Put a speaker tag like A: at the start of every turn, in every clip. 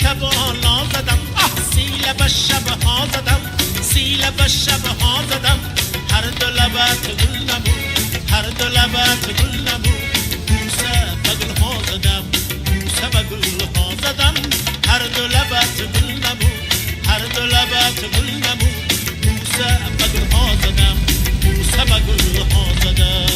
A: شب ها زدم سیل به شب ها زدم سیل به شب ها زدم هر دو لبت گل نبود هر دو لبت گل نبود بوسه به گل ها زدم بوسه به گل ها زدم هر دو لبت گل نبود هر دو لبت گل نبود بوسه به گل ها زدم بوسه به گل ها زدم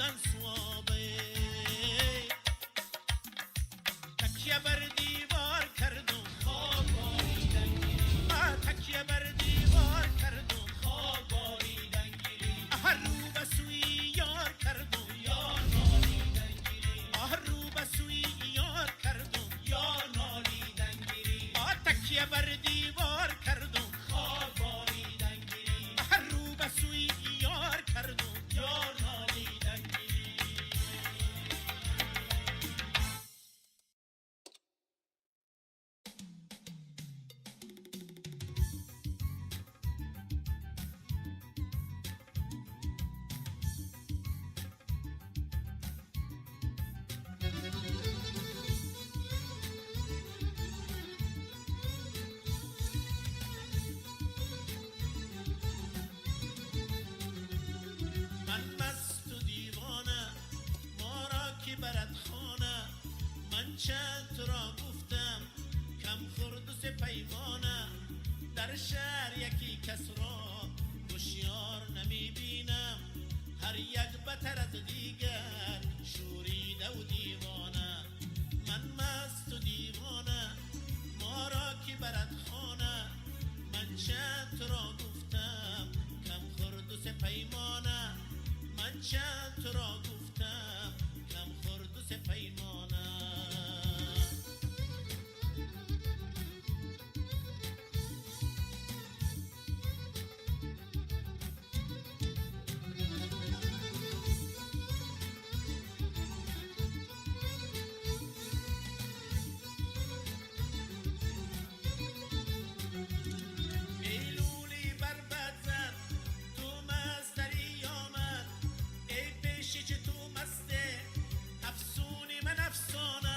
A: بودن سوابه تکیه بر دیوار کردم خواب باریدن گیری تکیه بر دیوار کردم خواب باریدن گیری هر رو به سوی یار کردم یار نالیدن گیری رو به سوی یار کردم یار نالیدن گیری تکیه بر دیوار کردم خواب باریدن گیری هر رو به سوی یار کردم یار نالیدن گیری من مست و دیوانه ما را کی برد خانه من چند تو را گفتم کم خورد و سپیمانه در شهر یکی کس را هوشیار نمی بینم هر یک بتر از دیگر شوریده و دیوانه من مست و دیوانه ما را کی برد خانه من چند تو را گفتم کم خورد و سپیمانه من چند تو را گفتم کم خورد و سپیمانه ایلولی بر بد زد تو مستری آمد ای پیشی که تو مسته افسونی من افسانه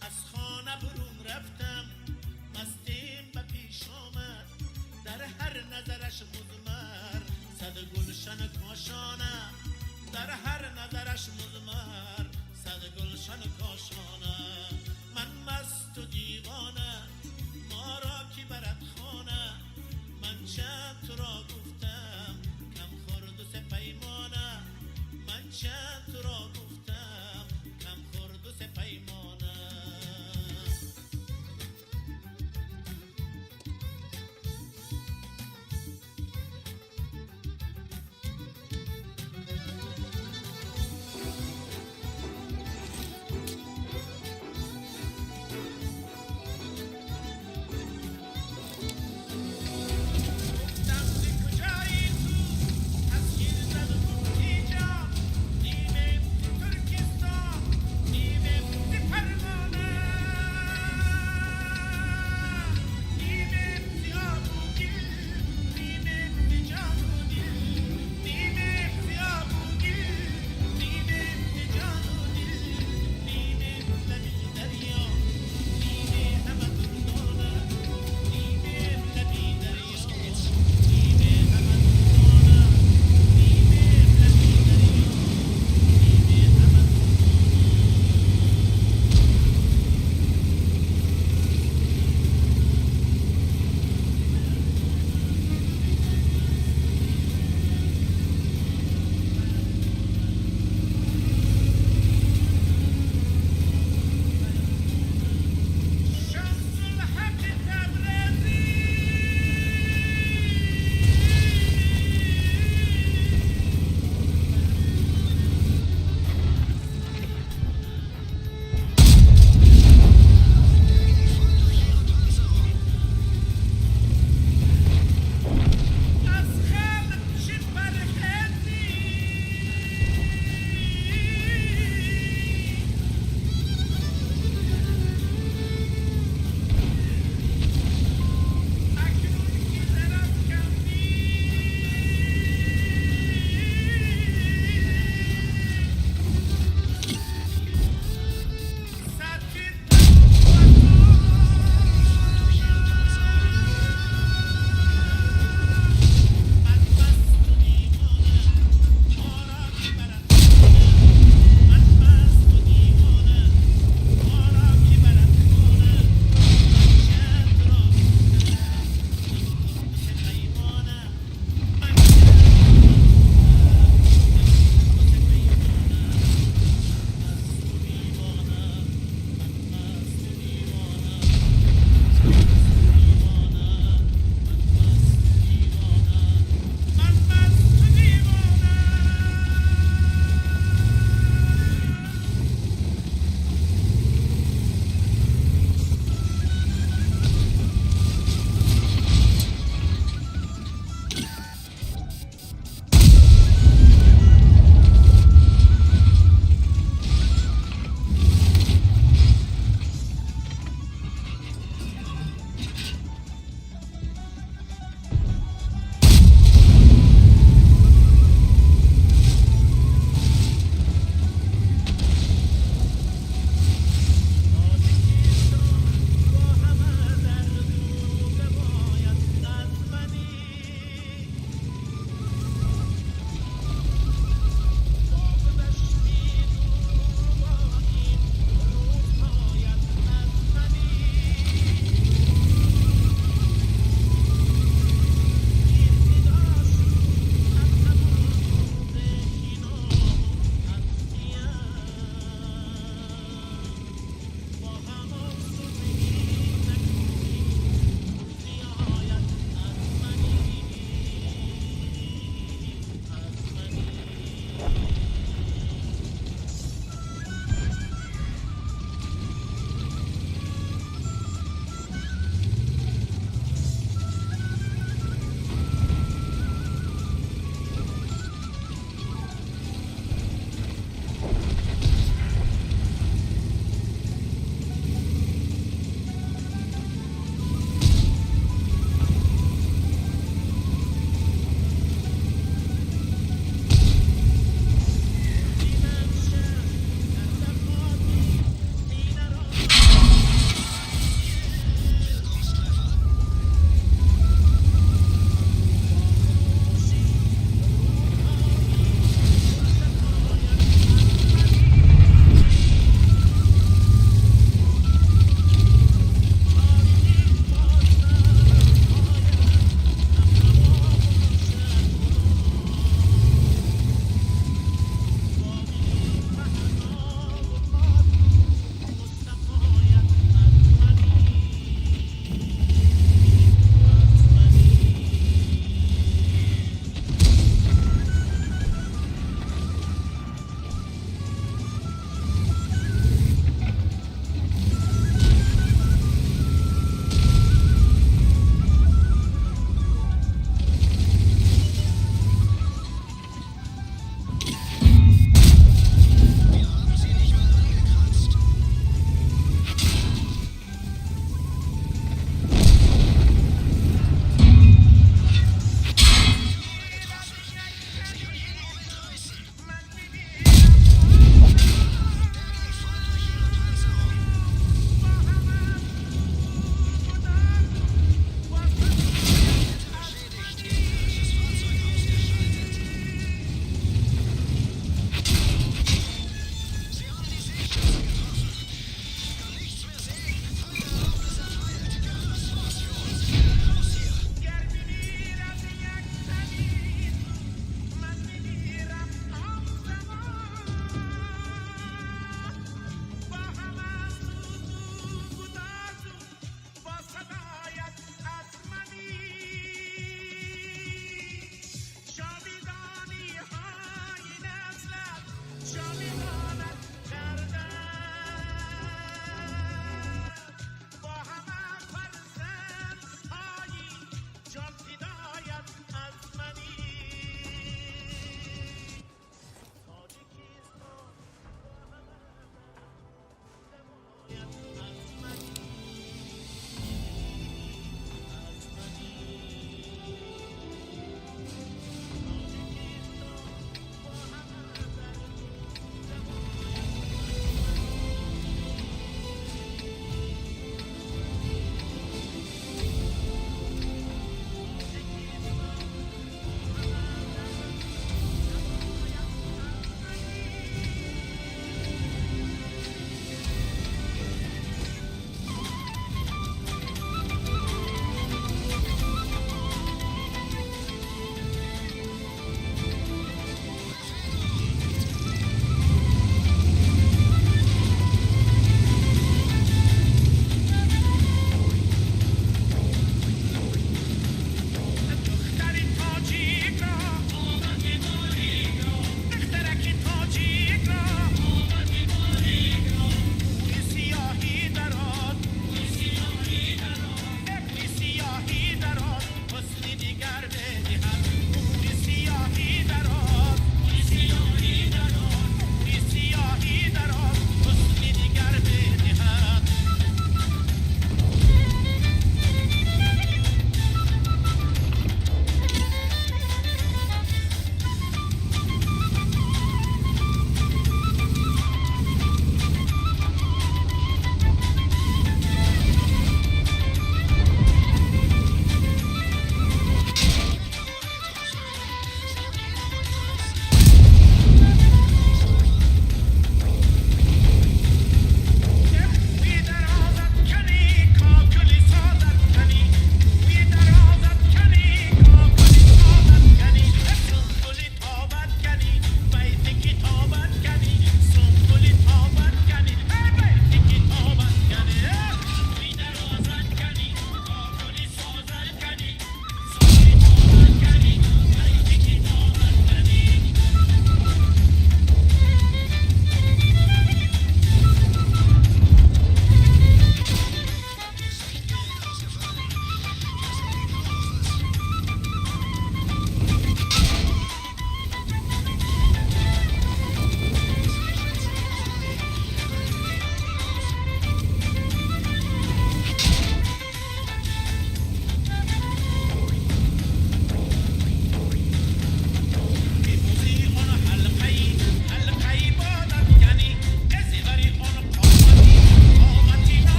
A: از خانه برون رفتم مستیم به پیش آمد در هر نظرش مزمر صد گلشن کاشانه در هر نظرش مزمر صد گلشن کاشانه من مست و دیوانه ما را کی برد خانه من چند تو را گفتم کم خورد و سپیمانه من چند تو را گفتم کم خورد و سپیمانه گفتم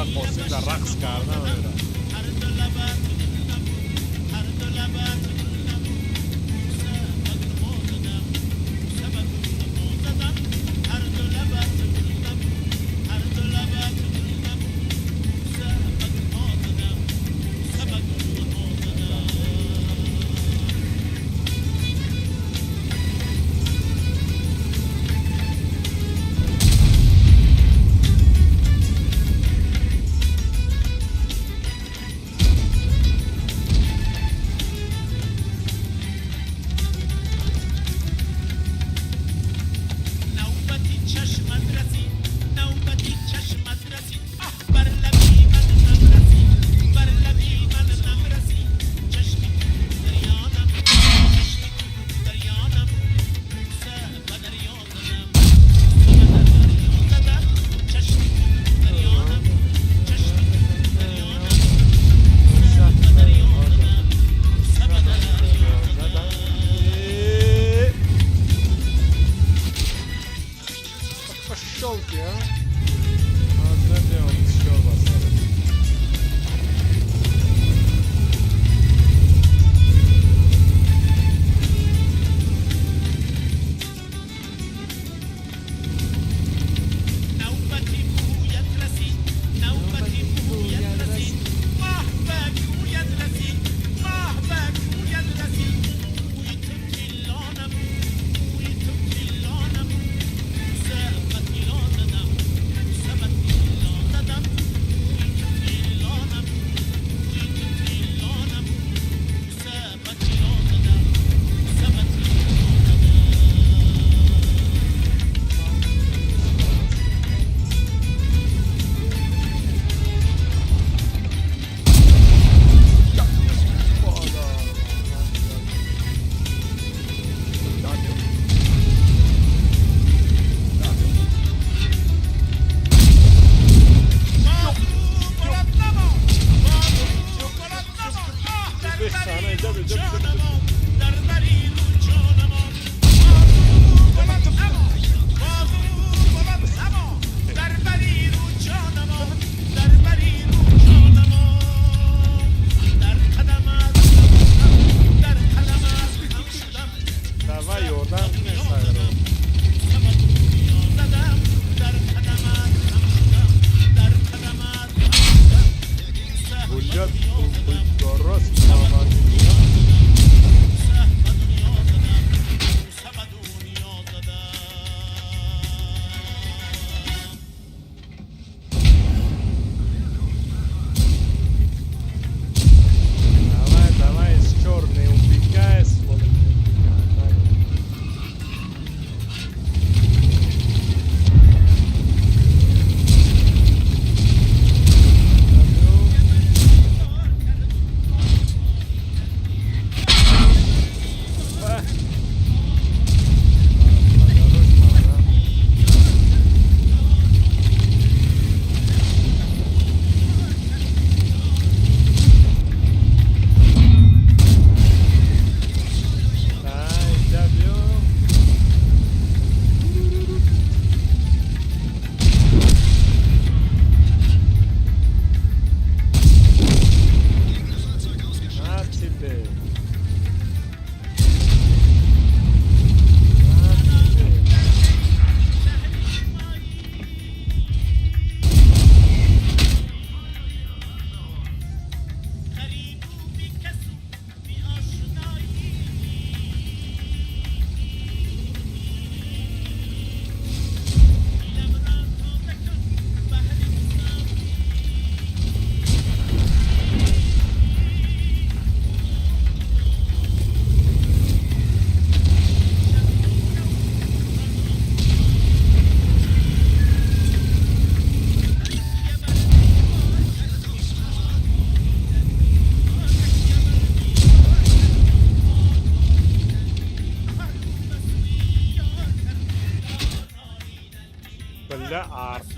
B: رقاصین در رقص کردن میرن.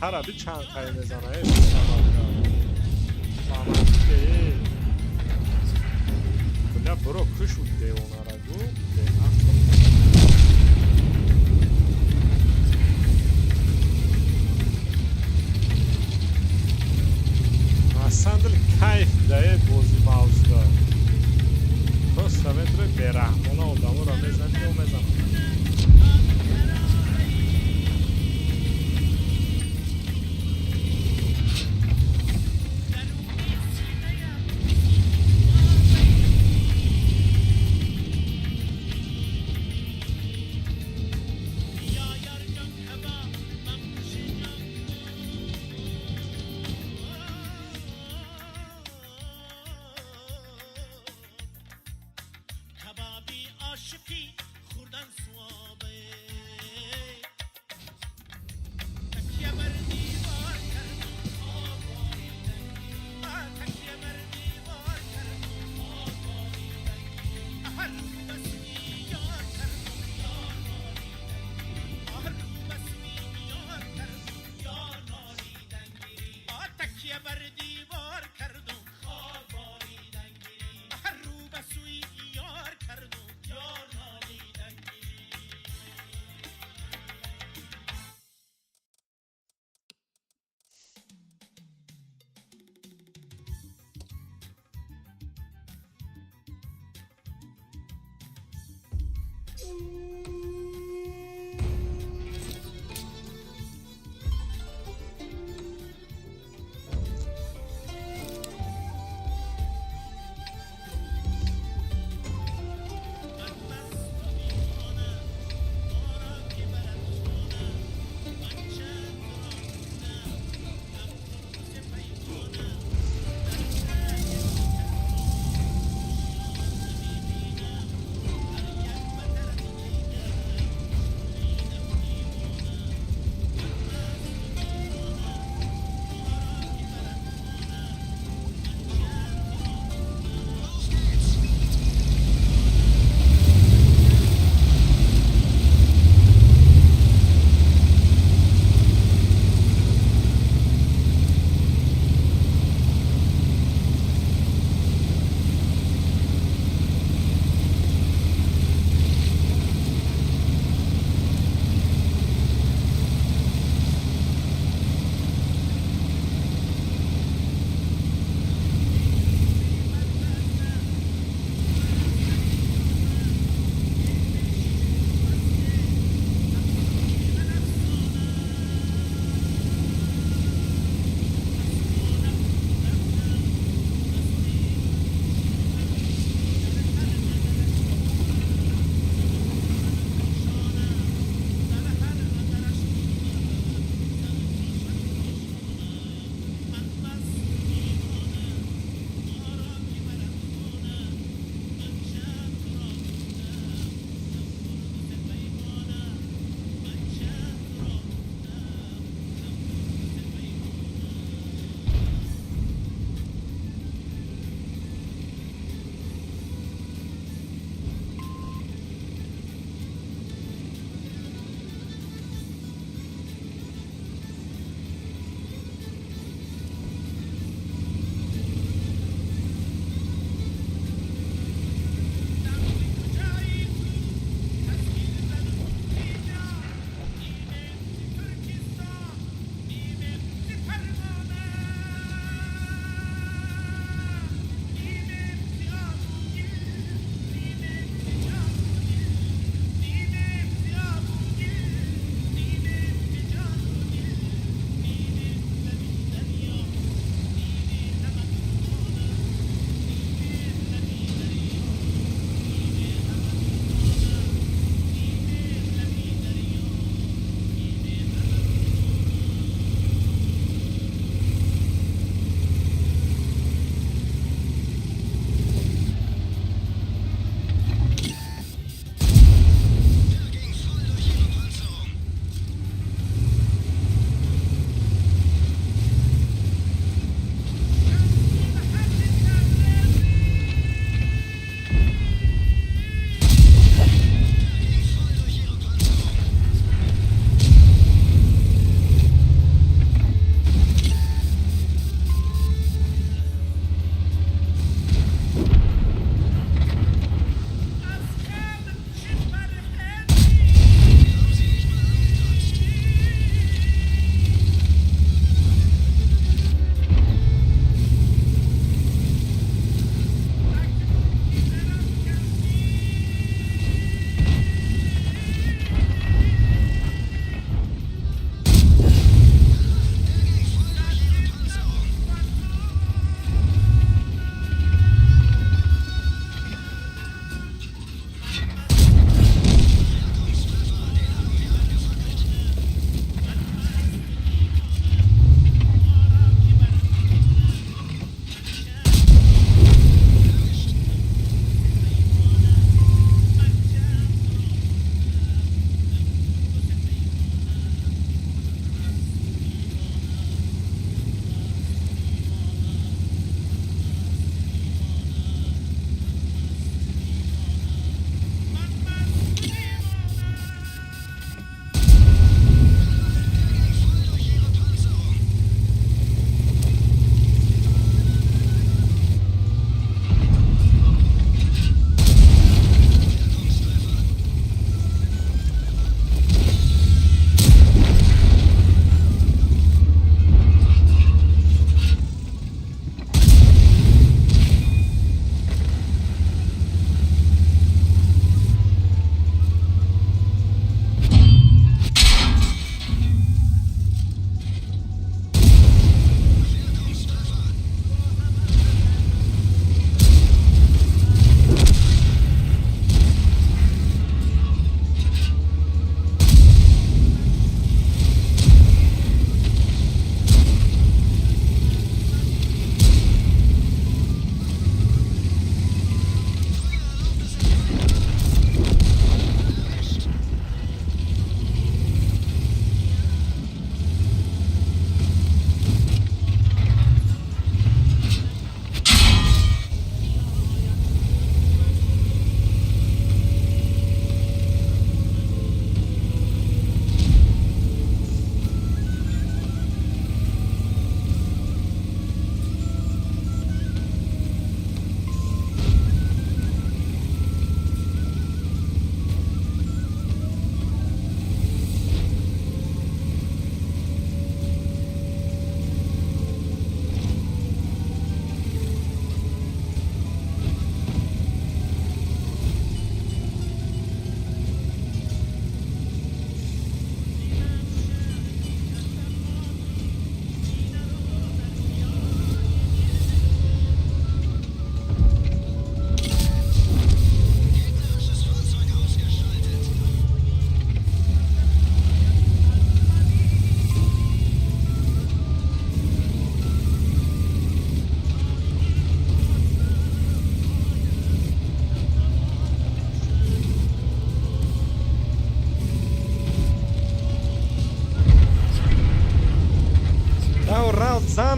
B: Harabı Çankaya mezanaya Bля, bro, kuş utte onlara bu. رحمان آدم را بزنی و بزن.
A: کبابی عاشقی خوردن سوابه تکیه بر دیوار کردم تکیه بر دیوار کردم هر رو بسمی یار کردم هر رو بسمی یار کردم تکیه بر دیوار کردم هر رو بسوی یار کردم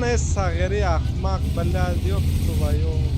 B: نه صغیری احمق بلدی و توبایو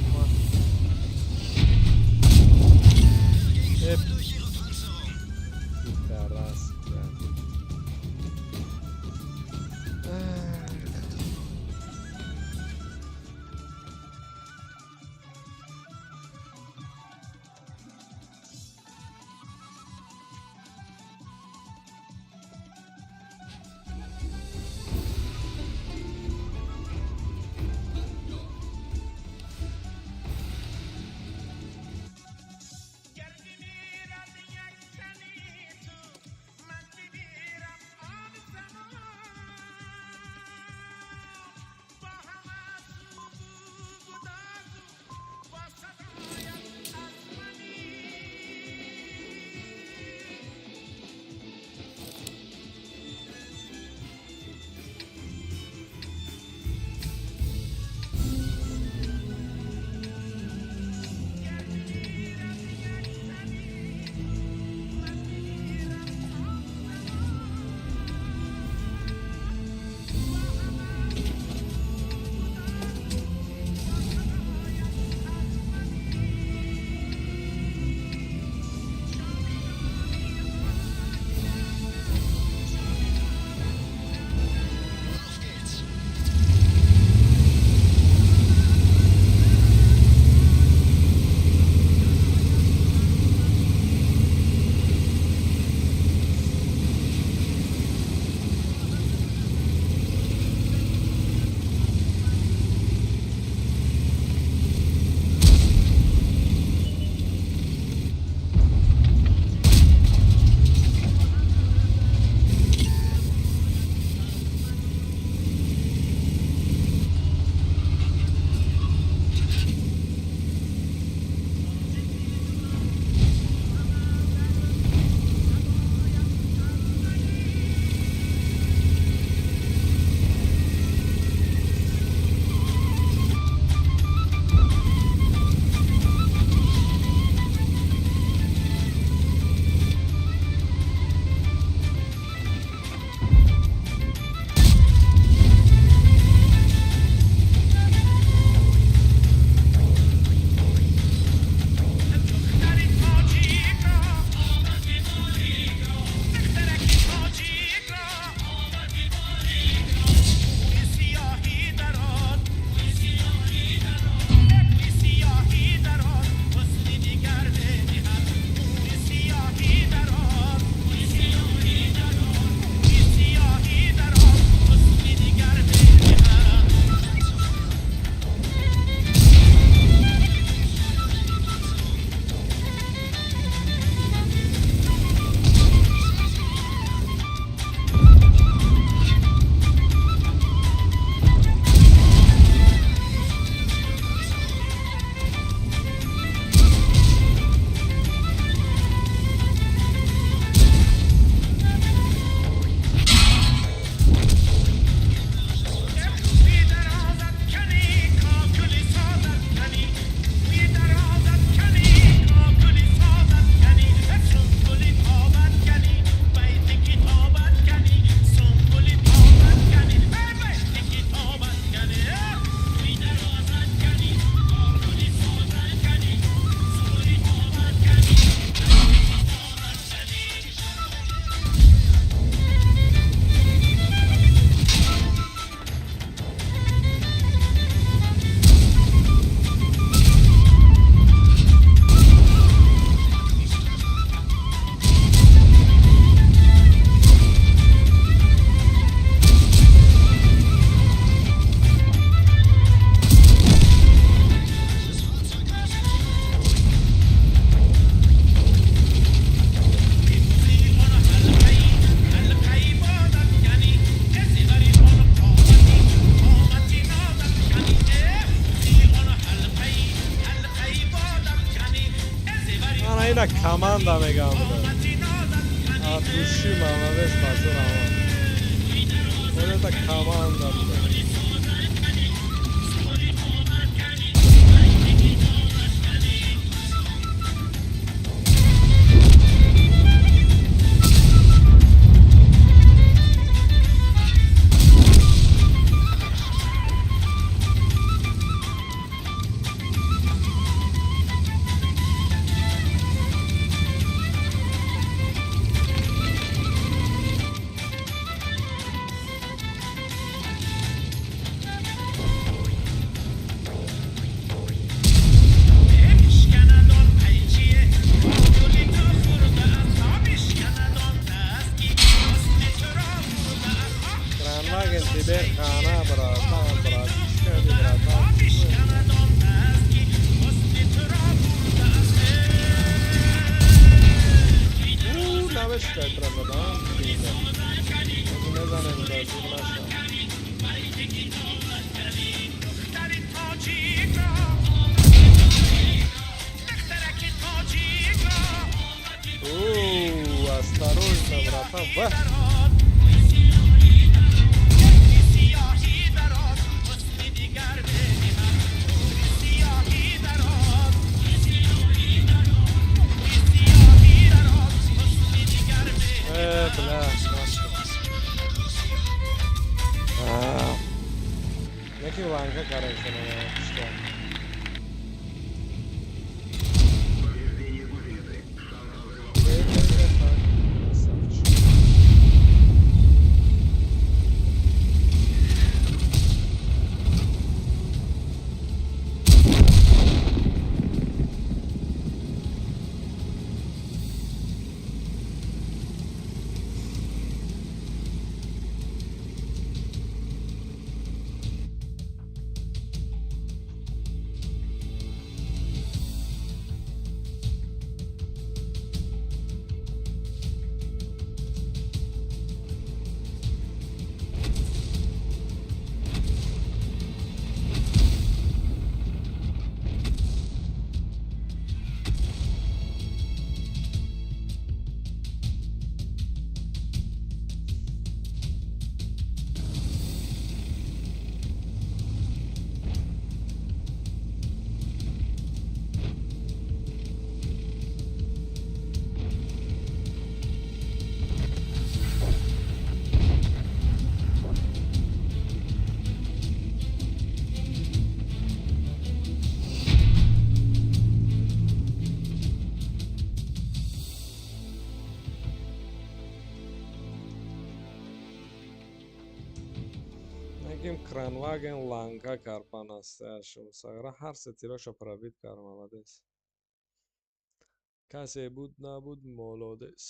B: اینا کمند هم میگم بوده اتوشی ممدش بسور همه خودتا کمند هم بوده که اعتراض دادم دیگه نزنه این دازیر نشد осторожно, братан, бля, який ланка, короче, что? Неким Кранваген ланка карпанастяшо сагра ҳар се тироша пробит кар молодец касе буд набуд молодец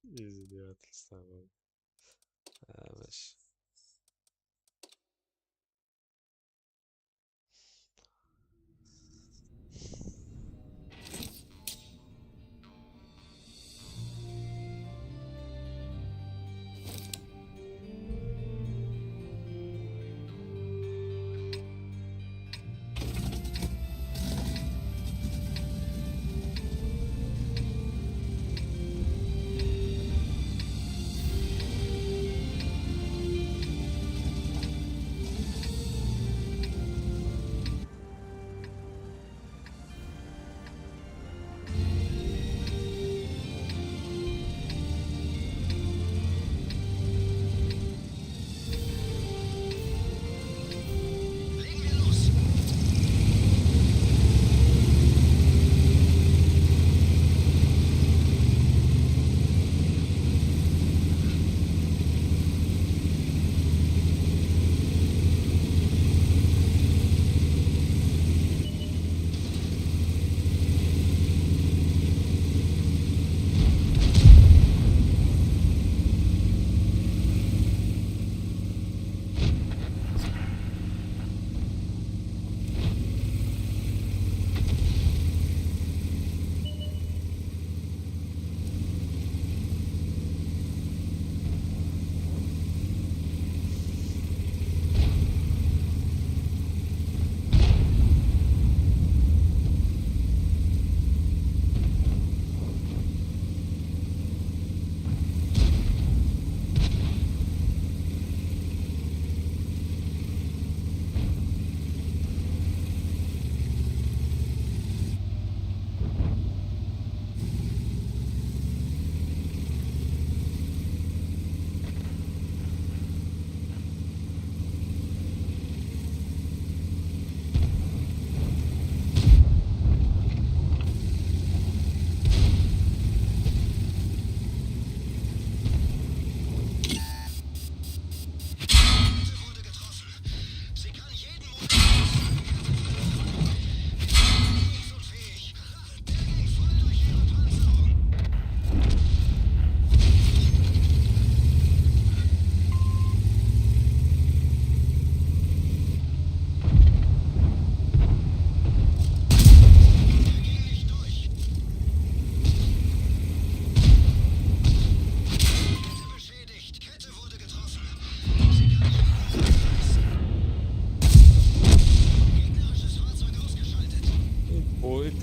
B: издевательство باش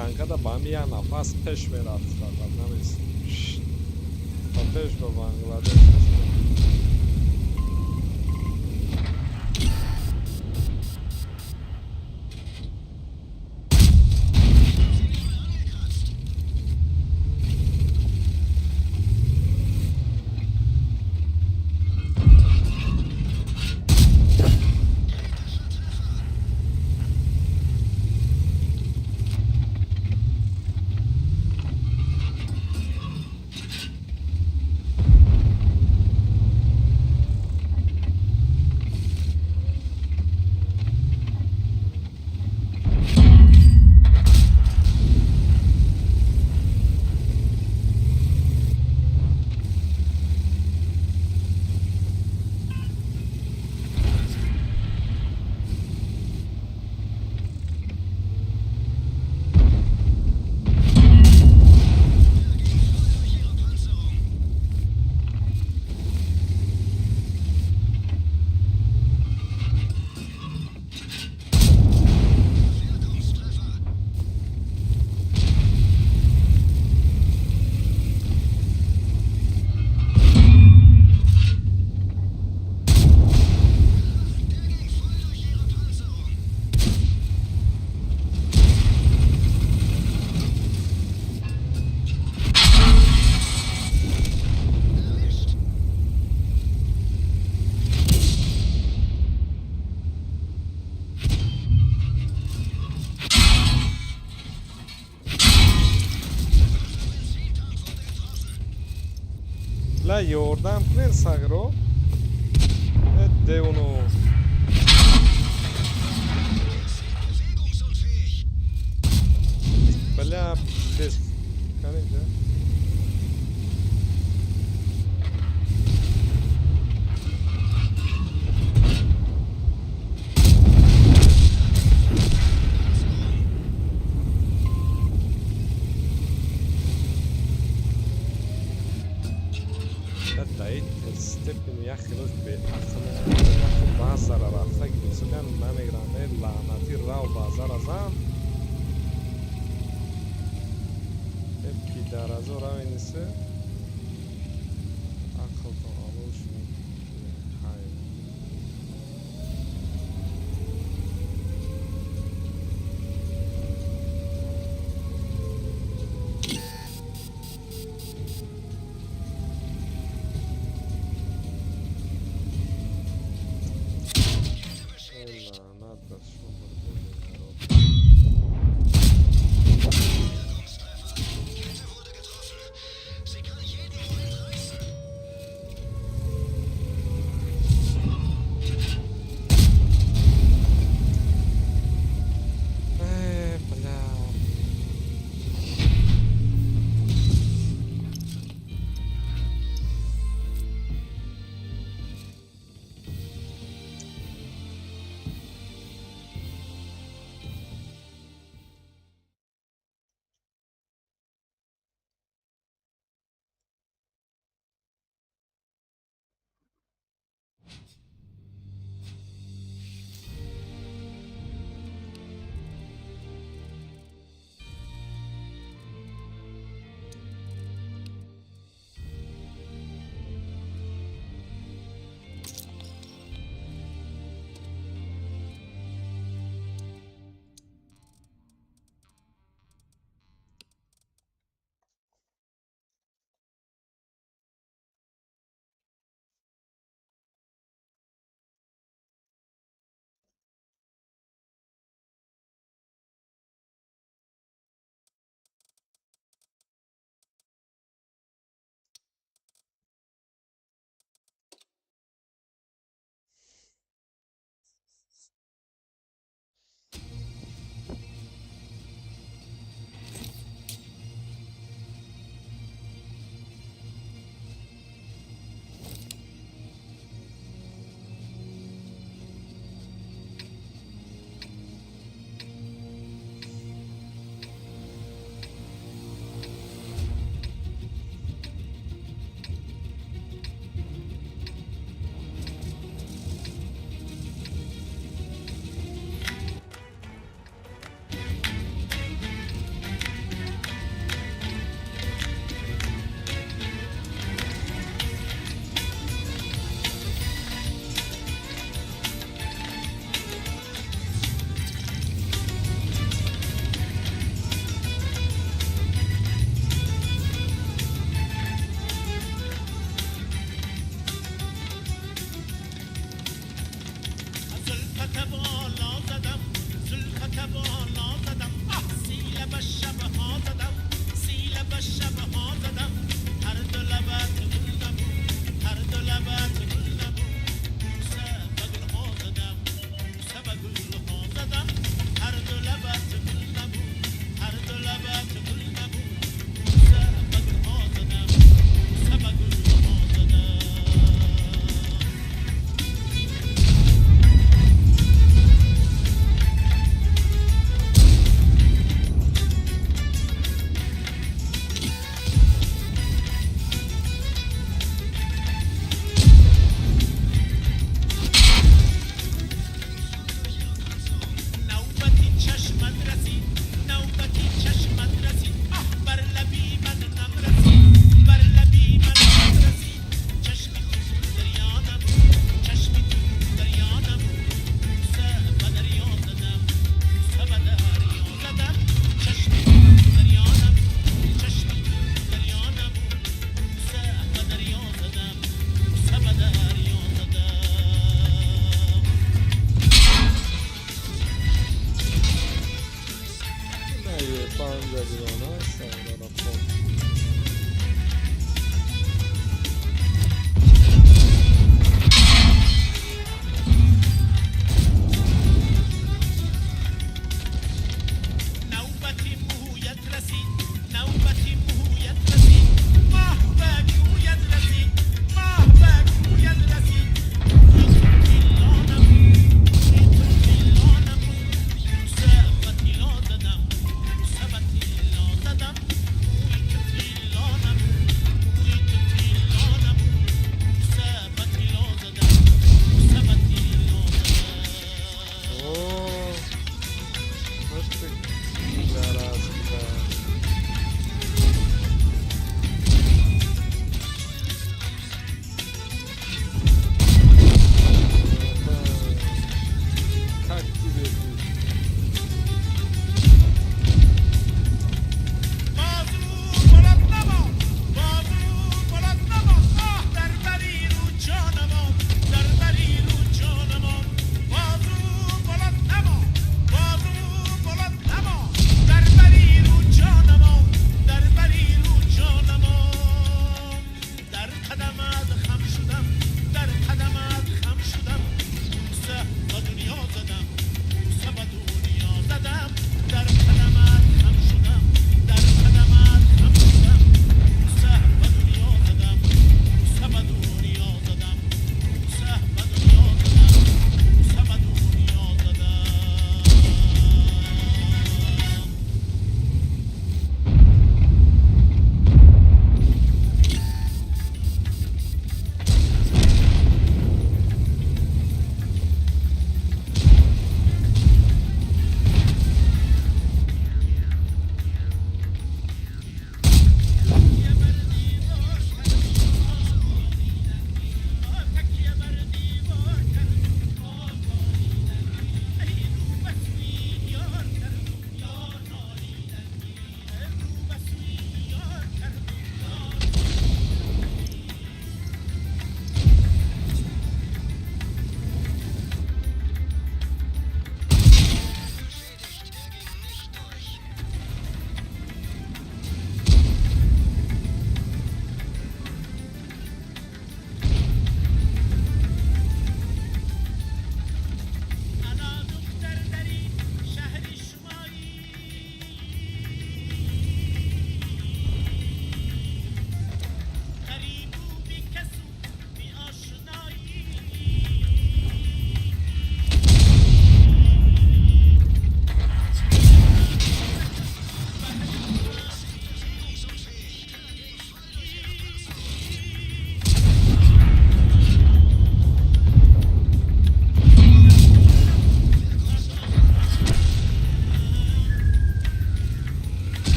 B: танка да ба ҳам як нафас пеш мерафт фақат намес ба пеш ба Бангладеш. لا ёрдам кунед сагро девуну бля пиздец канеда степени як хелос беақл баъзара рафта гирсудан намегирам лаънати рав баъзара зан ки даразо рави нисе ақлто алош ҳай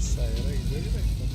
B: سیاره gidiyor.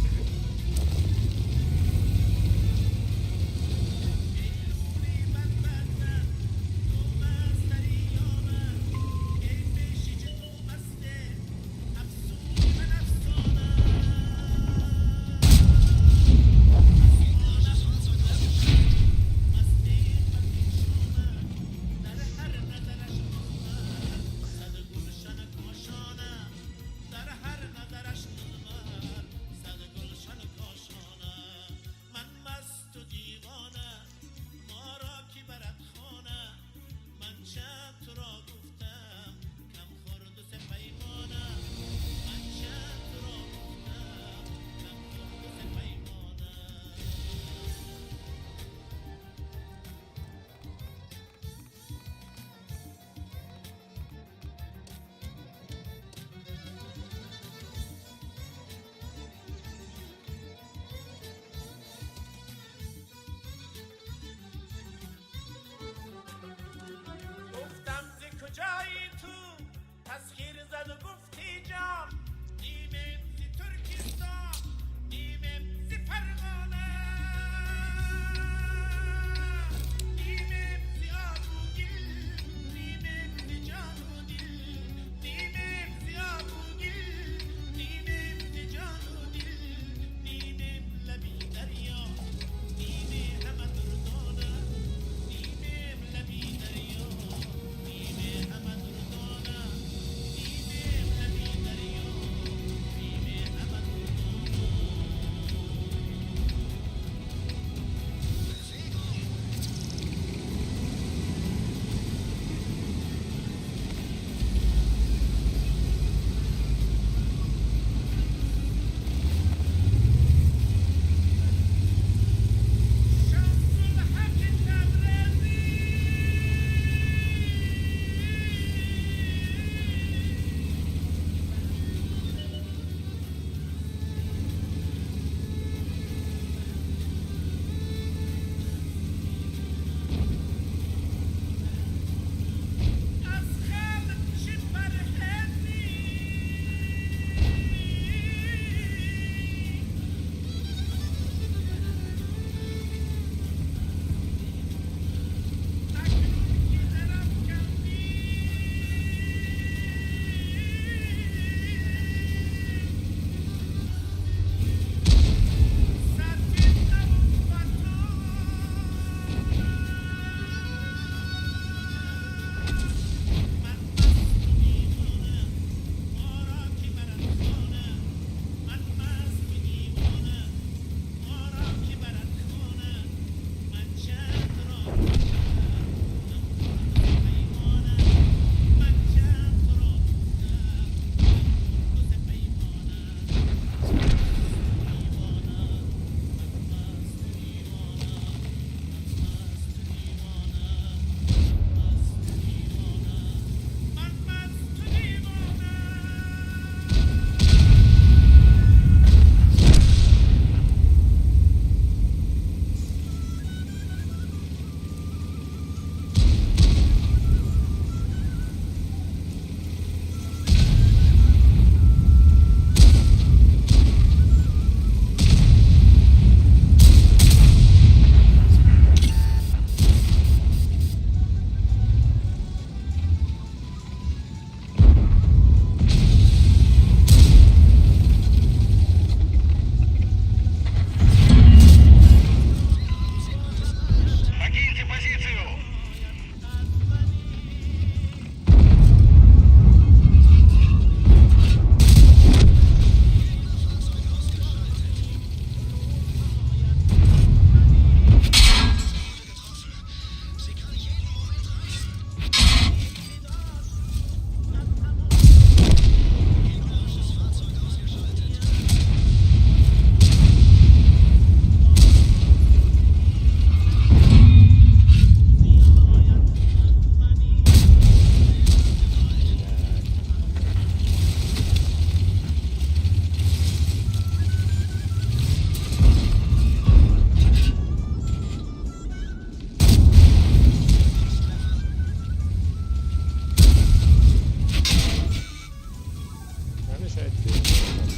A: جایی تو تسخیر زد و گفتی جام نیمه زی ترکستان نیمه زی فرغانه نیمه زی آبوگل نیمه زی جان و دل نیمه زی آبوگل نیمه زی جان و دل نیمه لبی دریا نیمه همه دردانه نیمه لبی دریا
B: شاید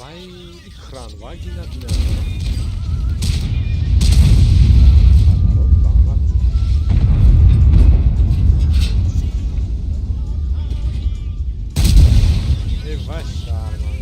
B: vai hranvagina ne. E vai charma,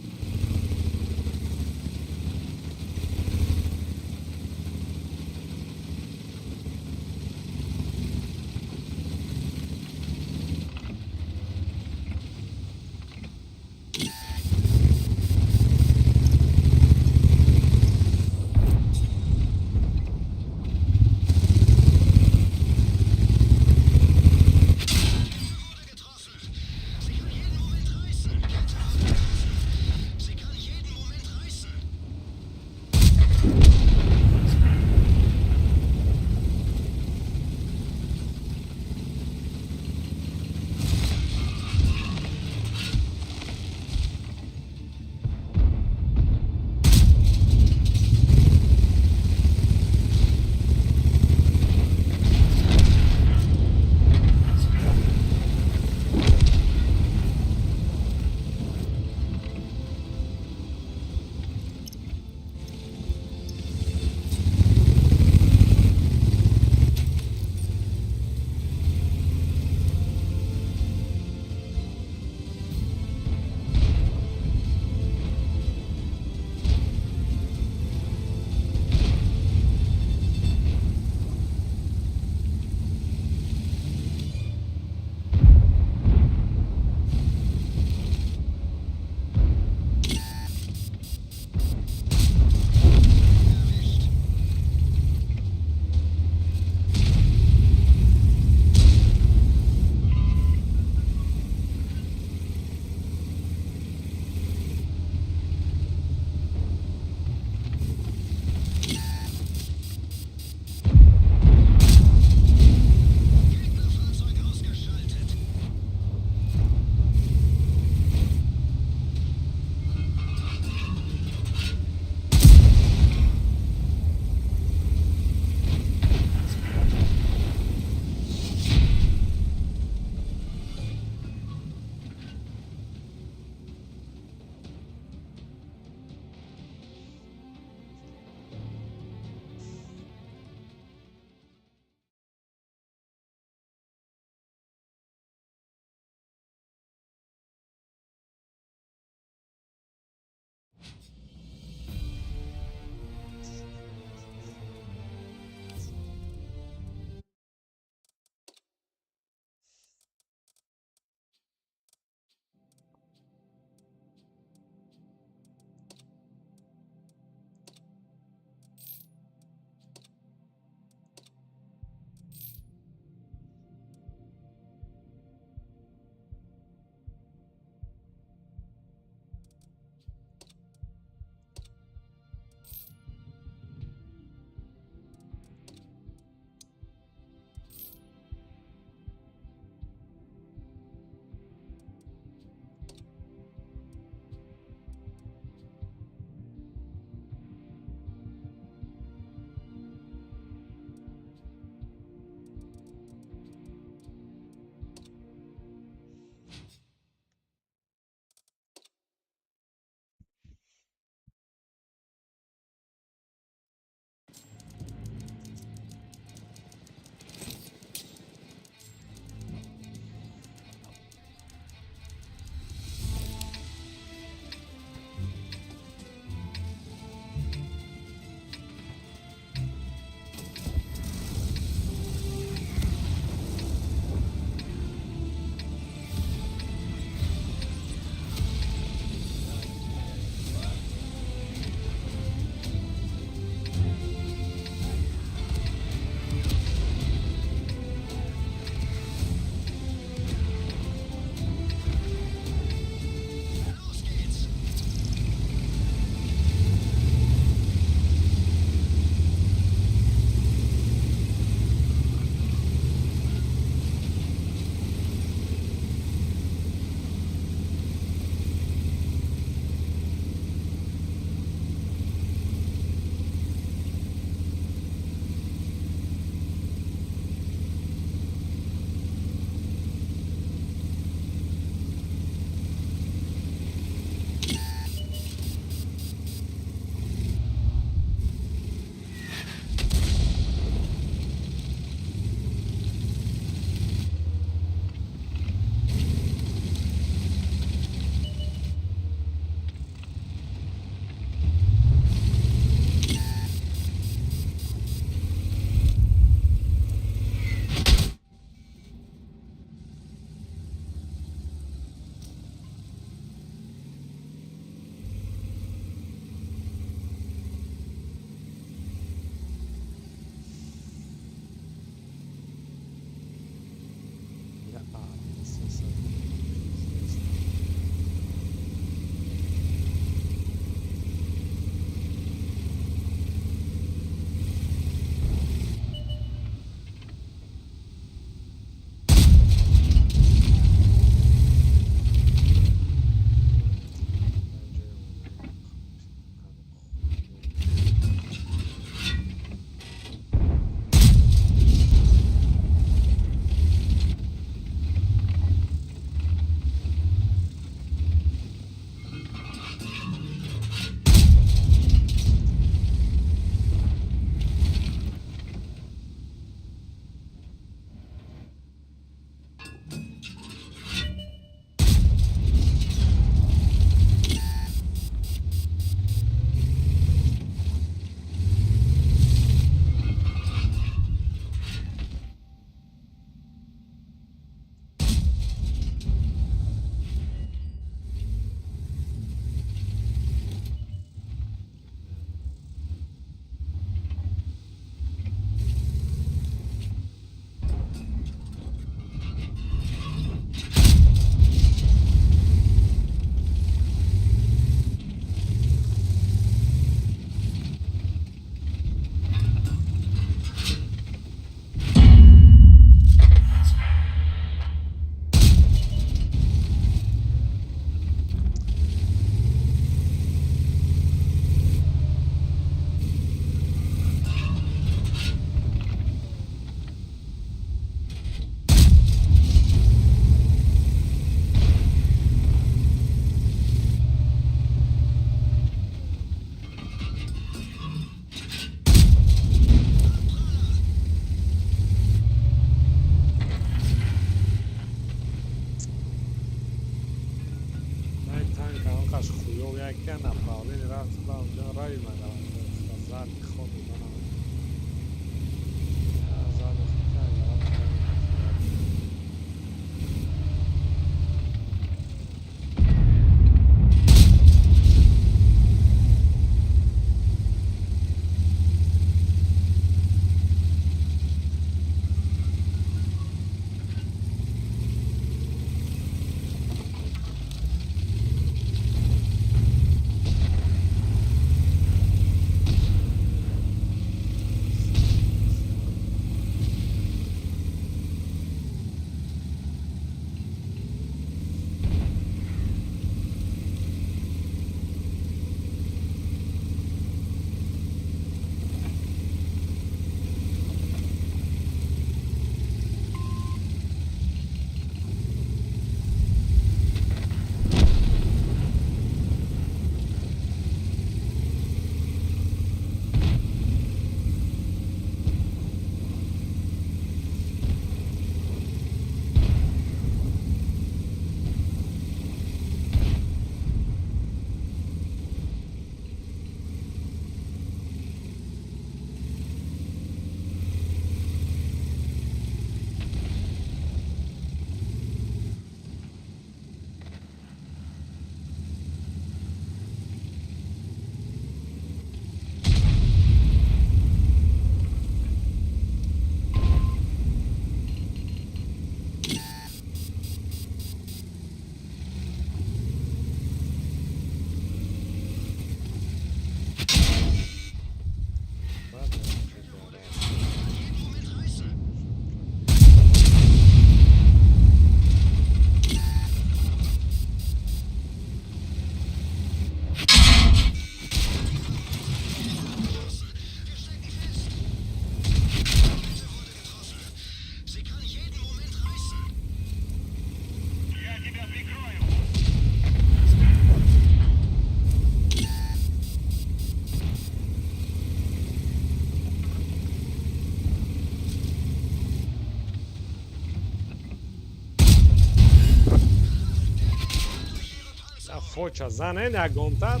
B: faccia zanene aguentar.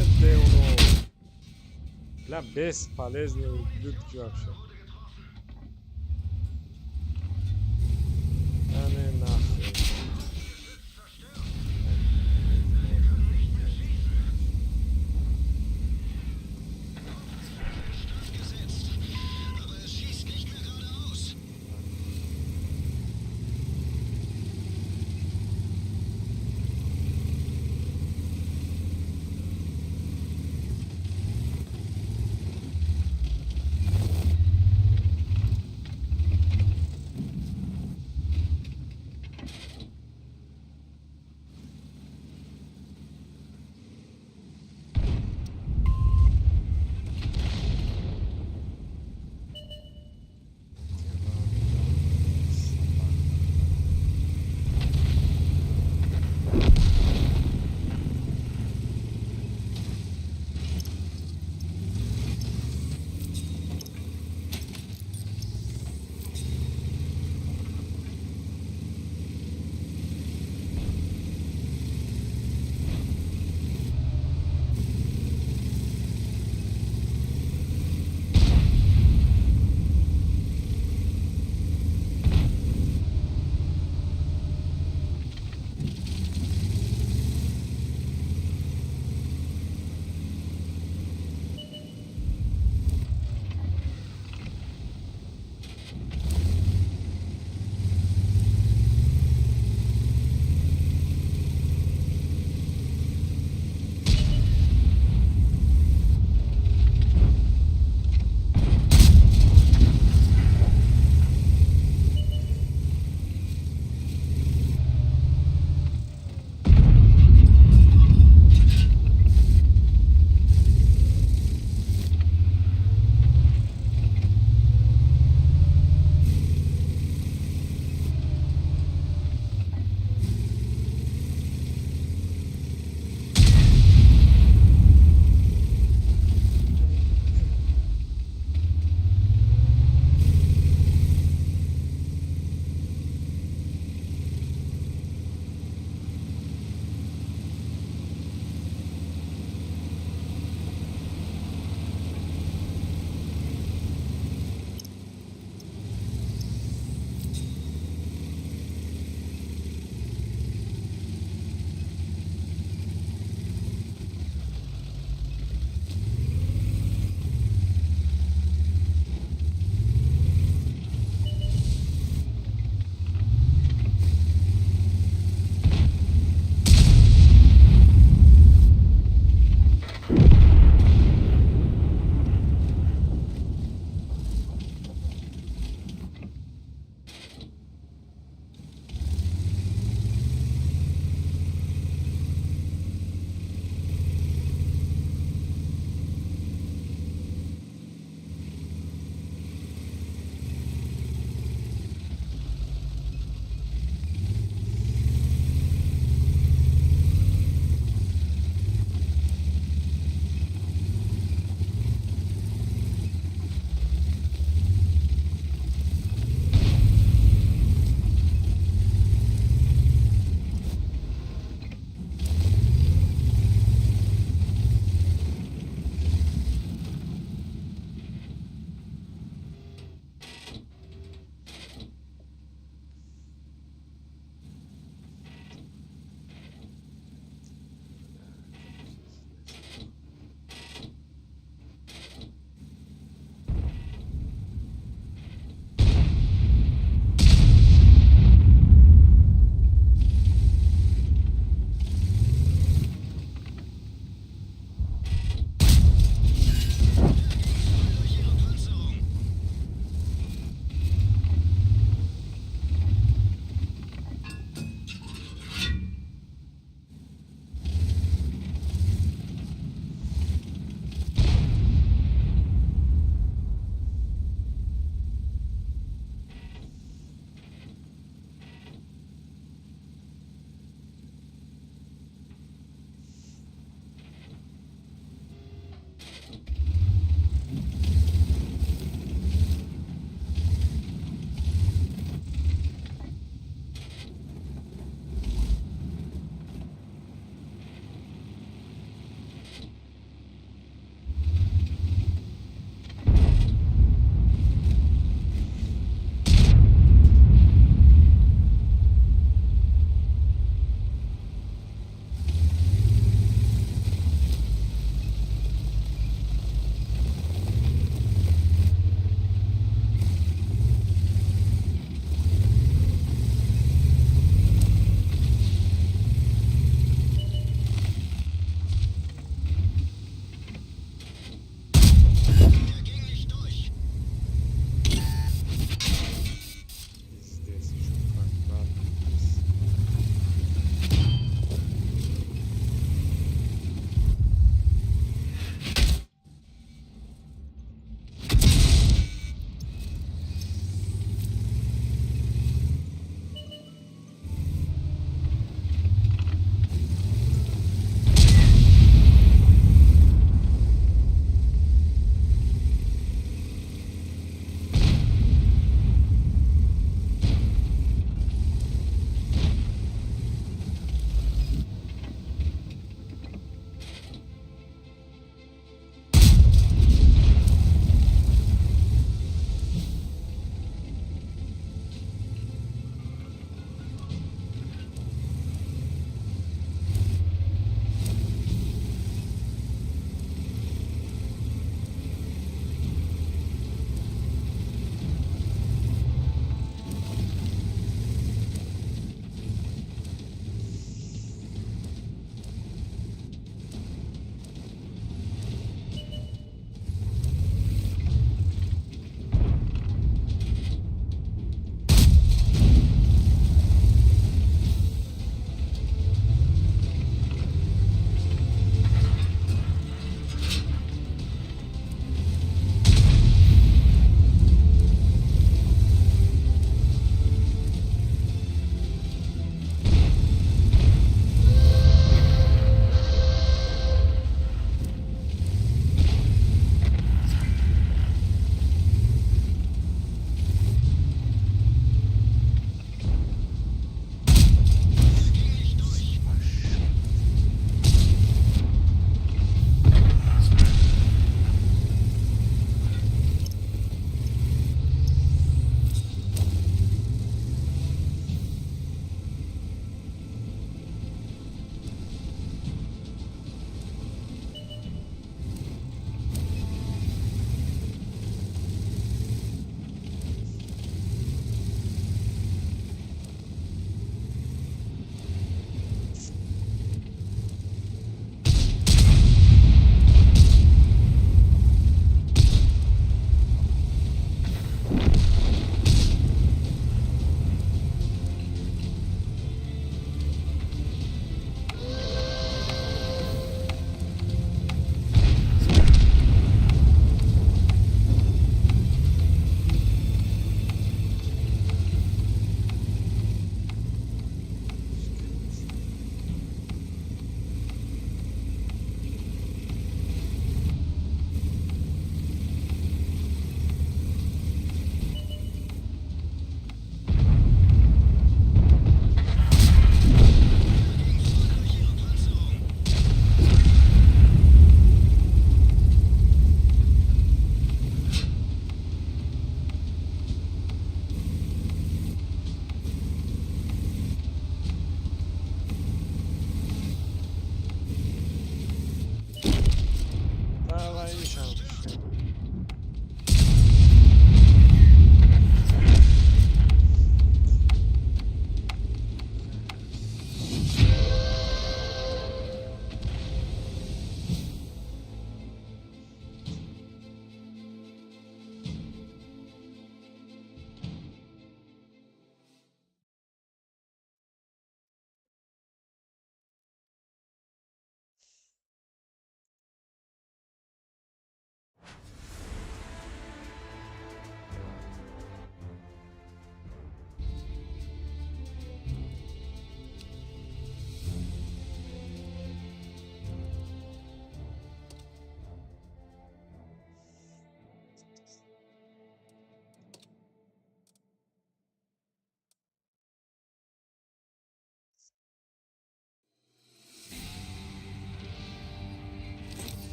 B: Este uno. La bezpalezny ludki вообще. Да не нахуй.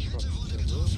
B: Çok güzel bu.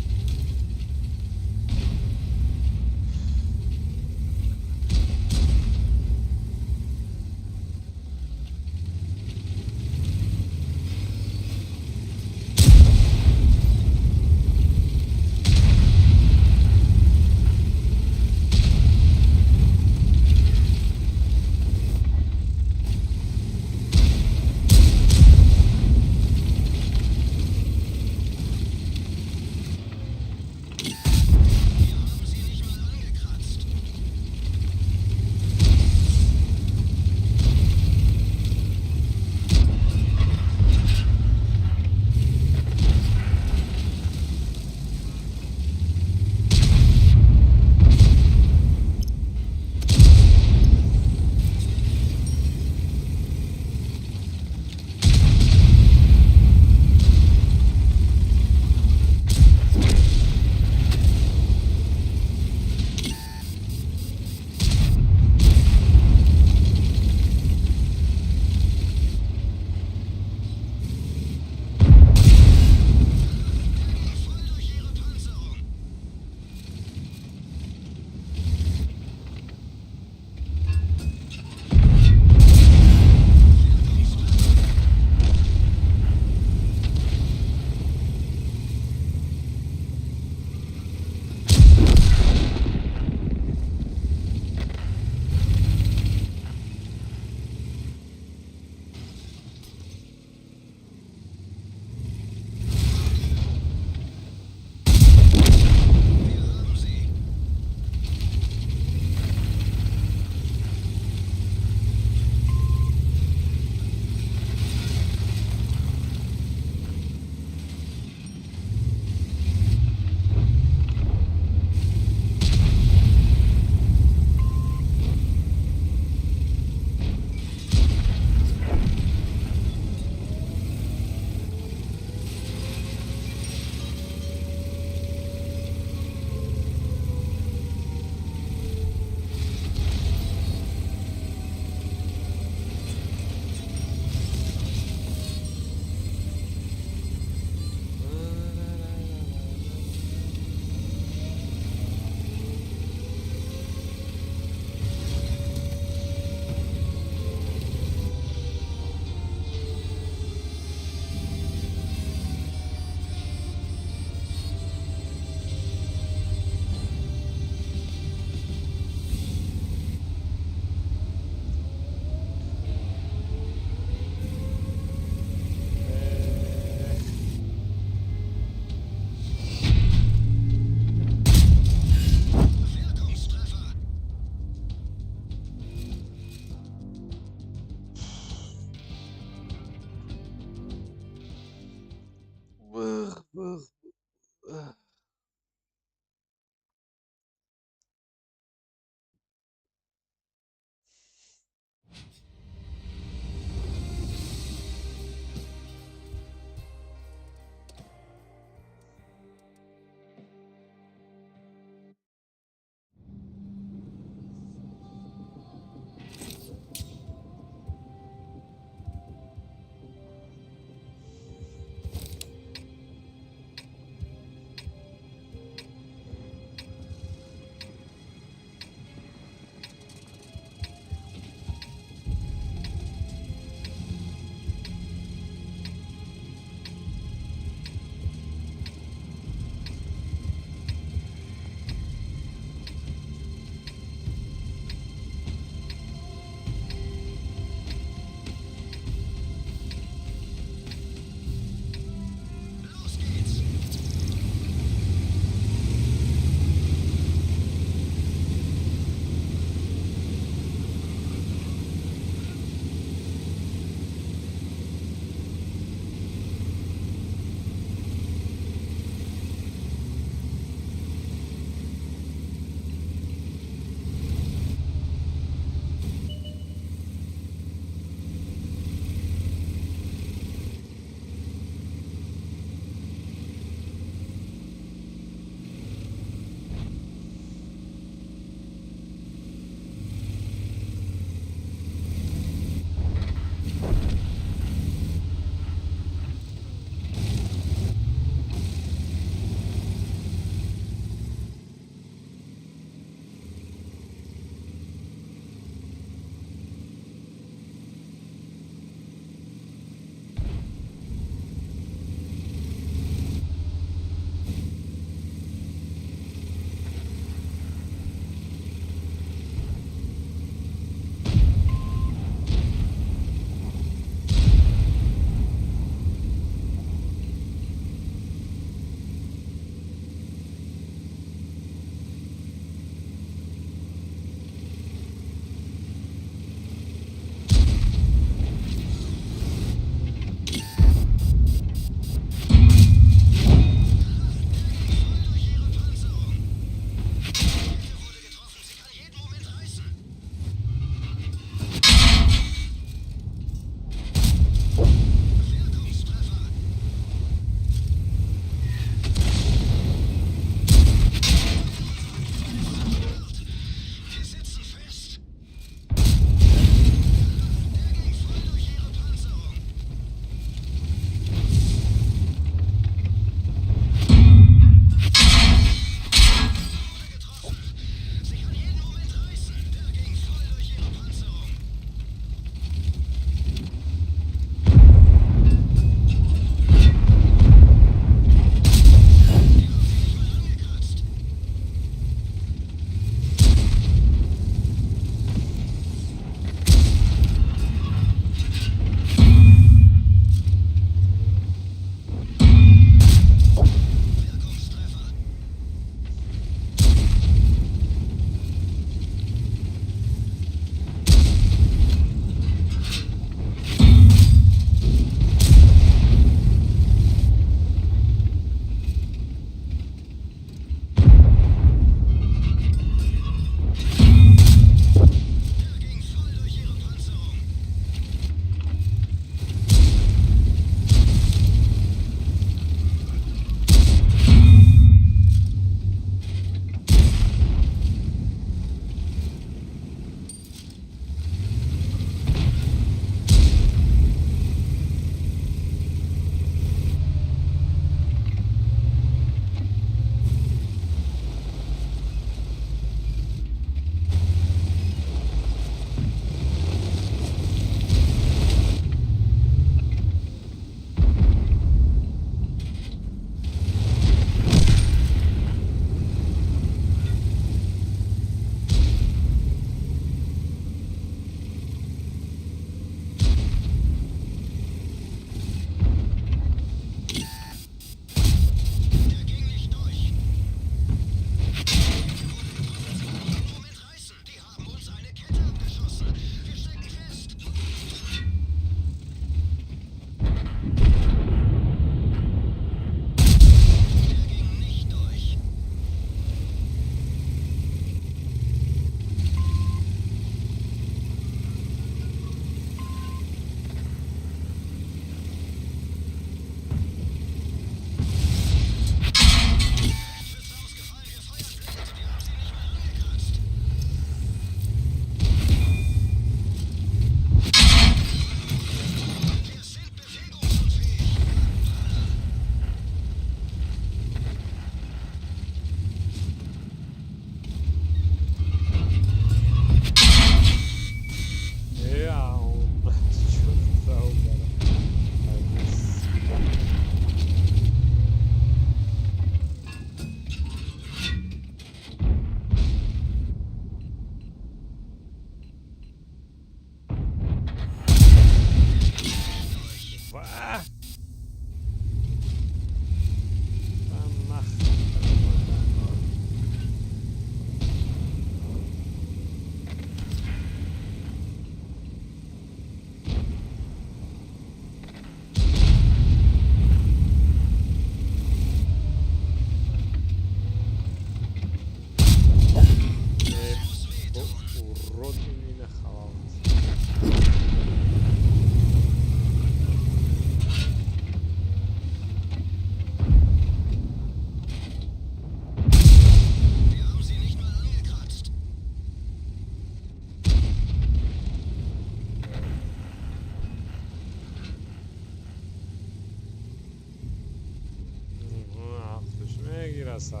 B: massa.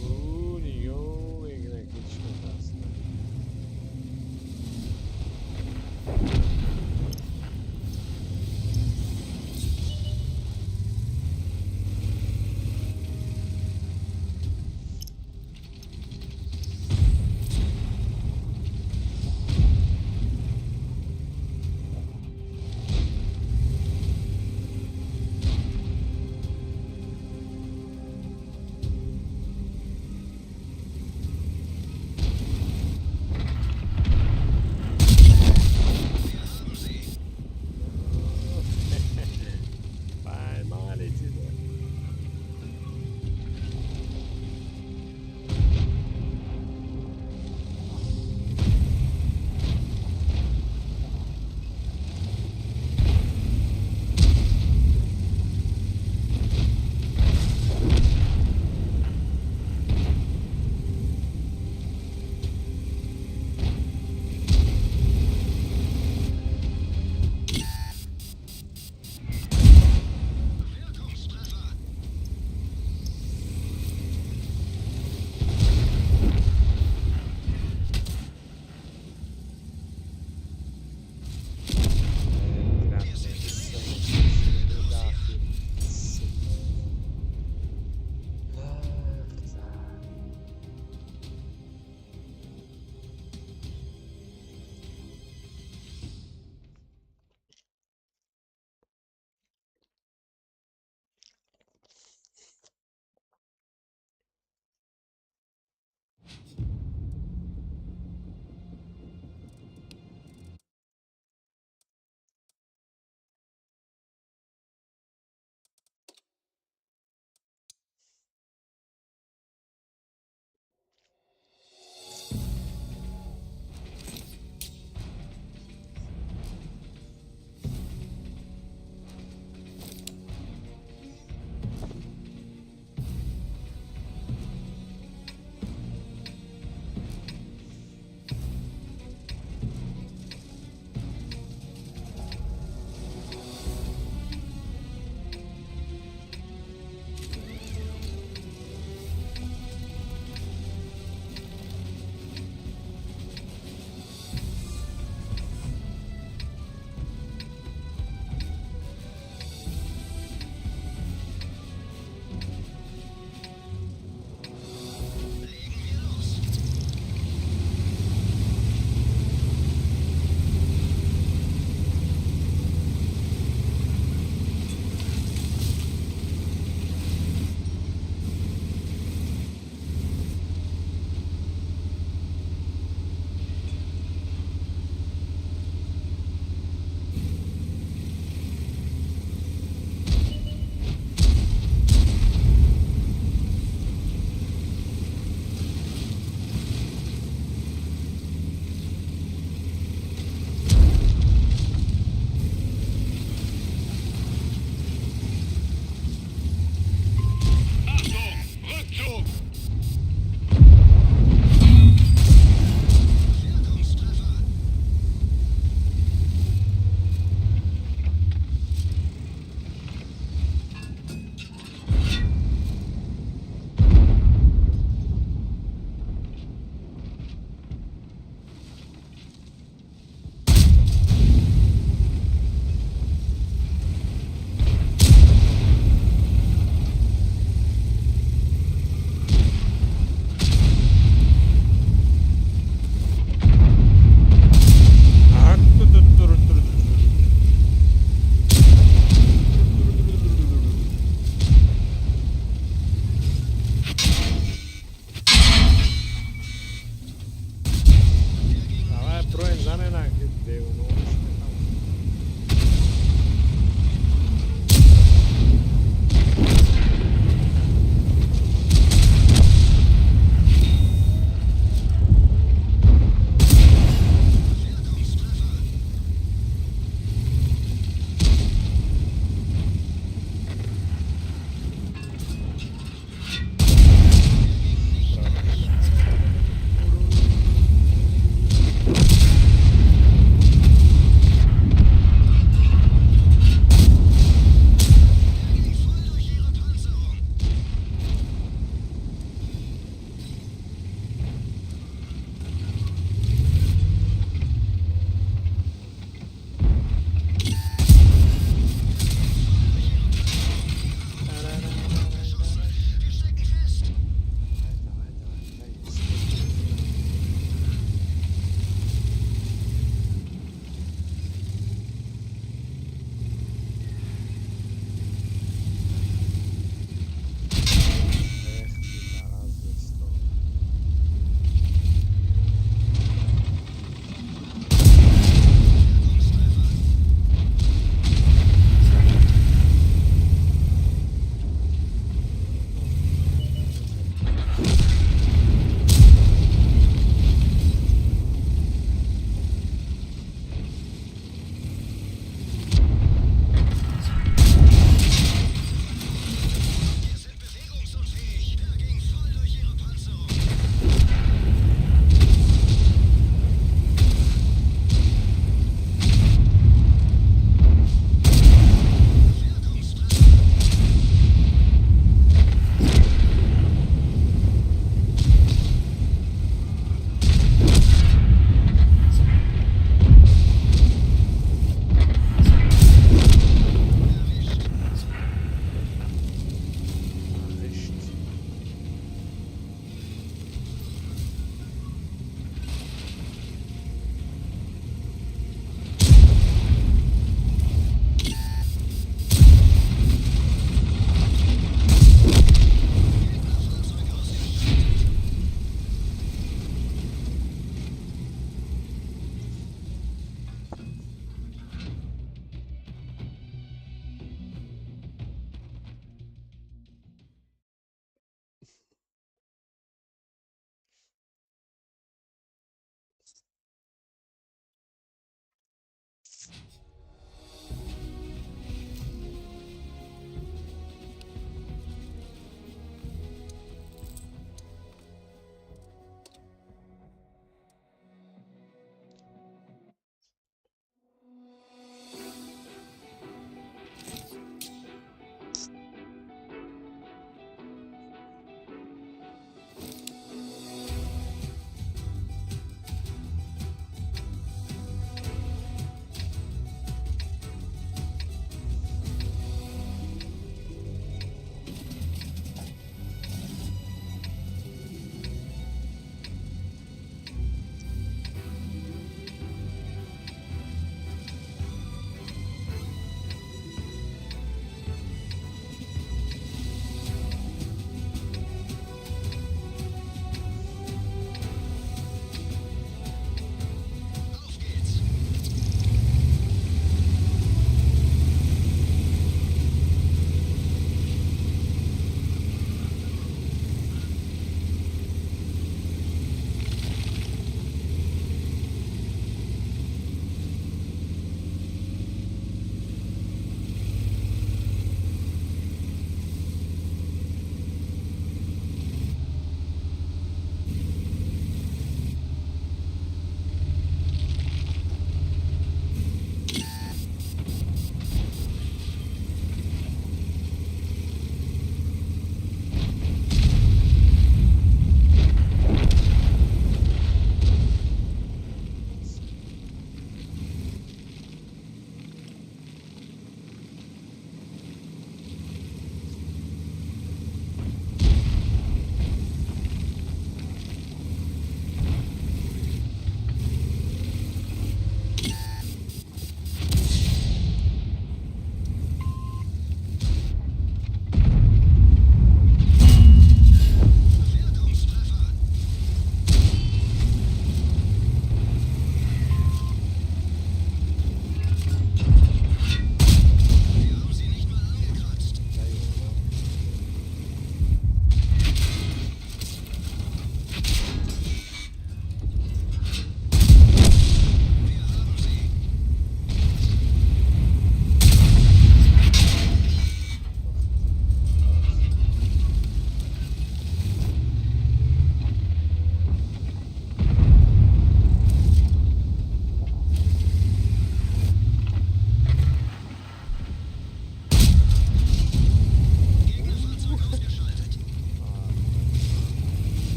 B: Io e che ci fantastico. Vai male, ti do.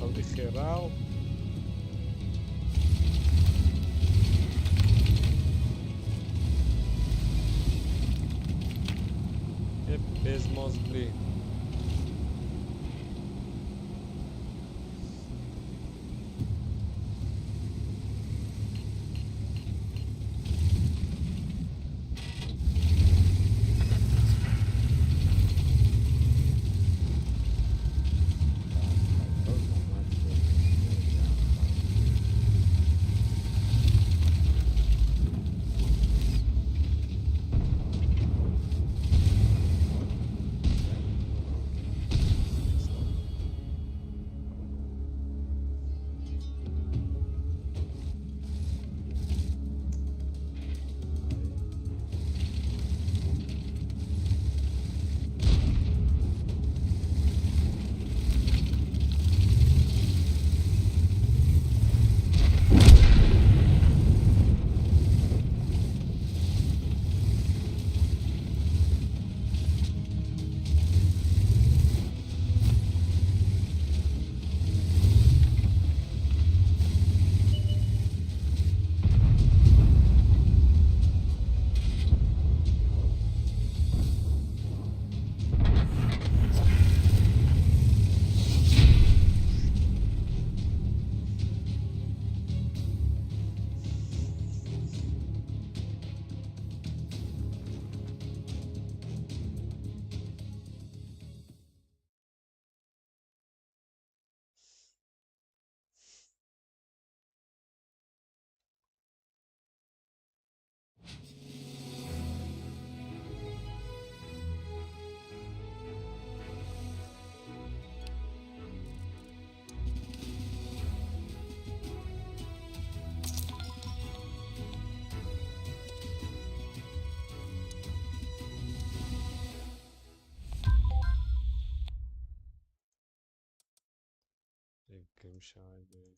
B: طولي خيراو hep bezmozli. Müşahede.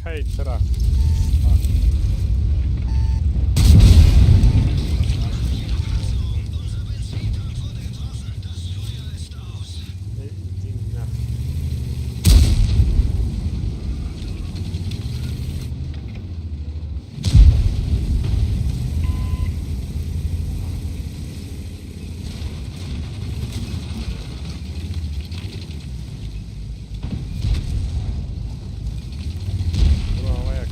B: Hej, traf. Iди нахуй. Bravo, jak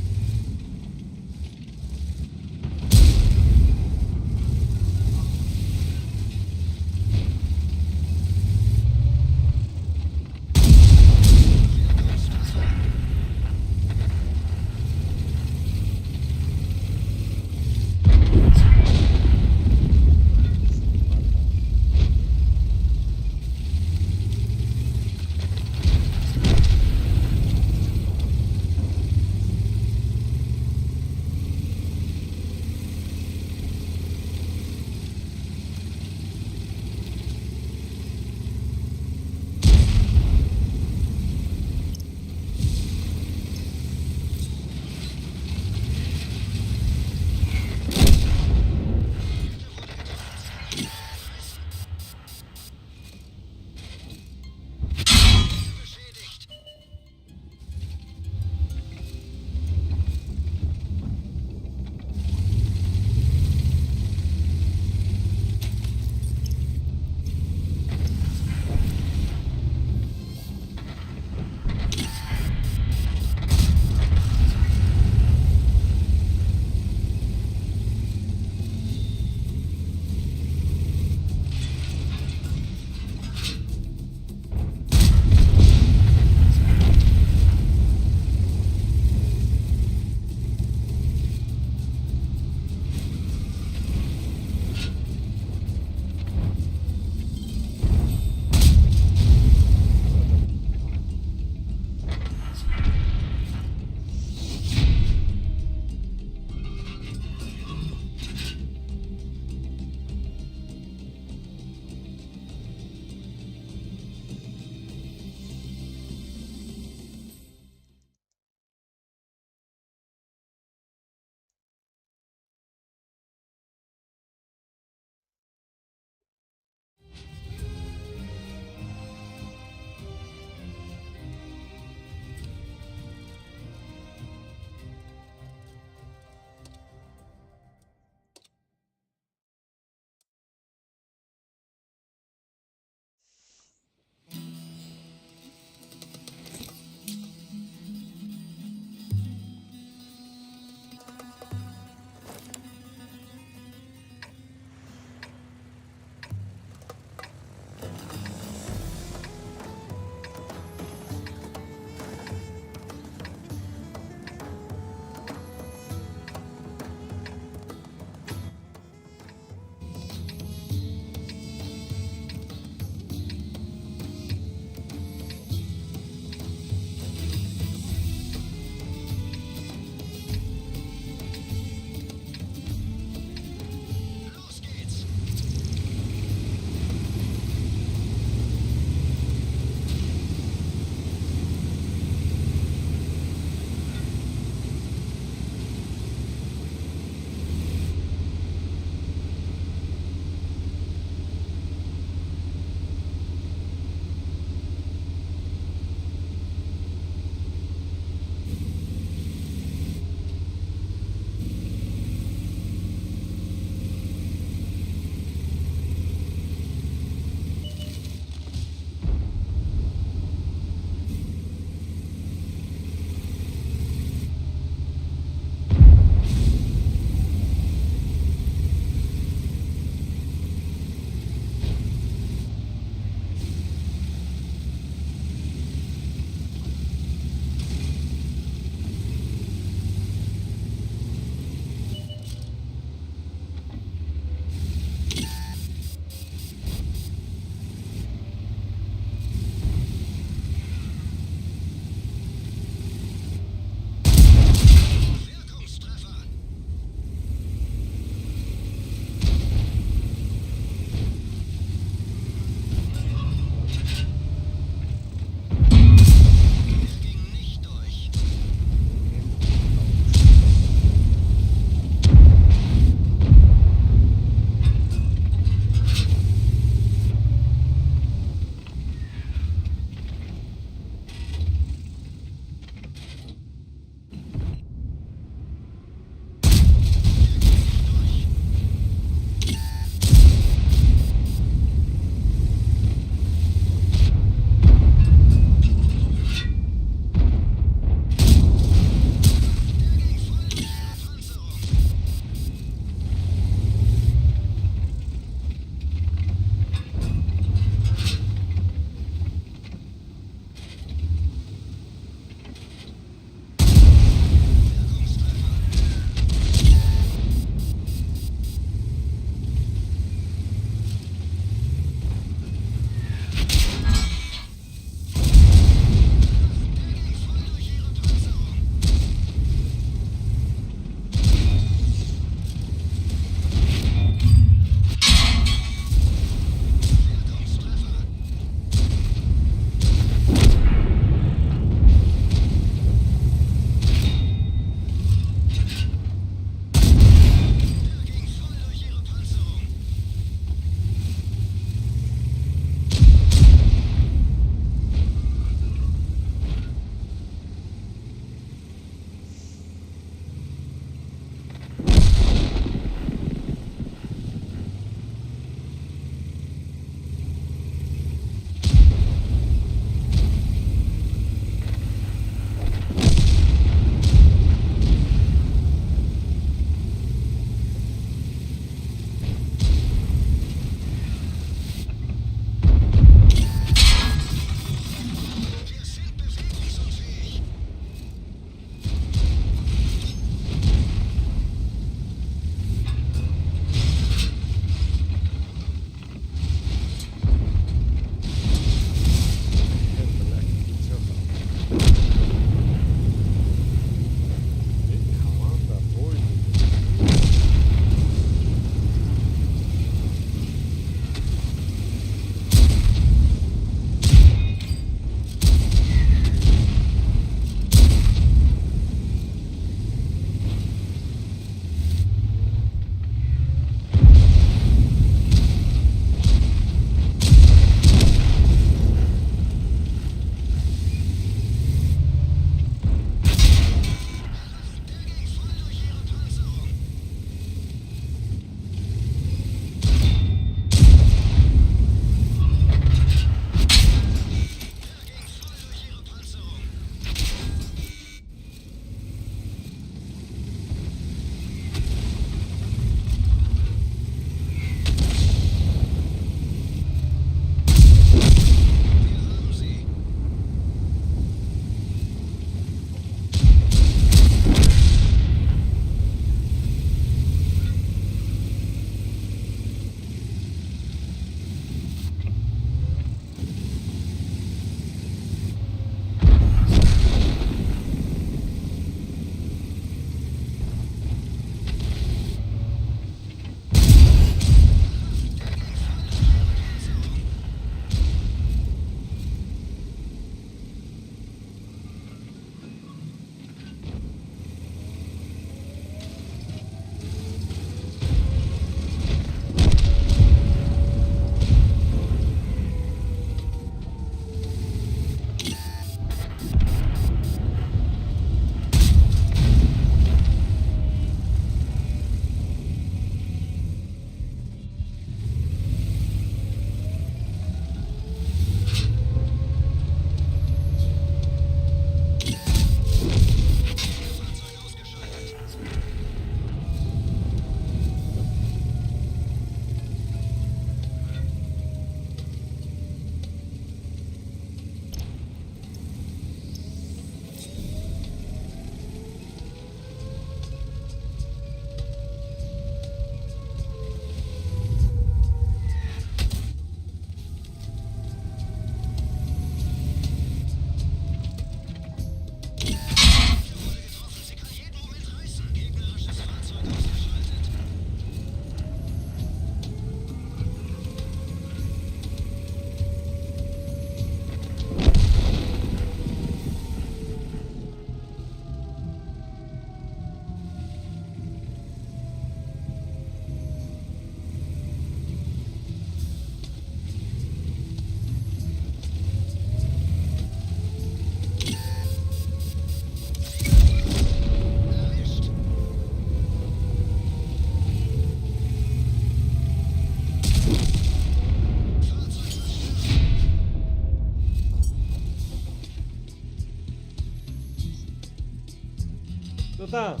B: Duda.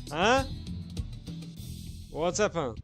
B: Huh? What's happened?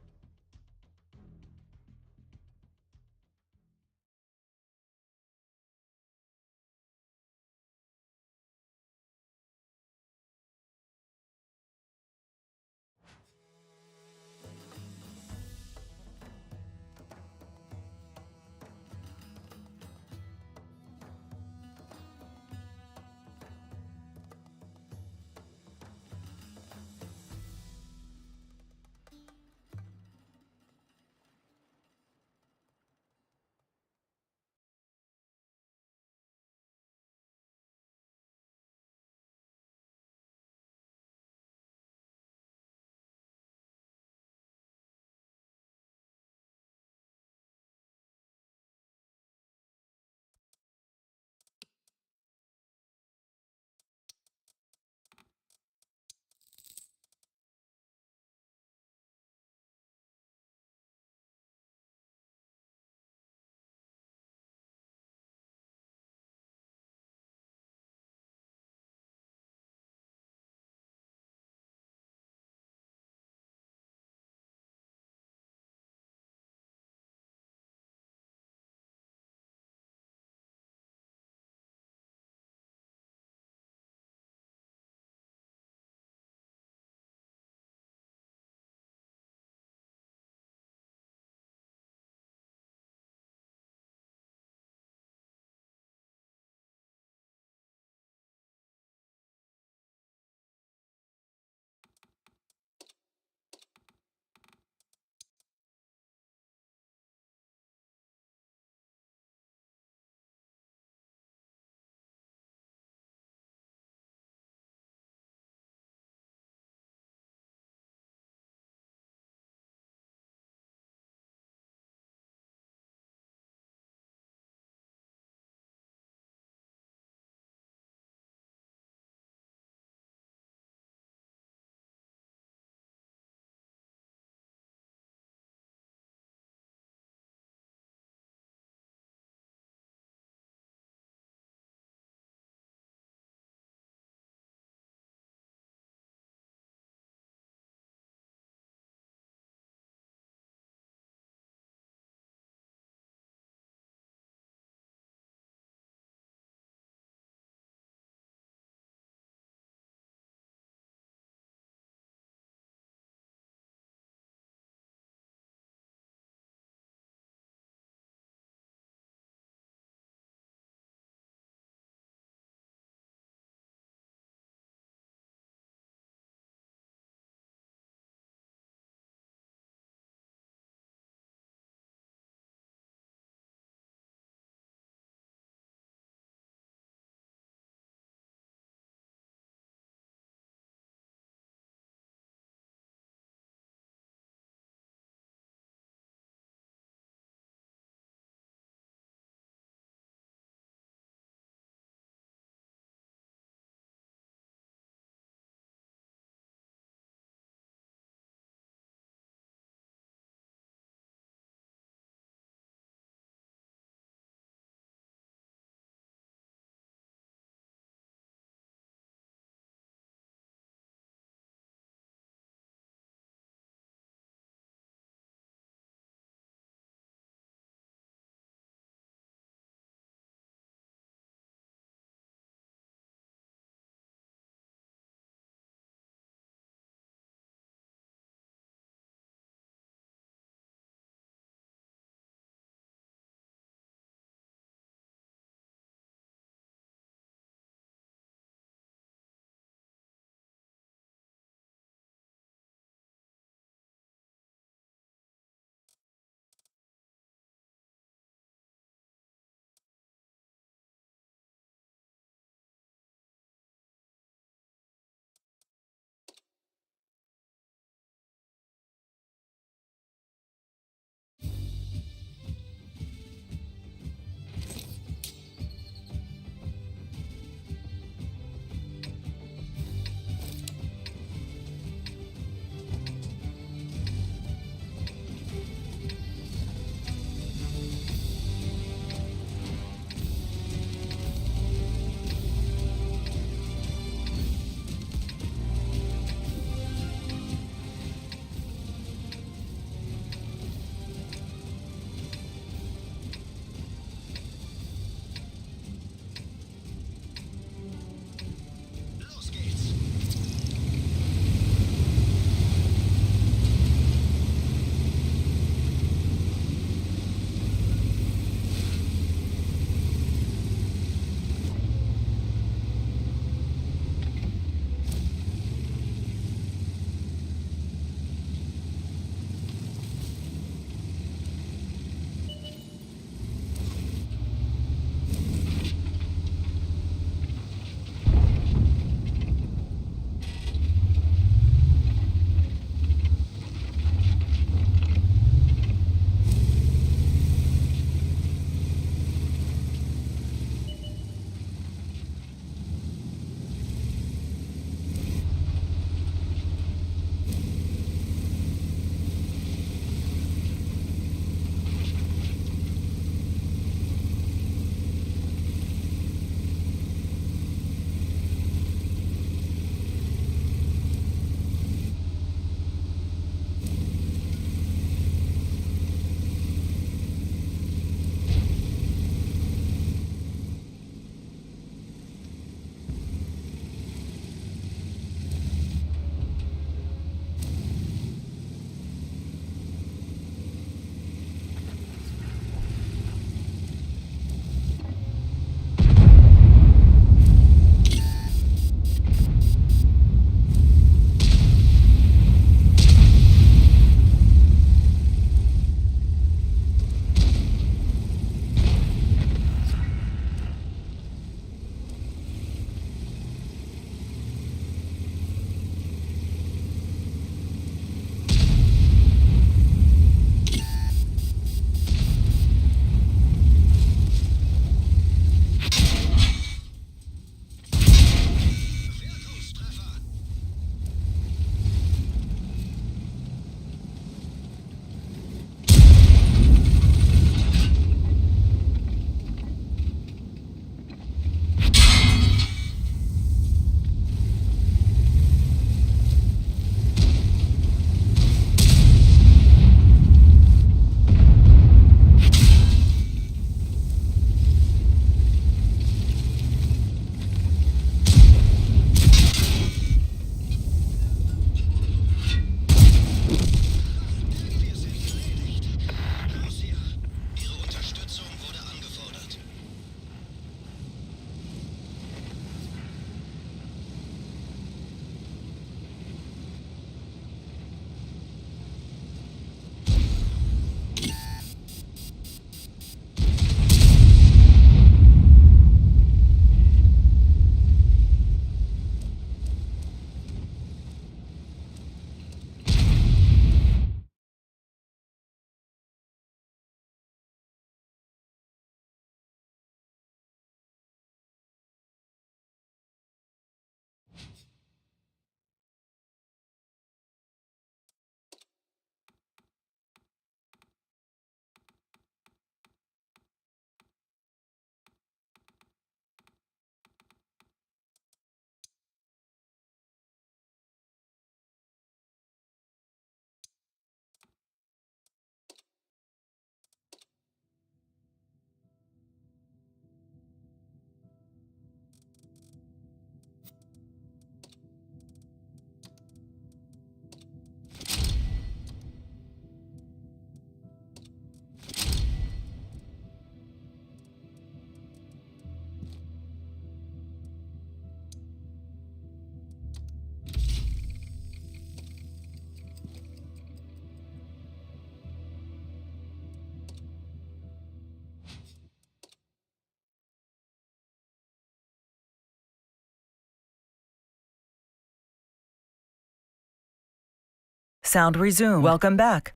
C: Sound resumed. Welcome back.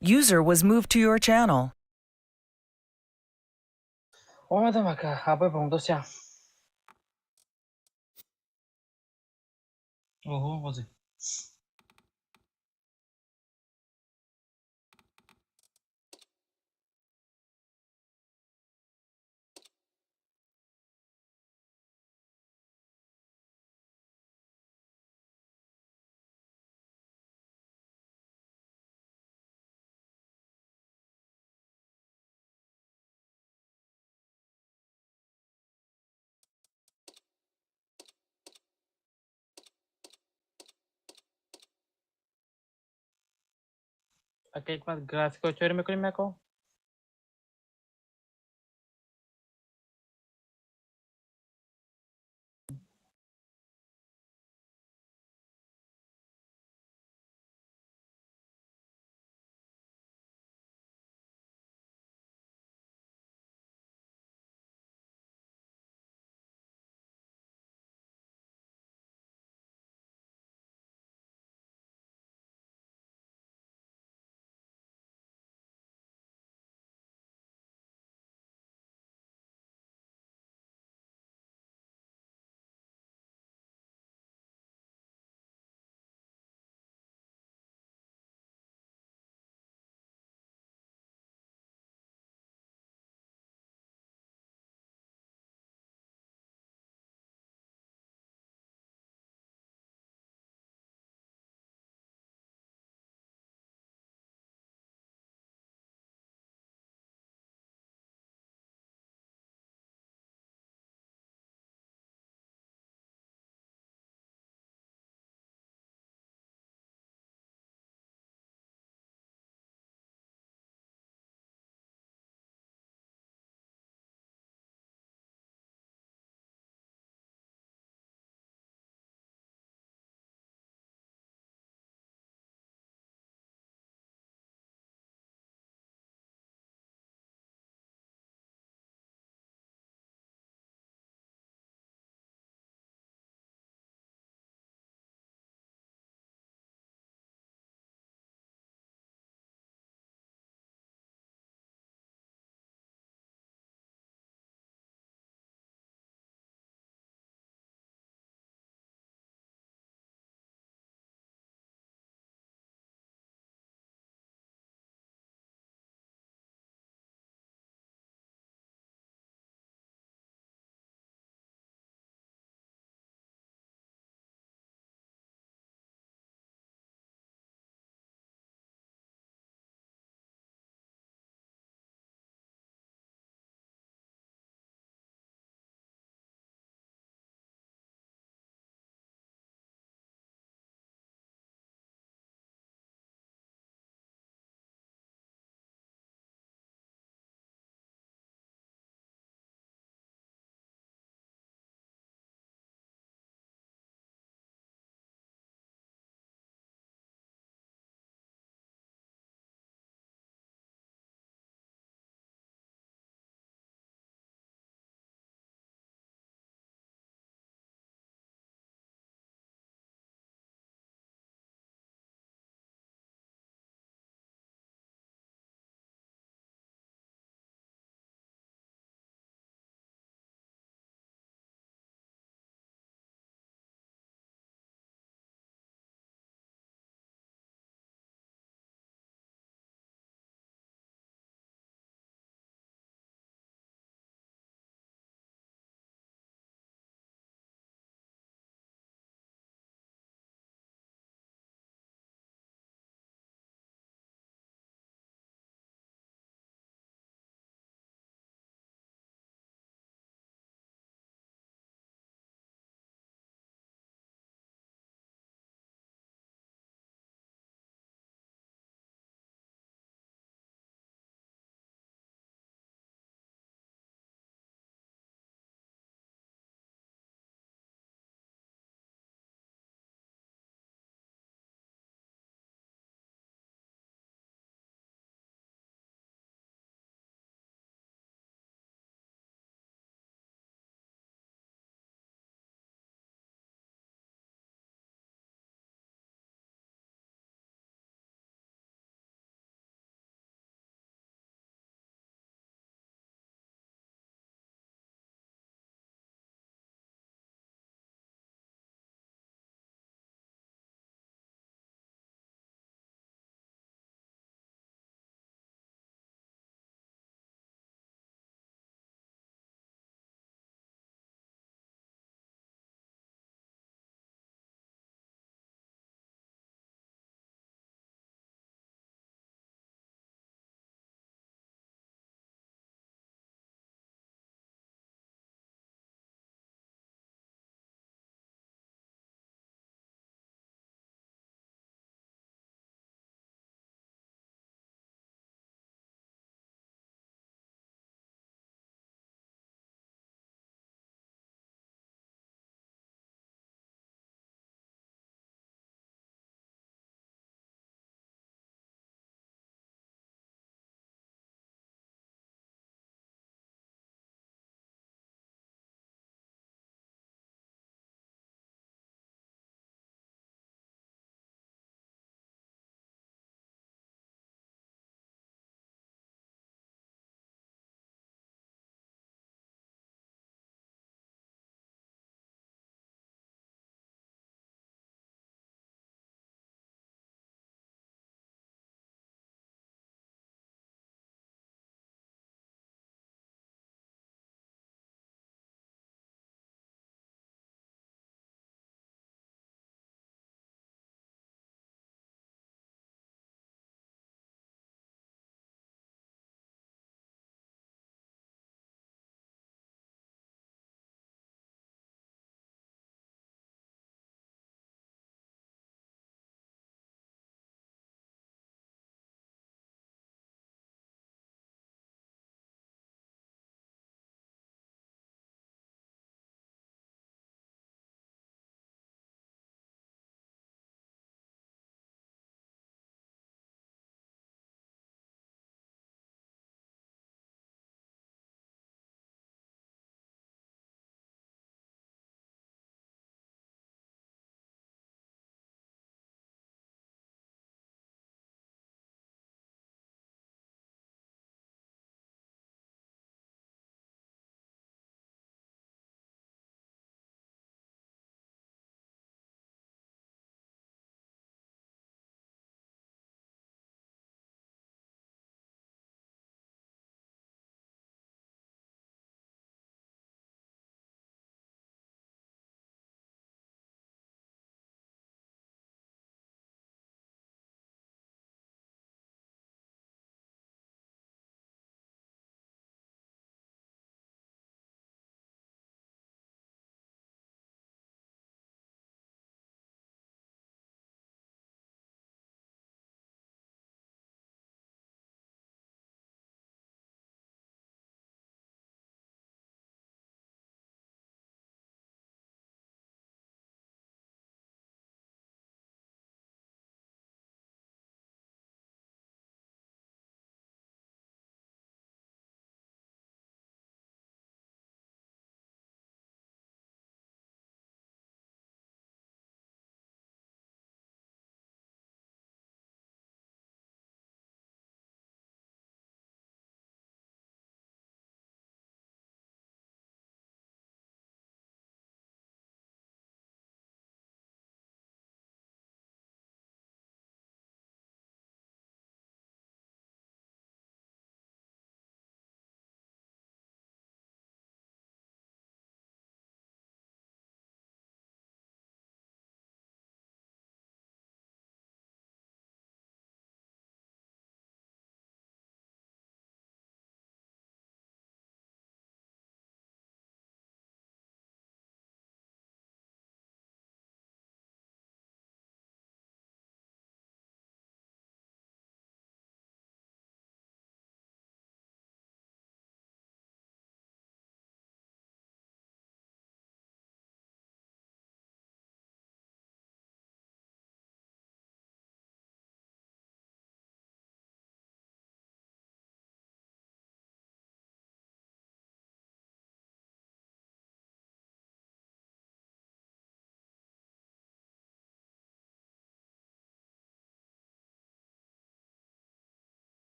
C: User was moved to your channel.
D: Oh, da maka, apa bang to siya? Oh, kasi. Akit mas grass ko, chori me ko ni meko.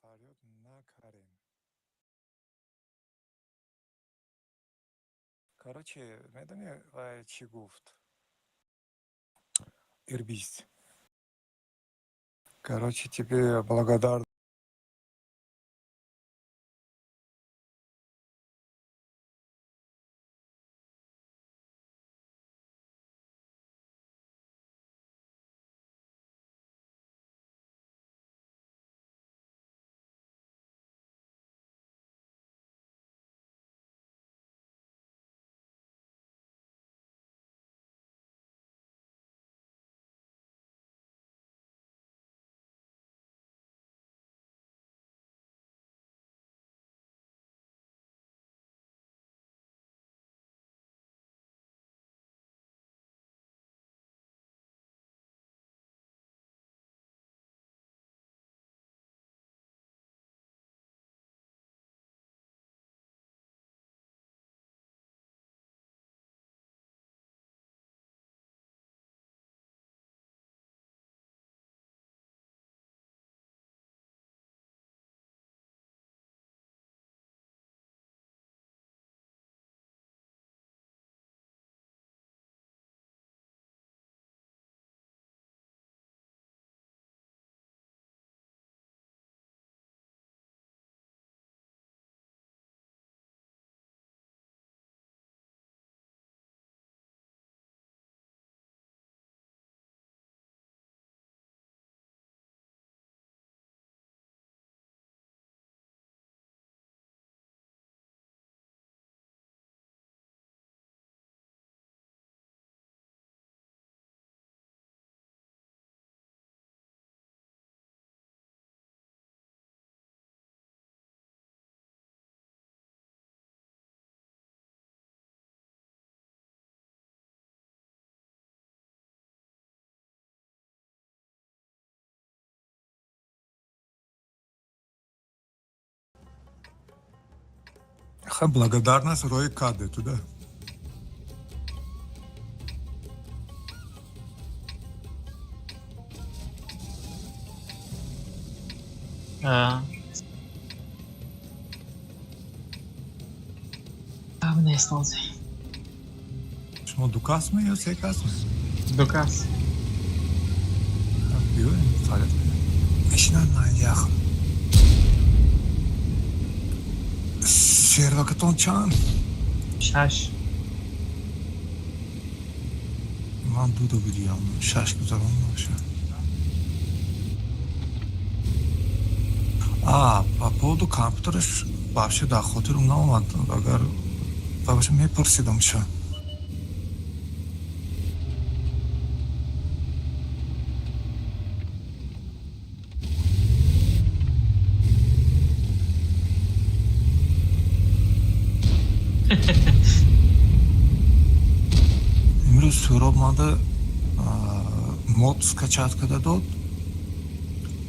E: فریاد نکردیم. Короче, میدونی چی گفت؟ Ирбис. Короче, тебе благодарен. خب благодарность روی کاده تو ده.
D: не използвай.
E: شما دو کس می یا سه کس می؟
D: Дукас.
E: بیاین فقط میشنن من یخ сервакатон чанд?
D: شش.
E: من دو بدیم 6 گذارم باشه. по поводу компьютерش вообще до خاطرم نمیاد. اگر باشه میپرسیدم چه. امروز سوراب ماده مود скачаткада дод.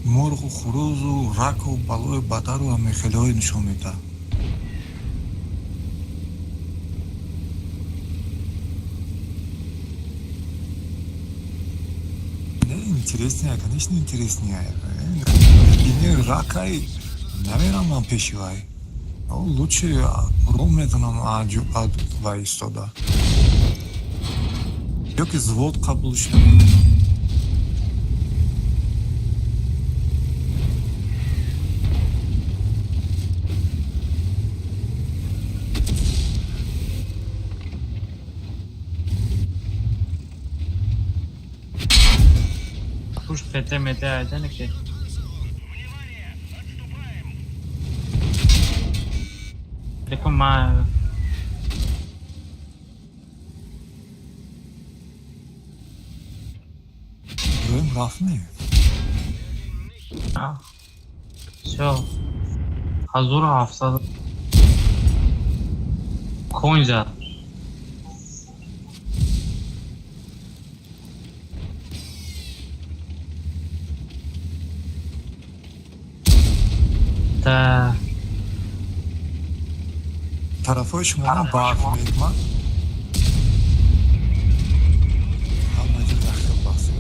E: مرغ و خروز و رک و بالای بدر و همه خیلی های نشون میده. Не интереснее, конечно, интереснее. Ине ракай, наверное, нам пешивай. Лучше ромет нам адвай стода. Ёки звод кабул шамид.
D: Уж ПТ-МТ айдана ки. देखो माँ
E: Роем рафни.
D: все. Хазур hafızada. Konca. Да.
E: طرفای شما برف میگم. همه جا داخل باشه.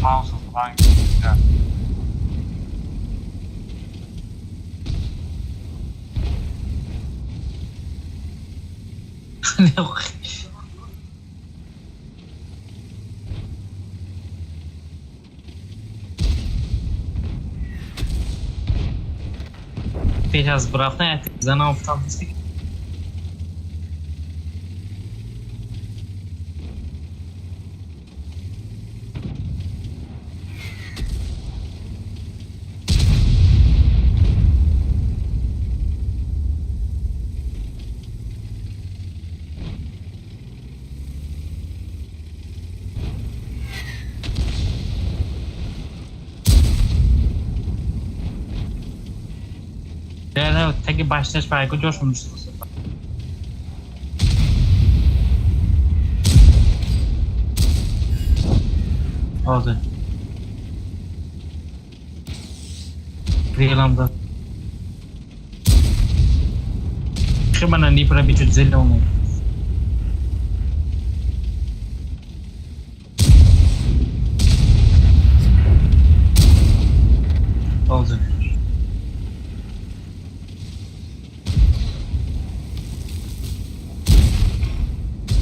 F: Mouse'dan gideceğim.
D: Ne o? Сейчас бравная, за нам автоматически. Да, таки başlaş belki coşmamışsınız. Oldu. Реаланда. Chyba na niej prawie ciut zielony. Oldu.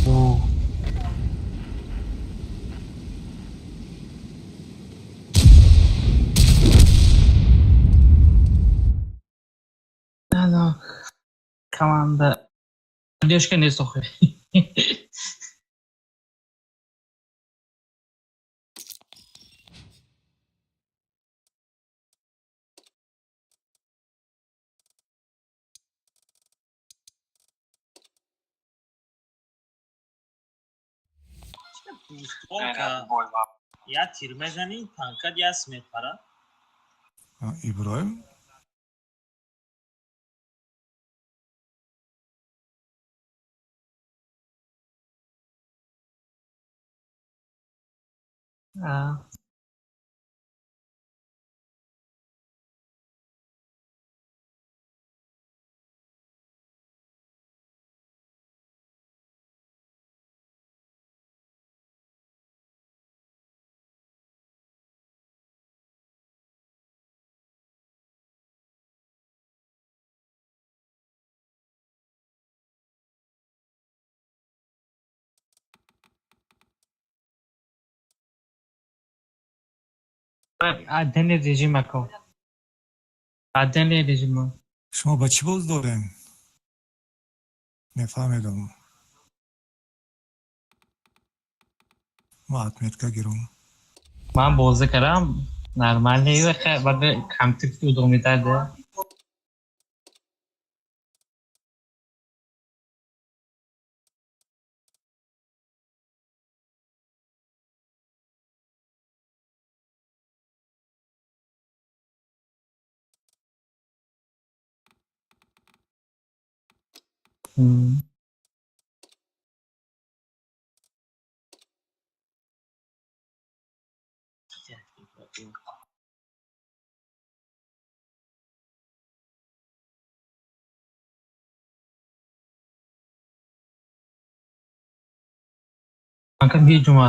D: Oo. Hello. Команда. Девушка не сухая.
A: دوستان یا تیر بزنید تانکت یا اسمت para.
E: İbrahim.
D: عدن رژیم اکو. عدن رژیم.
E: شما با چی باز دارین؟ نفهمیدم. ما اتمیت گیرم.
D: من بازی کردم. نرمال نیست خیلی بعد کم تیک تو میداده. Kanka bir cuma.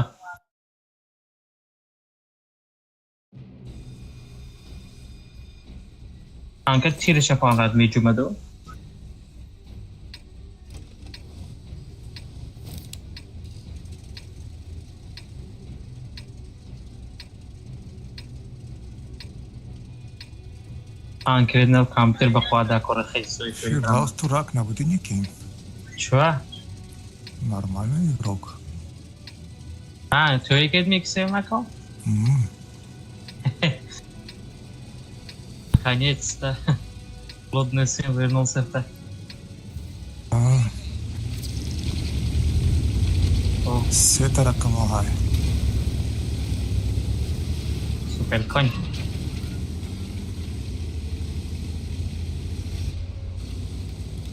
D: Kanka تیرش فقط میجومه دو. آنکه کامپیوتر به خود کار خیلی سوی
E: شیر راست تو راک نبودی نیکی؟
D: چوا؟
E: نرمال نیست راک.
D: توی که میکسه مکو؟ Наконец-то. Плодный сын вернулся в так.
E: سه ترقم های.
D: Супер конь.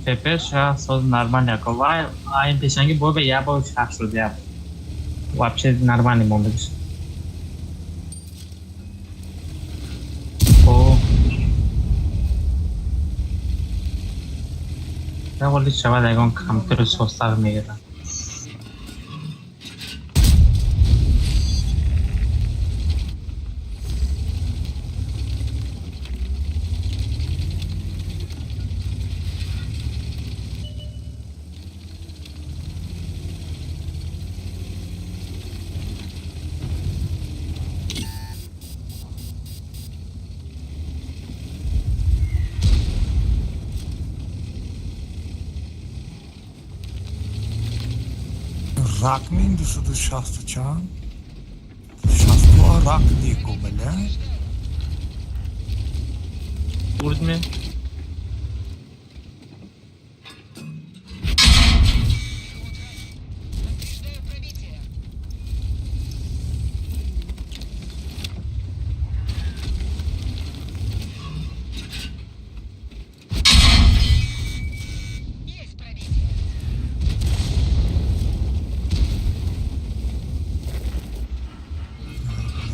D: Теперь сейчас нормально. Ковай, им пешанги бой бы я бы хорошо делал. Вообще нормальный момент. Я вроде чего дайгон компьютер состав мира.
E: ракнин дусуду 60 чанд 60 рак дико бля
D: Vurdum.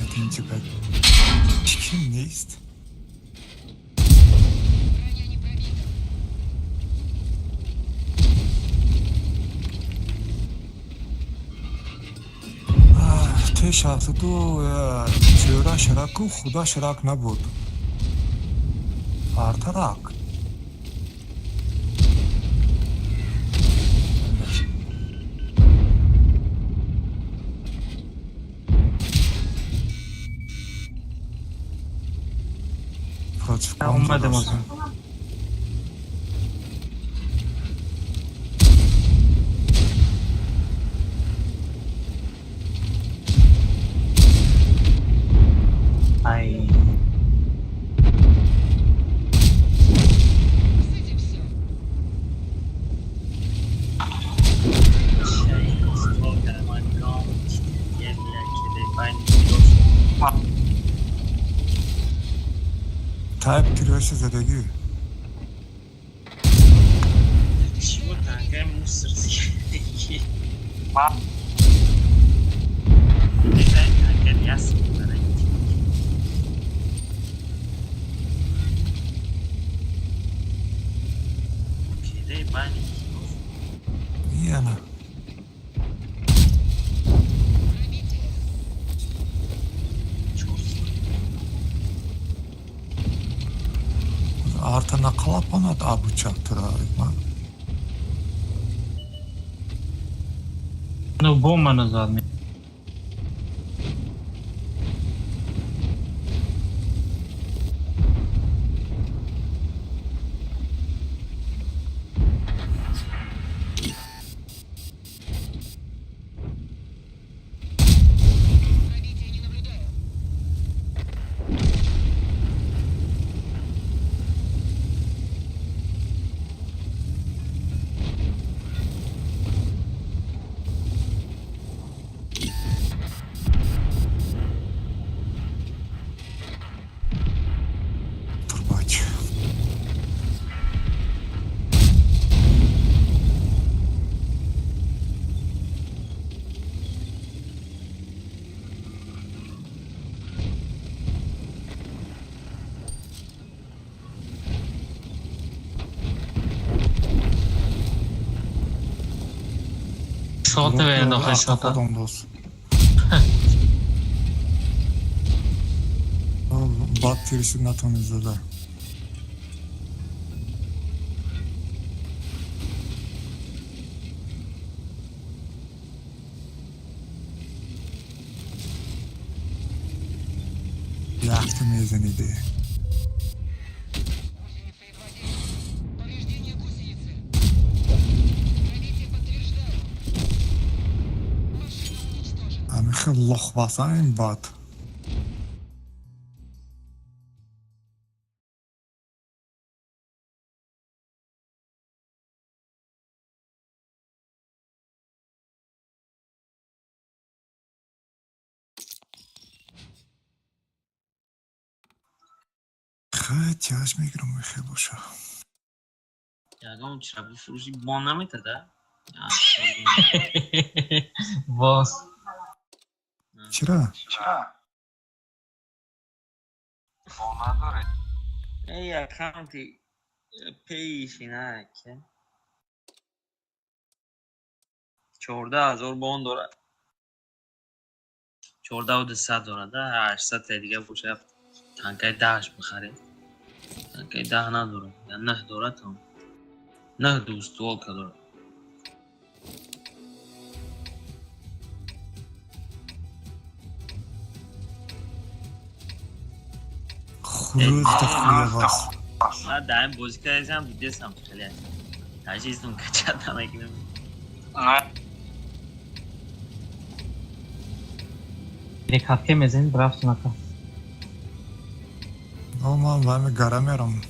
E: ikinci bek kim ne ist те 62 чора шраку худа шрак набуд артарак против
D: Olmadım o
E: команды.
D: zaman. Ay.
E: Type giriyorsa zedegi.
G: Чего такая мусорская? Это ясно. Кидай бани.
E: Yani. Артына қалапанат абычак тұрарыма.
D: Ну, бомба назад.
E: Турбач.
D: Şota verin o şota.
E: Adam dost. Bat terisi NATO'nun izledi. Yaktı mezun idi. Амихе лох басаем бат. Хотяж میگیرم میخه باشه
G: Yani onun çırabı furucu bonlamıydı da.
D: Boss.
E: چرا؟
G: Ey accounti پیشینه که 14000 بون داره 14200 داره ده 800 تا دیگه باشه تانکای 10 بخره تانکای 10 نداره یا 9 داره تا 9 دوستوال که داره
E: خروج تخلیه باز
G: من دائم بازی کردم دیدم خیلی هر چیزتون کچت نمیگیرم
D: یک خطکه میزنید رفتیم اکا.
E: من برمی گره میرم.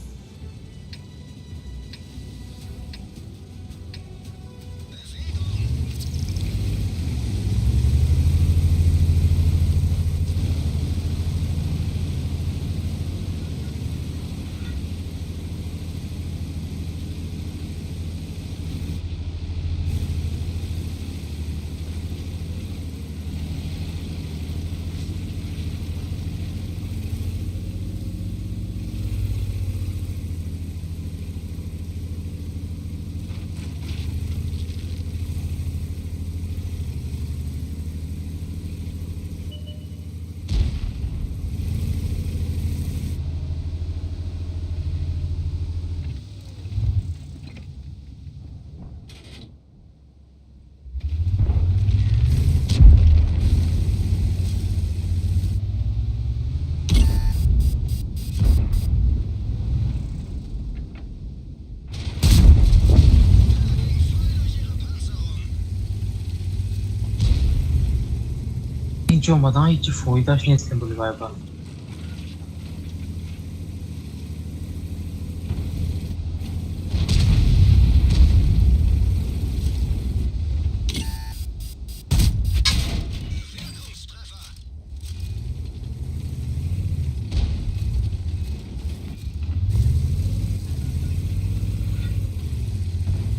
D: اینجا اومدن هیچی فایدهش نیست که بلی وایبر.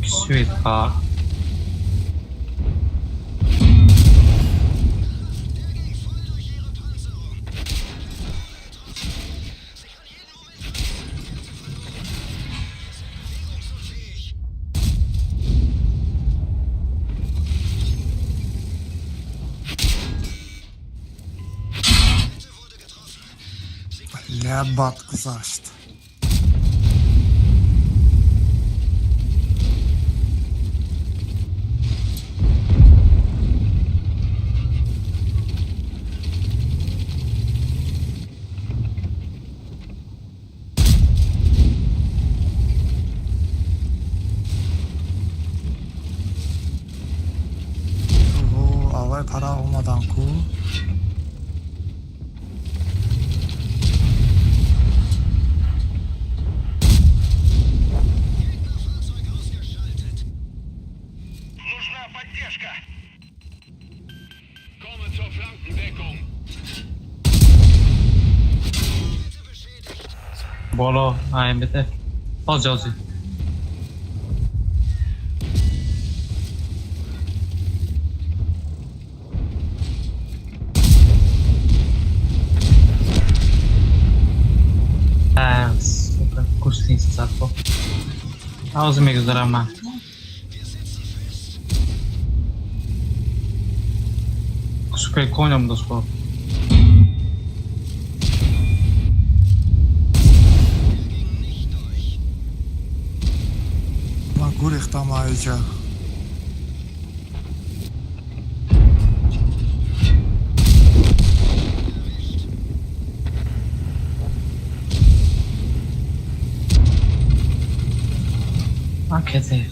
D: Sweet car.
E: لعبات گذاشت. آوای پرا اومدن کو.
D: بالا بده باز جازی کشتی نیست سرپا آوازی میگذارم من سوپر کنم دوست با
E: گریختم آیجا.
D: کسی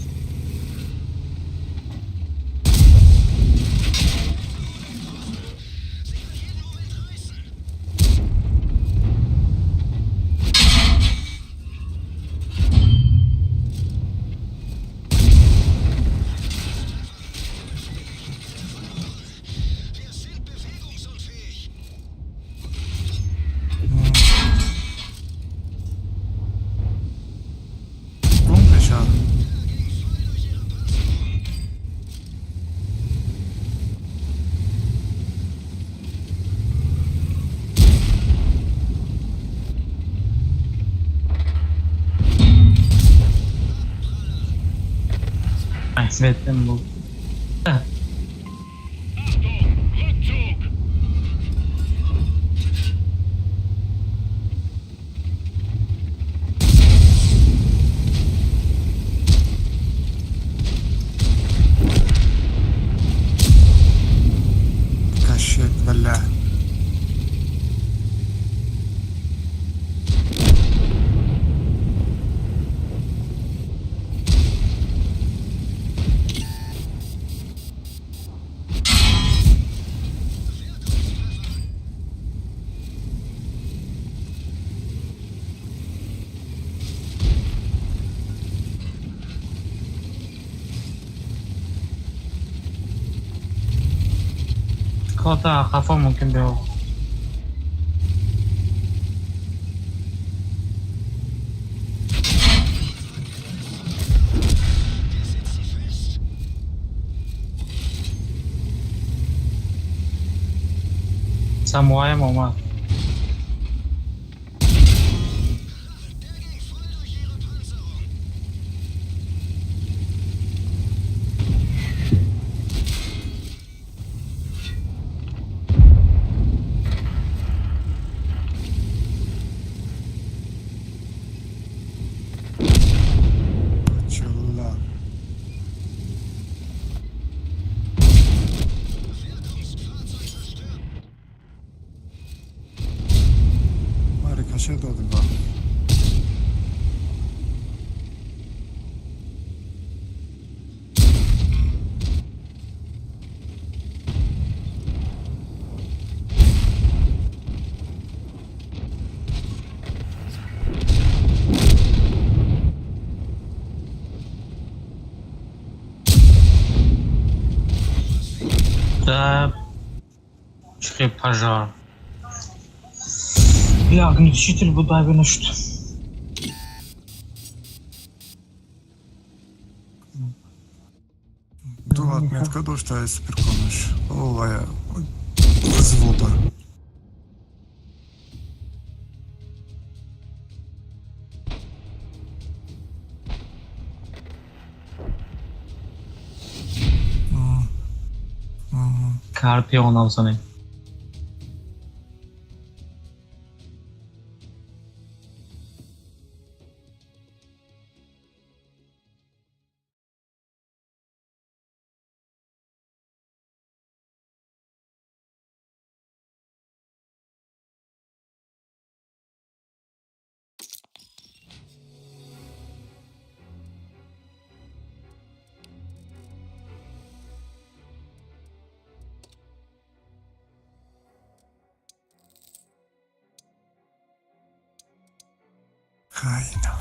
D: Svetten bu.
E: كشف بالله.
D: خاطر خفا ممکن بیاد. سموهایم اومد.
E: Чулла. Harika dodi ba.
D: Да. Чекай, пожар. Бля, огнетушитель выдавлен, что.
E: Tu atmetка došta je spirkonuš. Ovaj zvoda.
D: Karpi ondan sonra.
E: Aynen.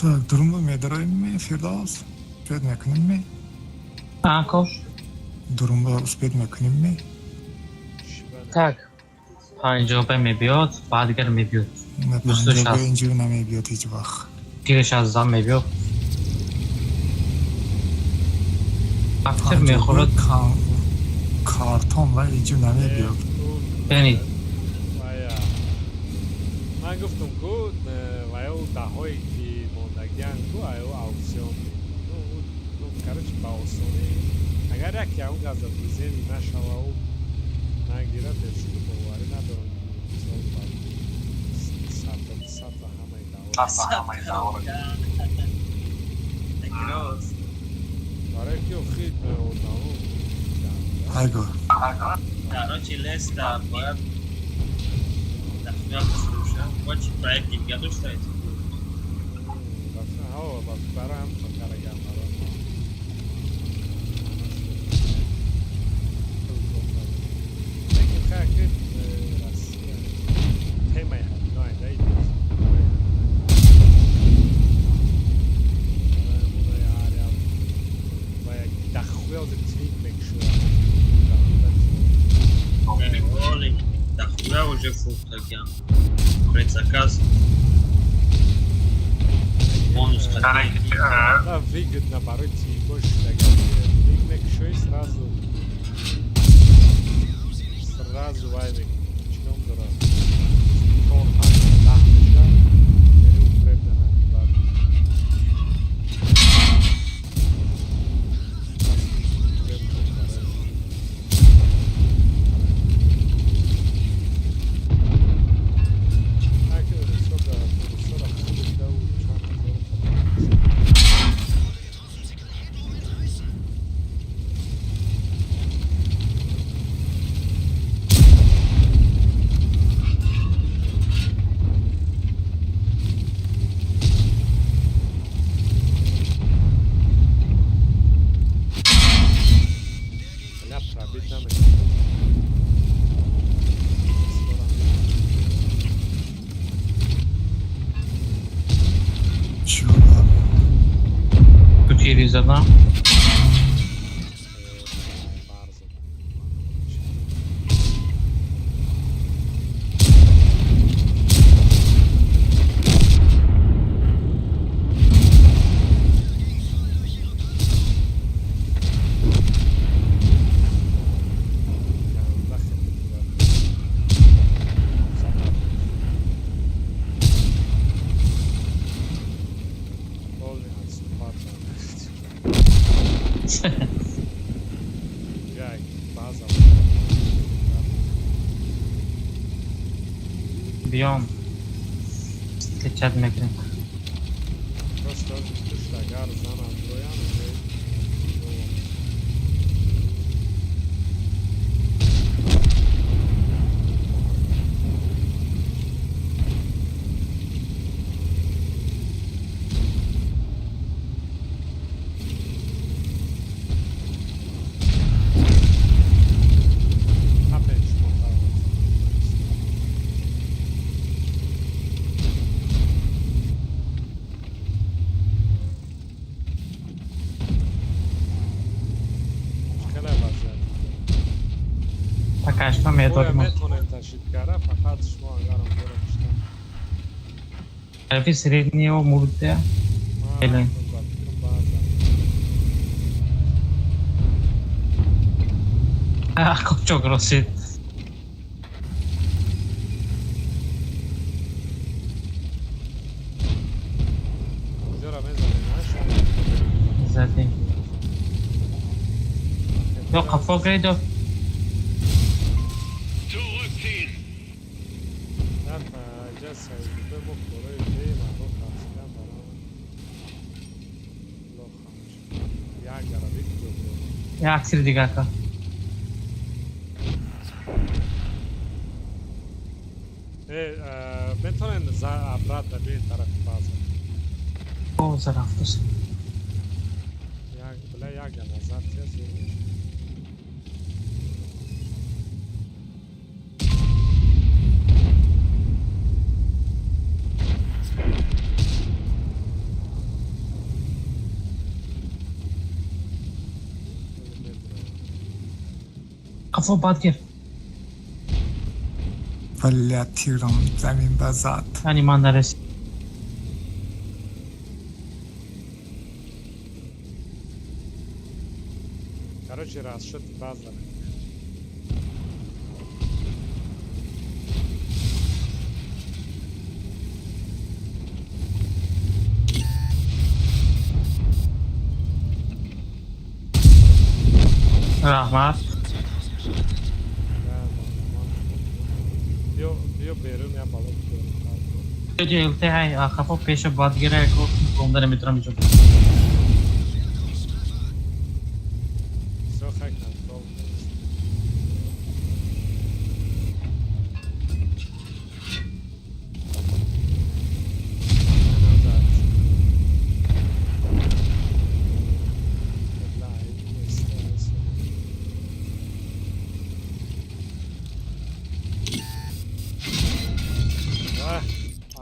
E: Так, durumu medrayim mi Firdevs? Uspět meknim mi?
D: Koş.
E: Durumda uspět meknim mi?
D: Tak. پنجابه میبیاد بعد دیگر میبیاد
E: Ne
D: دوستش
E: pancaga
D: هست
E: اینجور نمیبیاد هیچ وقت.
D: پیرش از زن میبیاد افتر میخورد
E: Karton و اینجور نمیبیاد.
D: بینید
B: من گفتم که و او دهایی که موندگیان که او آوکسیون نو کرچ با آسانی اگر یکی اون گازه بزنی نشوه او نگیره دشت باوری ندارم سطح همه دهایی برای که خیلی اون دهو
E: Aygo.
G: Короче, Лестер باید تخمیر بفروشه با چی باید دیگه داشته هایی
B: هوا بس برای هم کارگرم لیکن خیلی تیمه هم نه دید و یک دخوی از تیم میکشوه
G: Роли, дохуя уже фуктагян. Блять, заказ. Бонус хотели.
B: Да, выгодно бороться и больше мекшой сразу вайвик. Чном дора. Торхан дахмеша. Бери упребдена.
E: شد
D: تو تیری زدم.
B: برزم.
D: بیام کچت میکنیم.
B: Просто шлагар знам броям
D: Takashma metod mu?
B: метонем ташидгара фақат шумо агарам бурашта
D: Tabii sireni o murda. Elin. Ah, çok rosit.
B: куҷора мезанем аша
D: Zaten. Yok kafa grade.
B: дар таҷа саидида бо кораи бемаъно кашидан барам лохамш як гаравӣ куҷо бурам
D: Ya aksir diga ka.
B: метавонем абрат дар бин тарафи база
D: O zaraftas.
B: била як назартия зур
D: Kafa bad gir.
E: ولی تیرم زمین بزد
D: Yani mandares.
B: короче расшит база
D: Rahmat.
B: биё берун я бало
D: Diyelte hay kafa peşe bad gire ko ondan emitram çok.
B: всё хак контрол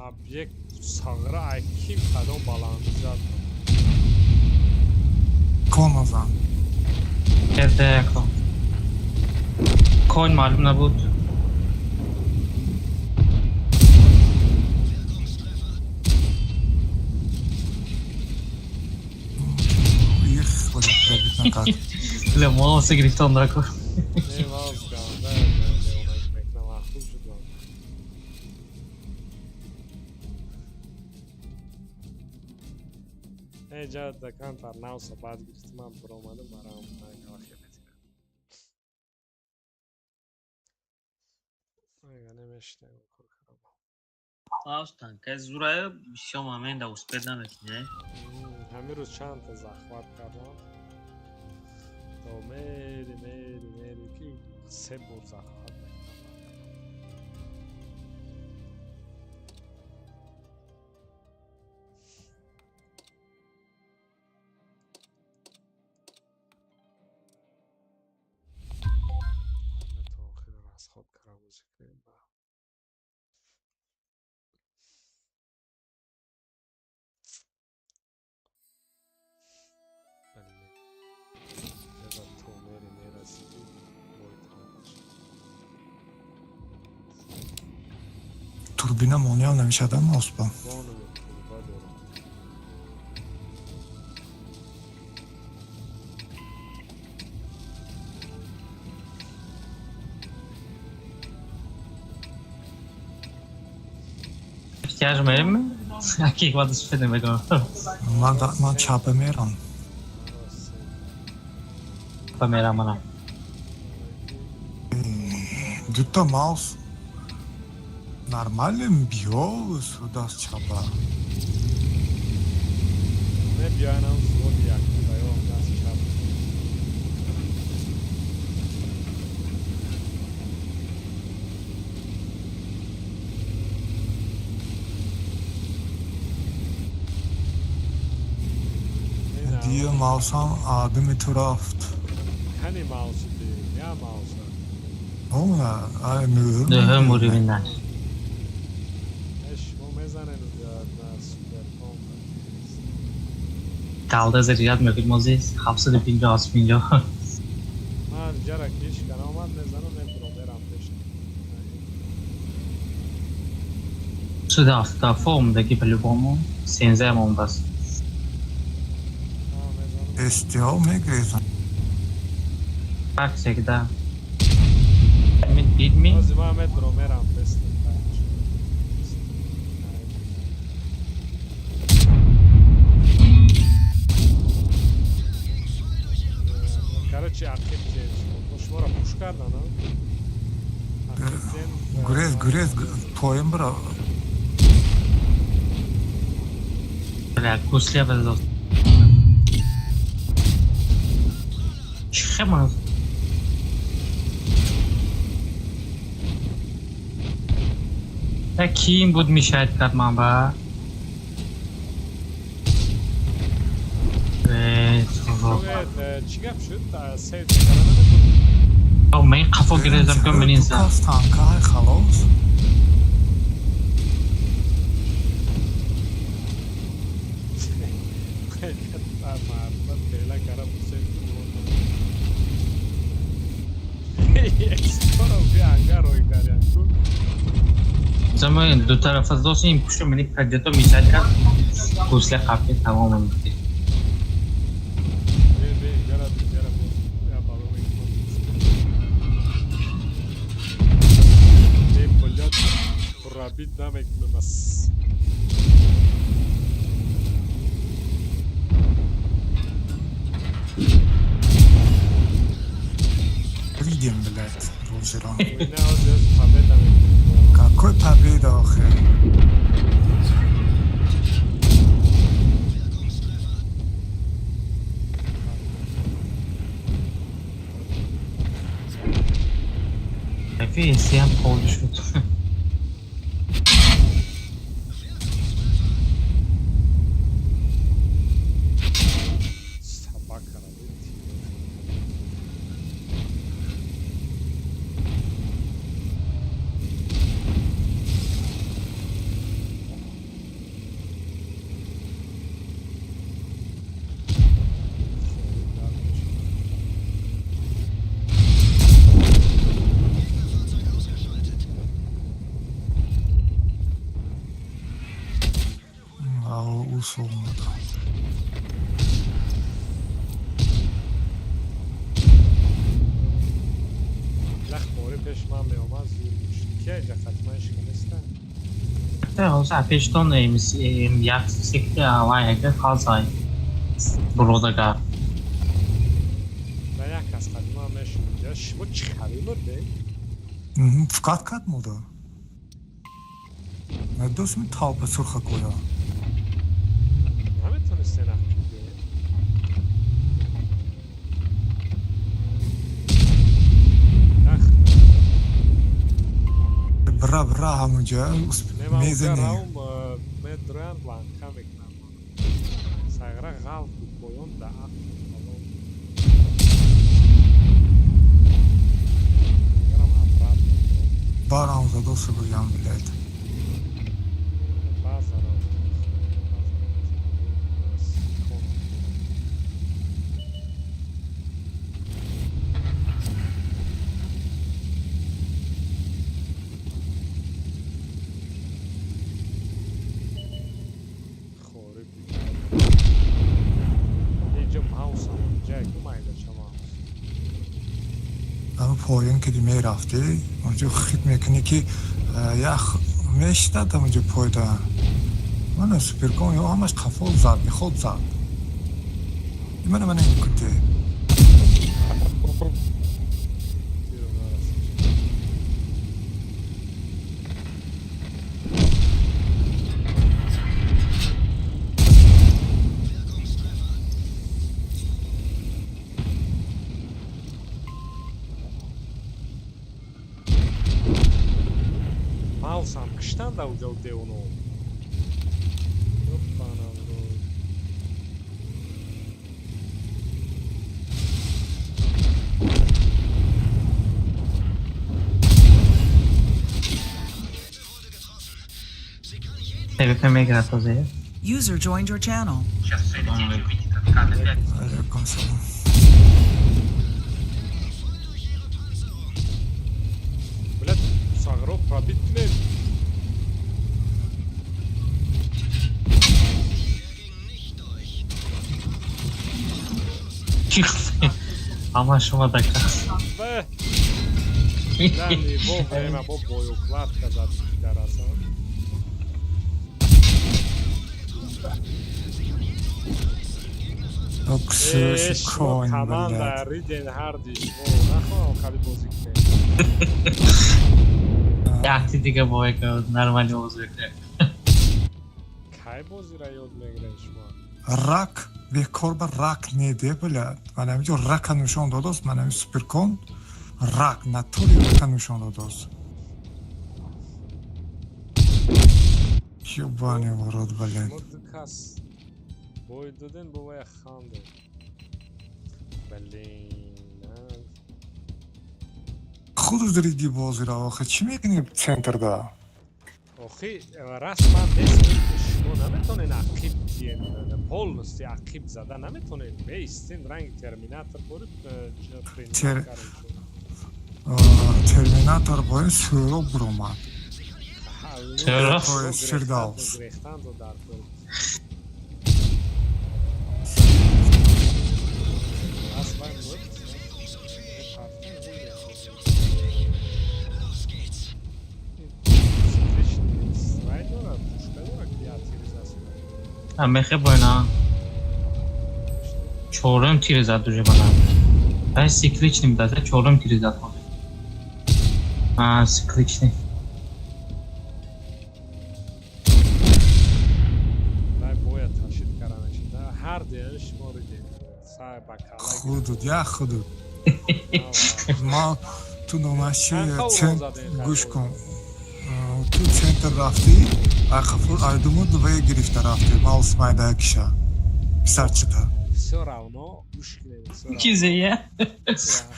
B: объект сағра айким қадом баланды зад
E: کنازم
D: Evde ko. Coin malum nabud.
E: یه خود کردیت نکرد
D: Le mouse grifte onlara ko.
B: невоз ганда онак мекна махсус шудам ҷа дакан тар навса баъд гирифти ман биромада барам ага немешнем
G: Клаус танкай зурая бисёр момента успед наметине.
B: ҳамин рӯз чандта захват кардам то мери ки се бор захват تا охир расход кардам
E: турбина монеам намешадам оспам.
B: Бону турба дорам.
D: احتیاج میریم اکی یک وقت سفید نمیکنم
E: Ман чапа мерам.
D: با میرم منم
E: Дута маус нормален биё сюда с чапа.
B: Не биянам зуд яки баём даст чап.
E: Дия маусам аби метурафт.
B: Hani mouse değil, ya mouse.
E: Ома ай мөр.
D: ده موری بینن
B: Eş, o mezanen ya na super kom.
D: kaldı ziriyat mekut موزیز 750
B: Man jara kish kana omad mezano ne program pesh.
D: شده افتا فوم دکی پلو بامو 13 مون بس
B: Ha mezano.
E: Эстео мегезан.
D: فرق شکده دید می
B: Az ma metro meram pes. Короче, aktif Boşmora push kardan ha.
E: Грез поем бра.
D: بله گوسلی بزرگ چه من کی این بود میشاید کرد من با
B: چی گپ شد؟ سید کردن
D: او من قفا گرفتم که من اینسان
E: Кас танкай халос.
B: Pela cara você Explorar bir hangar oynar yani.
D: زمان دو طرف از دوست این پشت منی پرجتا میشاید کرد گوسلی قفل تمام بود
B: Ve yarabbim yaramaz. Yapalım ekmek. Polyat Rabbit nam eklemez.
E: Видим, блядь, лузера.
B: Ne alacağız? Pembe nam eklemez.
E: Какой победа, охе.
D: رفیع سی هم پول شد
B: Sabah karadı.
E: условно.
B: لخ باره پیش من می آمد زور میشد که اینجا ختمش کنستن
D: Olsa peşton neymiş yaklaşık havaya kalsay burada kal.
B: و یک از ختمه هم میشد یا شما چی خریلو ده؟
E: Вкаткат мода. Надос ми талпа сурха коя.
B: نمیتونستی نفت کنی لخ
E: Бра ҳамуҷа
B: نمام
E: мезани.
B: گرام مدران بلانکا میکنم سایغرا غالب بود بایون دا اف گرام افراد
E: Барам задоса гӯям билад.
B: گومایده شما
E: اما پایین که دیمه رفتی اونجا خیلی میکنی که یخ میشتد اونجا پایده من سوپر کن یا همش قفل زد به خود زد من این کنده
B: بیرون نرسید Malsam qishdan da uca devunu. Yoppana bro.
D: PvP میگیره تازه.
C: User joined your channel.
E: علیکم سلام
B: Блядь, сагро пробить блядь.
D: Ama şuma da
B: Бе. Дали во время во бою кладка за дараса.
E: اکسش
B: شما
E: کوین
B: کمان
E: بلد
B: در ریدن هردیش نخواهم خیلی بازی کنیم
D: یه دیگه باید که نرمالی بازی کنه.
B: کی بازی را یاد میگیرین شما
E: رک بهکار به رک نیده بلد من همینجا رک نشان داداست من همین سوپر کن رک نطوری رک نشان داداست یوبانی ورود بلد
B: شما دو کس بای دادن بابای خانده بلین
E: خود دریدی بازی را آخه چی میکنی سنتر دا
B: آخی رسما مثل شما نمیتونین عقیب دین پولنستی عقیب زده نمیتونین بیستین رنگ ترمیناتر برید
E: تر- ترمیناتر باید سورو برومد
D: چرا؟
E: باید سرداوس
B: گریختند و در برد رسما بود
D: همه خیلی باینا چهارم تیر زد دوشه بنا ben sikliçnim zaten çorum tiri zaten ha sikliçni
B: Дай боя ташид каранаши да ҳар деяш мориде сай бакала
E: خودود یا خودود ما تو نمایشی گوش کن تو سنتر رفتی اخفور ایدومو دوباره گرفته رفتی ماوس مایده کشه سرچتا
B: всё равно гӯш кунед
D: çiziye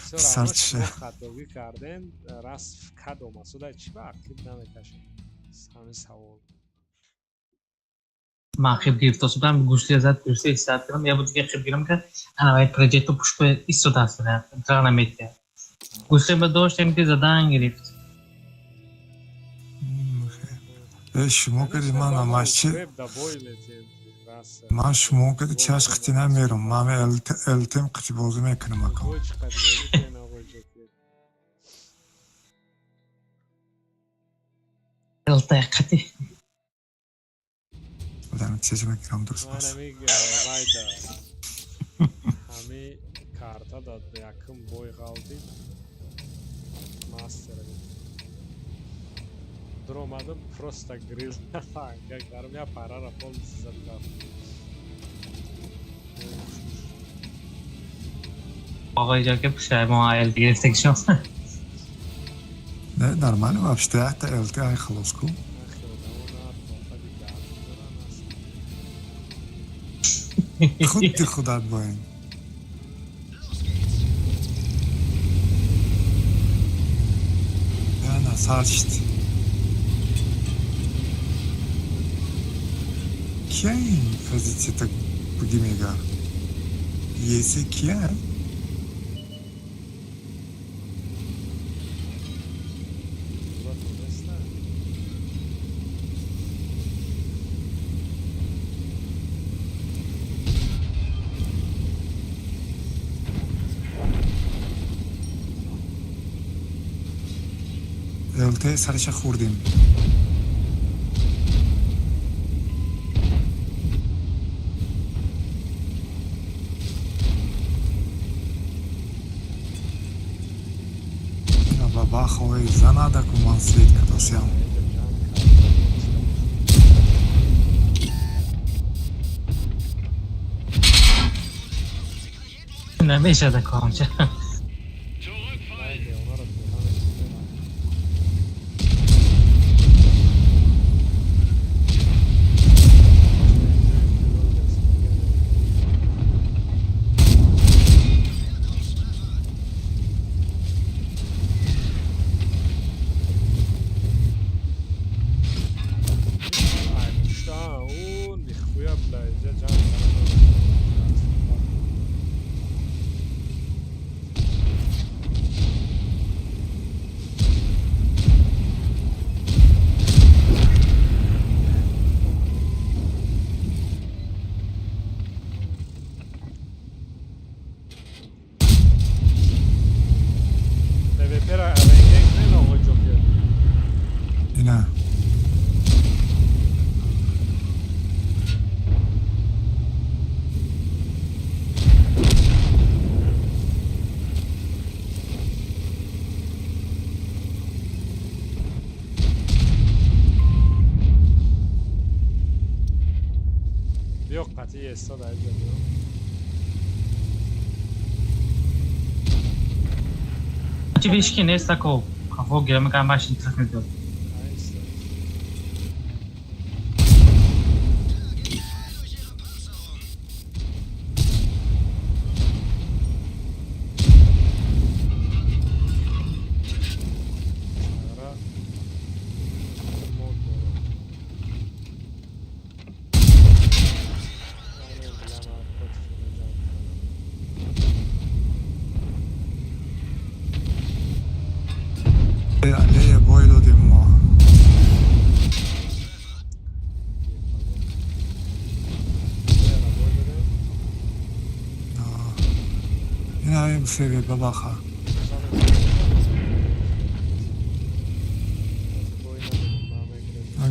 B: всё равно
E: Сарча.
B: шумо хатовӣ карден рас кад омасуда чи ба ақиб намекашед ҳамин савол
D: من خیلی دیر تا صبحم گوشتی زد گوشتی استارت کردم یا بود دیگه خیلی گیرم که انا باید پروژه پوش به ایستاده است نه انتظار نمی‌کرد گوشتی به داشتم که زدن گرفت
E: شما کردی من نمایشی
B: Greb da boy letid ras
E: من شما کردی چهش قطی نمیرم من التیم قطی بازی میکنم اکن
B: boy chiqadi lekin boy jo'ki
D: التقطی
E: بودم چیزی میگیرم درست
B: man
E: باست
B: amig vayda ҳами карта дод якм boy qaldi master дромадам просто грил гарм я парара полностью задав
D: آقای جا که پشه ما ال گرفته شما
E: نه نرمالی вообще حتی التی های خلاص کن خود دی خودت باین نه سرچت Kia in poziție tak budimiga? Este Kia? بالتای سرش خوردیم. و بخوای زنده که من سید کتاسیم.
D: نمیشه ده کامچه.
E: نه
B: بیا قطعی استاد عزیزم بیا.
D: چی بیش کی نیست کو کافو گرم کام ماشین تکنیک داد.
B: Nice. Ara. Mod dاره. آره، بلند آرکات شده جمع کنم.
E: علیه بای دادیم ما. این همین سری ببخه.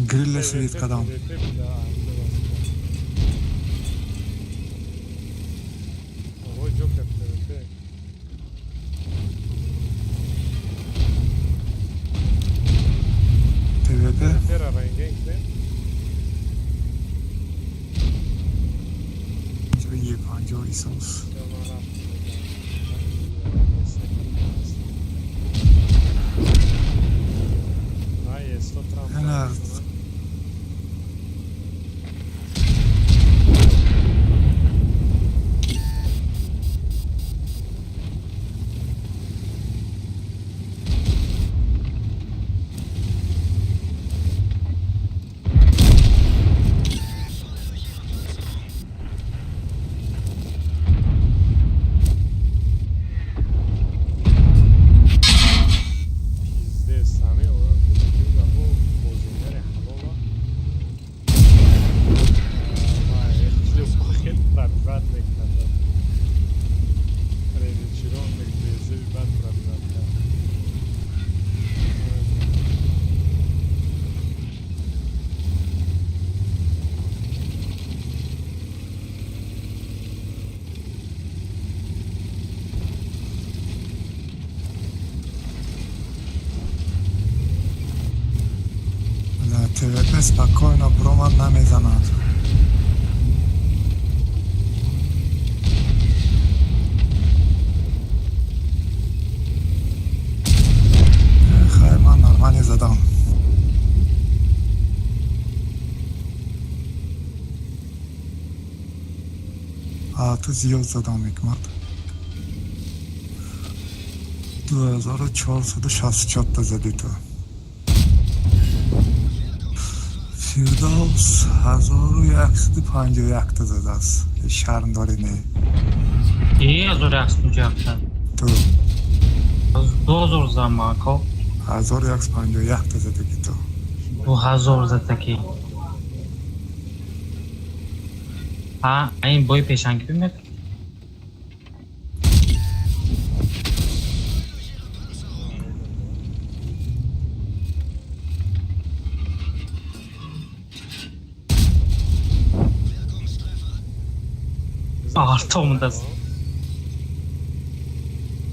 E: گریل سوید کدام. یه 50 ایسوس. نه TVP spokojno bromad namiezana. Chaj, man normalnie zadam. A tu zjazd zadam hikmat. 2464 تا زدی تو. فیردوس 1151 تا زده است. شرم داری نه.
D: یه از رقص می‌جاست.
E: تو.
D: از 2000 زمان کو.
E: 1151 تا زده کی تو.
D: 2000 زده کی. ها این بای پیشنگی می‌کنه. Артамдас.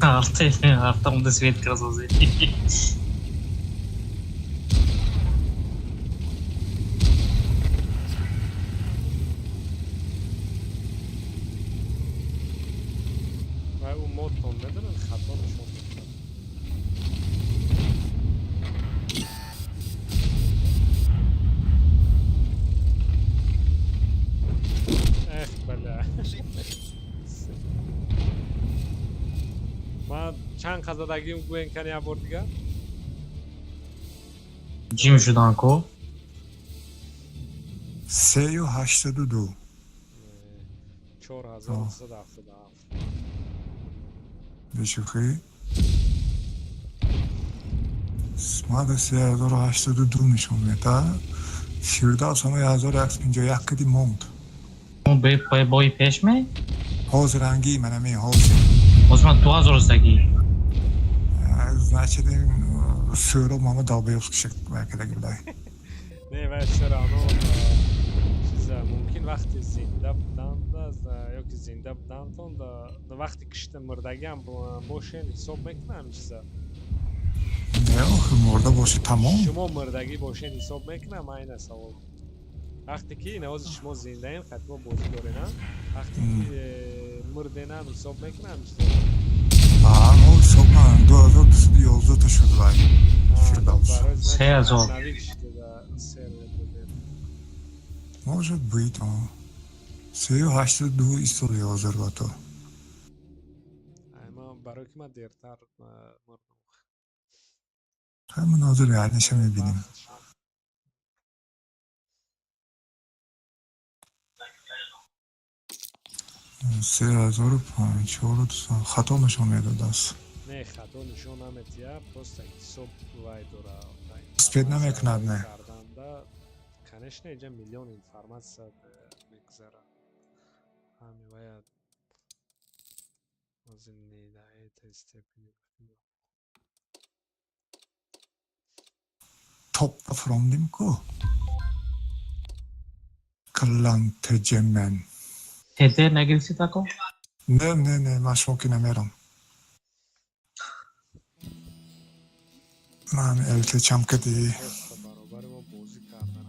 D: Артамда свет красоты.
B: و اون مود تونده دارن خطا نشون میدن. بله. من چند قضادگیم گوین کنی یه بار دیگه؟
D: جیم شدن کو
E: 382
B: 4377
E: بشوخی ما 382 نشون میده شیرده اصلا 1151 کدی موند
D: اون به پای بای پیش می
E: حوز رنگی منم این حوز
D: ozman 2000'daki
E: значит сыру мама долбоёвский вакида гилай
B: نه و چرا آنو چیزا ممکن وقتی زنده بودن یا که زنده بودن تون دا وقتی کشت مردگی هم باشین حساب میکنم چیزا
E: نه آخه مرده باشه تمام
B: شما مردگی باشین حساب میکنم این سوال وقتی که نواز شما زنده این خطبا بازی داره نه وقتی که مرده نه حساب میکنم چیزا
E: آه حساب من 2211 تا شد وای
B: برای
D: 3000
E: может быть 382 история озервато
B: اما برای که من دیرتر مردم
E: همون حاضر یعنیش هم میبینیم 3500 خطا نشون میداد است
B: نه خطا نشون نمیدید پروسته حساب وای داره
E: سپید نمیکند نه
B: کنش نه اینجا میلیون اینفرماسیون میگذاره همین باید از این نیده تستپی
E: topla från din ko Klantegemen
D: هده نگریسی تاکو
E: نه مشموکی نمیرم من التچم کدی
B: برابر ما بازی کردن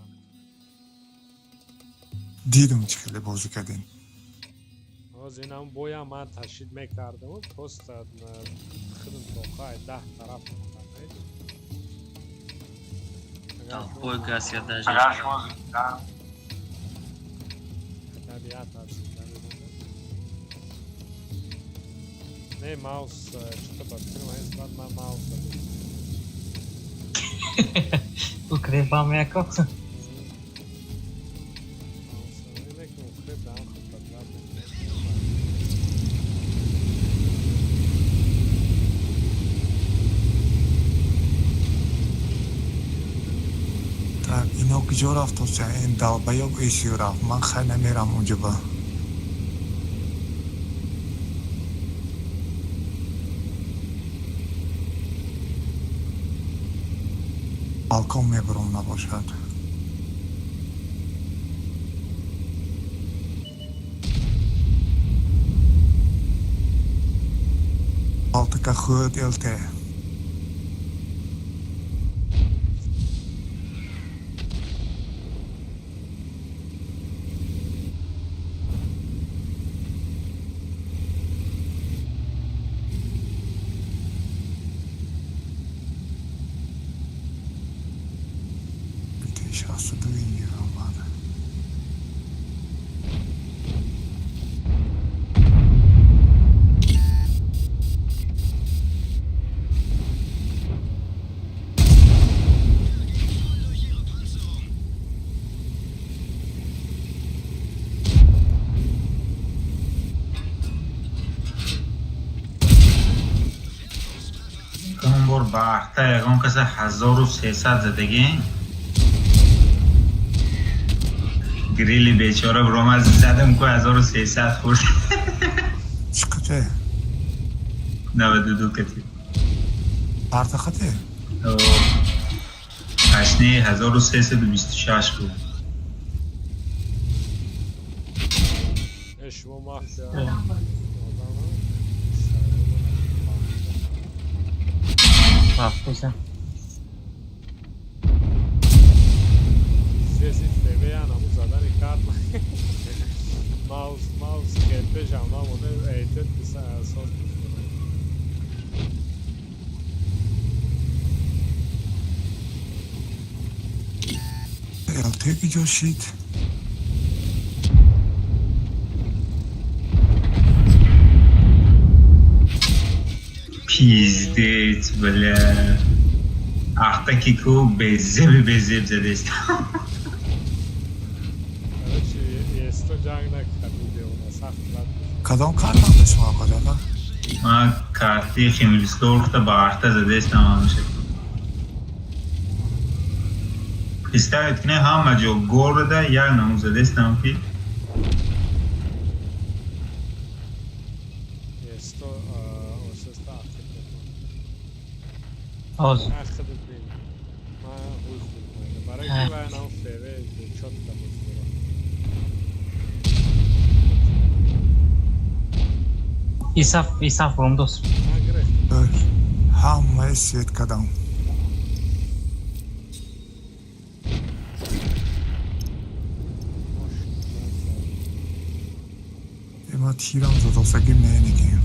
E: دیدم چه خیلی بازی کردین
B: از این هم بویا من تشکیل میکردم و پست خودم توقع 10 طرف
G: بوی گاسیا داشت
F: اگر شما زودتر
B: طبیعت هست نه ماوس چطور بطرم هست بعد من ماوس دارم
D: ukrywamy jako
E: так اینا کجا رفت تو این دلبیاب ایسی رفت من خیلی نمیرم اونجا با بالکن میبرم نباشد Baltica goed LT Şahsı duyuyor olmadı.
H: اون بار باخته اون کسی 1300 زدگی گریلی بیچاره برام از زدم که 1300 خورد
E: چقدر؟
H: 92 کتی
E: ارتخته؟
H: پشنه 1326 بود
B: شما مافیا
D: رفت
B: Sesi TV anamı zaten ikar mouse kette jamla onu eğitim kısa sos
E: LT جاشید
H: Пиздец, бля. Ах, таки ку беззеб задест.
B: Короче, есто جنگ نکردی اون سخت رد
E: کدام کارت هم به شما قدر
H: ما کارتی خیلی سرخت با ارتا زدست تمام میشه. استایت کنه همه جو گورده یا نمو زدست تمام کی؟
B: есто осеста
D: آز
B: اخد بین ما خوی خود مایده برای که باید هم فیوه چوت دموز برا
D: ایساف روم دوست
B: ها گرفت
E: همه سیت کدام اما تیرم زد سگی مینگیم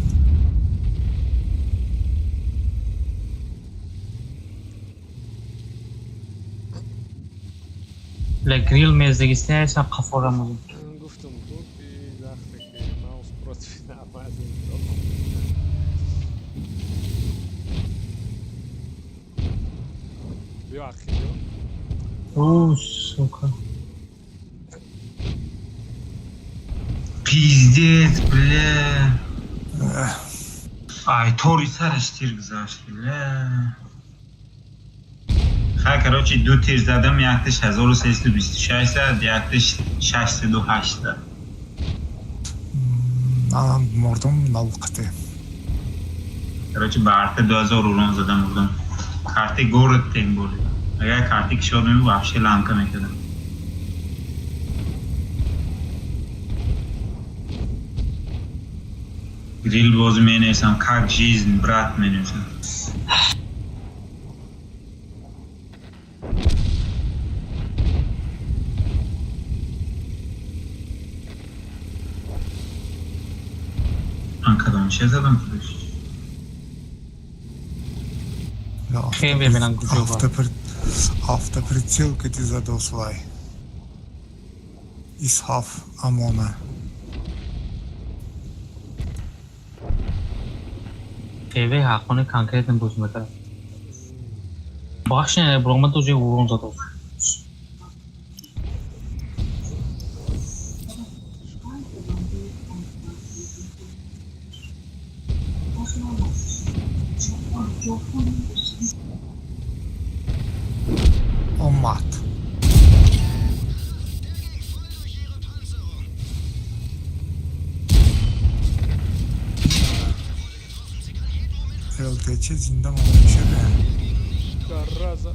D: لگریل میزدگیستی ایسا قفورم بود
B: گفتم تو که وقتی که ماوس پروتفین عوض بیا اخی بیا
D: اوه سوکا
H: Пиздец, бля. Ай, توری سرش تیر گذاشت بله خیلی کراچی دو تیر زدم یکتش 1326 زد یکتش 628 زد
E: من مردم نلقته
H: کراچی برته 2000 اوران زدم بردم کارتی گورت تیم بردی اگر کارتی کشور نمی وحشی لانکا میکردم گریل باز می نیسم کک جیزن برات می نیسم من کدام چه زدم توش
D: خیلی ببینم کجا بود
E: автоприцел که تی زد اصلای اسحاف امانه
D: خیلی حقونه کنکریتن بوز میده باش نه برام تو چه ورون زد
E: اومد LTC زنده ممکن شده
B: Carraza.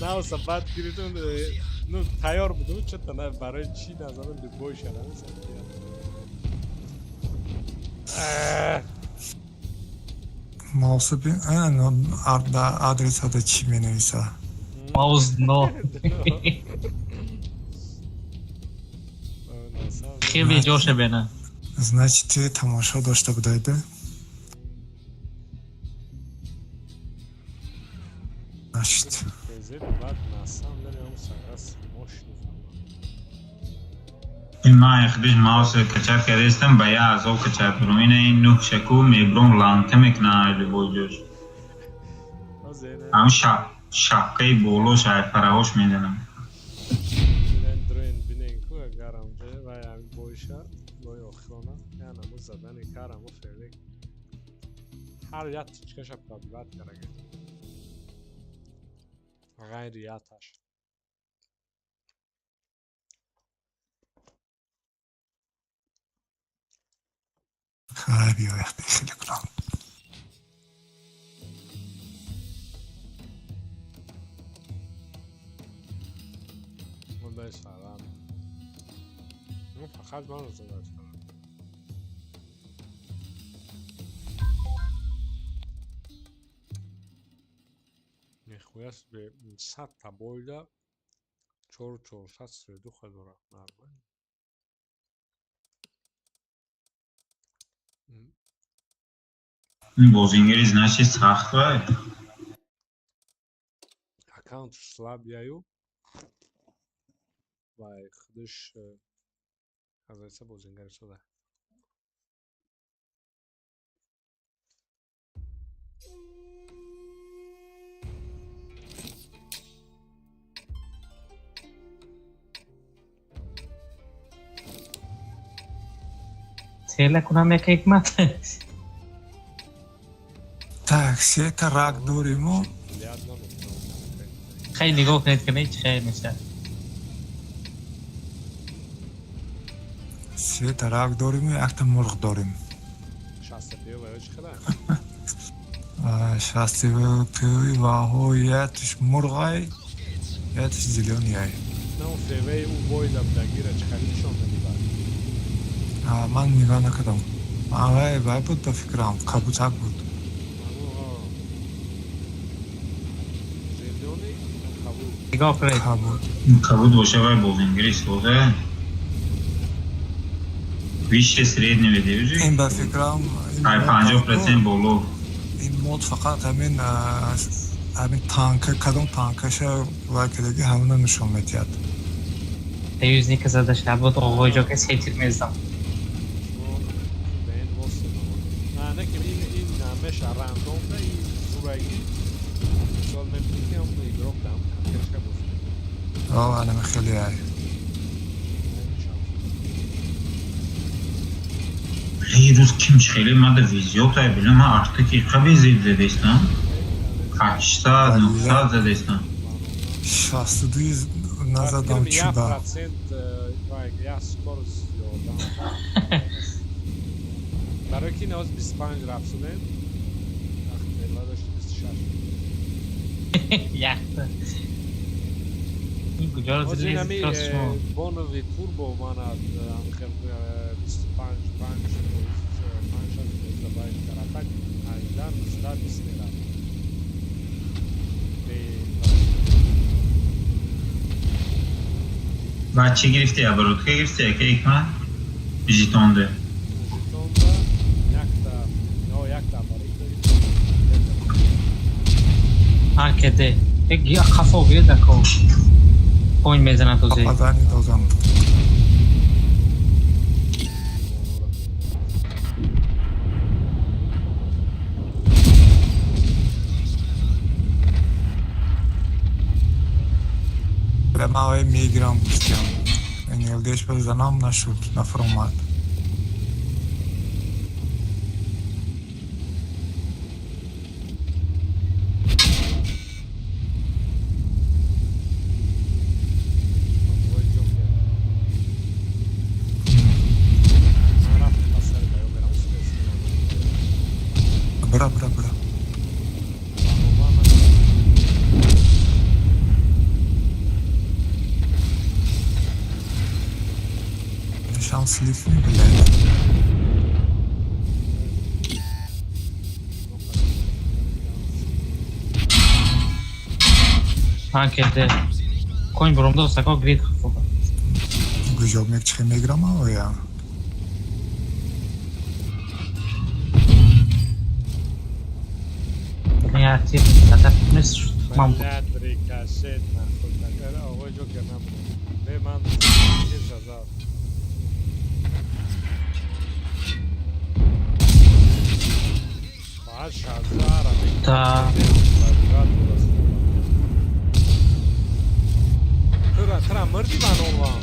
B: نه بعد گیریدون نو تیار بودم چطور نه برای چی نظرم به بوی شدن
E: ماوس بین آدرس هده چی می نویسه
D: ماوز نو خیلی جوشه بینه
E: значит тамоша дошта будайда значит
H: این ما اخدش ماوس کچر کردستم بیا از او کچر پرومینه این نوح شکو میبرون لانکه میکنه ایلی بوجوش هم شقه بولوش های فراهوش میدنم
B: هر یاد چیکش ابتدات کرده غیر یادش
E: خیلی خیلی کنم
B: مثلا فقط من رو صحبت کنم میخویست به 100 تا boyda 4400 sürede kadar normal.
H: این بازینگری значит سخته
B: Аккаунт слабяю و خودش از بازینگر شده.
D: Tényleg unám egy hikmet?
E: Так, сета рак дориму.
D: خیلی نگاه کنید که هیچ خیر میشه.
E: ستا рак дориму, якта мурғ дорим.
B: 60 پیو برای چی خدا؟
E: 60 پیوی و هو یتش مرغای یتش زیلونیای.
B: نه اون فیوی اون بویدم دگیره چه خریدشون نمیبرد.
E: من نگاه نکردم. وای بود به فکرم کابوتک بود.
B: زیلونی کابوت.
D: نگاه کنید.
H: кабут باشه وای بازینگری سوده вище среднего девизу
E: این به فکرم
H: 50% боло
E: این مود فقط همین تانک کدوم تانکش وای که دیگه همون نشون میدید.
D: Yüzünü kısa da şey bu da o hoca kes getirmezdim.
B: نه که این نامش راندوم ده این سورایی سال نمی‌کنی هم ایدروب دام کشکه بود.
E: الان خیلی های.
H: یه روز کیم خیلی ماده ویزیو تای بله من artık قبی زید زدستم 80 90 زدستم
E: 62 نزدم چی با
B: 1% یا скорость یادم برای کی ناز 25 رفت شدن وقتی داشت 26
D: Yaktı. این کجا رو زدی کلاس شما؟
B: بونوی توربو ماند آنخر 25 باید کراتک ایدان استاد استراد
H: بچه گرفته یا برود که گرفته که ایکمن جیتونده
D: Arkede. Ya kafa oluyor da ko. Coin mezana to zey.
E: آدانی دازم. به ما میگیرم گفتیم. این یلدیش بزنم نشد نفر اومد. برا شانس لیف میبله
D: Arkede. Coin burumda olsa ko grid kafa.
E: گوجاب میک چه میگرم آیا
D: Ya tip kata nes mam.
B: نداری کشت نخود نکره آقای جو که نمون به من یه جزا باید 16
D: Ta
B: ترا مردی من اونوام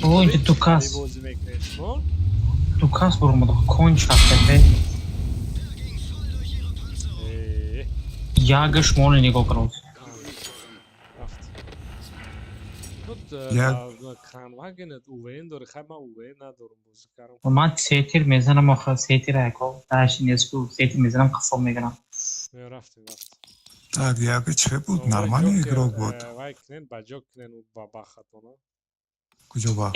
D: O اینجا تو کاس.
B: بازی میکنیشمون
D: tu kas burumda coin çaktı. Ya gışmonu nigao karo.
B: کانواگنت اوین داره خیلی من اوین ندارم بازی کردم
D: من سیتیر میزنم آخه سیتیر اکو داشت نیستو سیتیر میزنم کافو میگنم.
B: رفتیم
E: دیگه چه بود نرمالی گروه بود
B: وای کنین با جو کنین و با خطونه
E: کجا با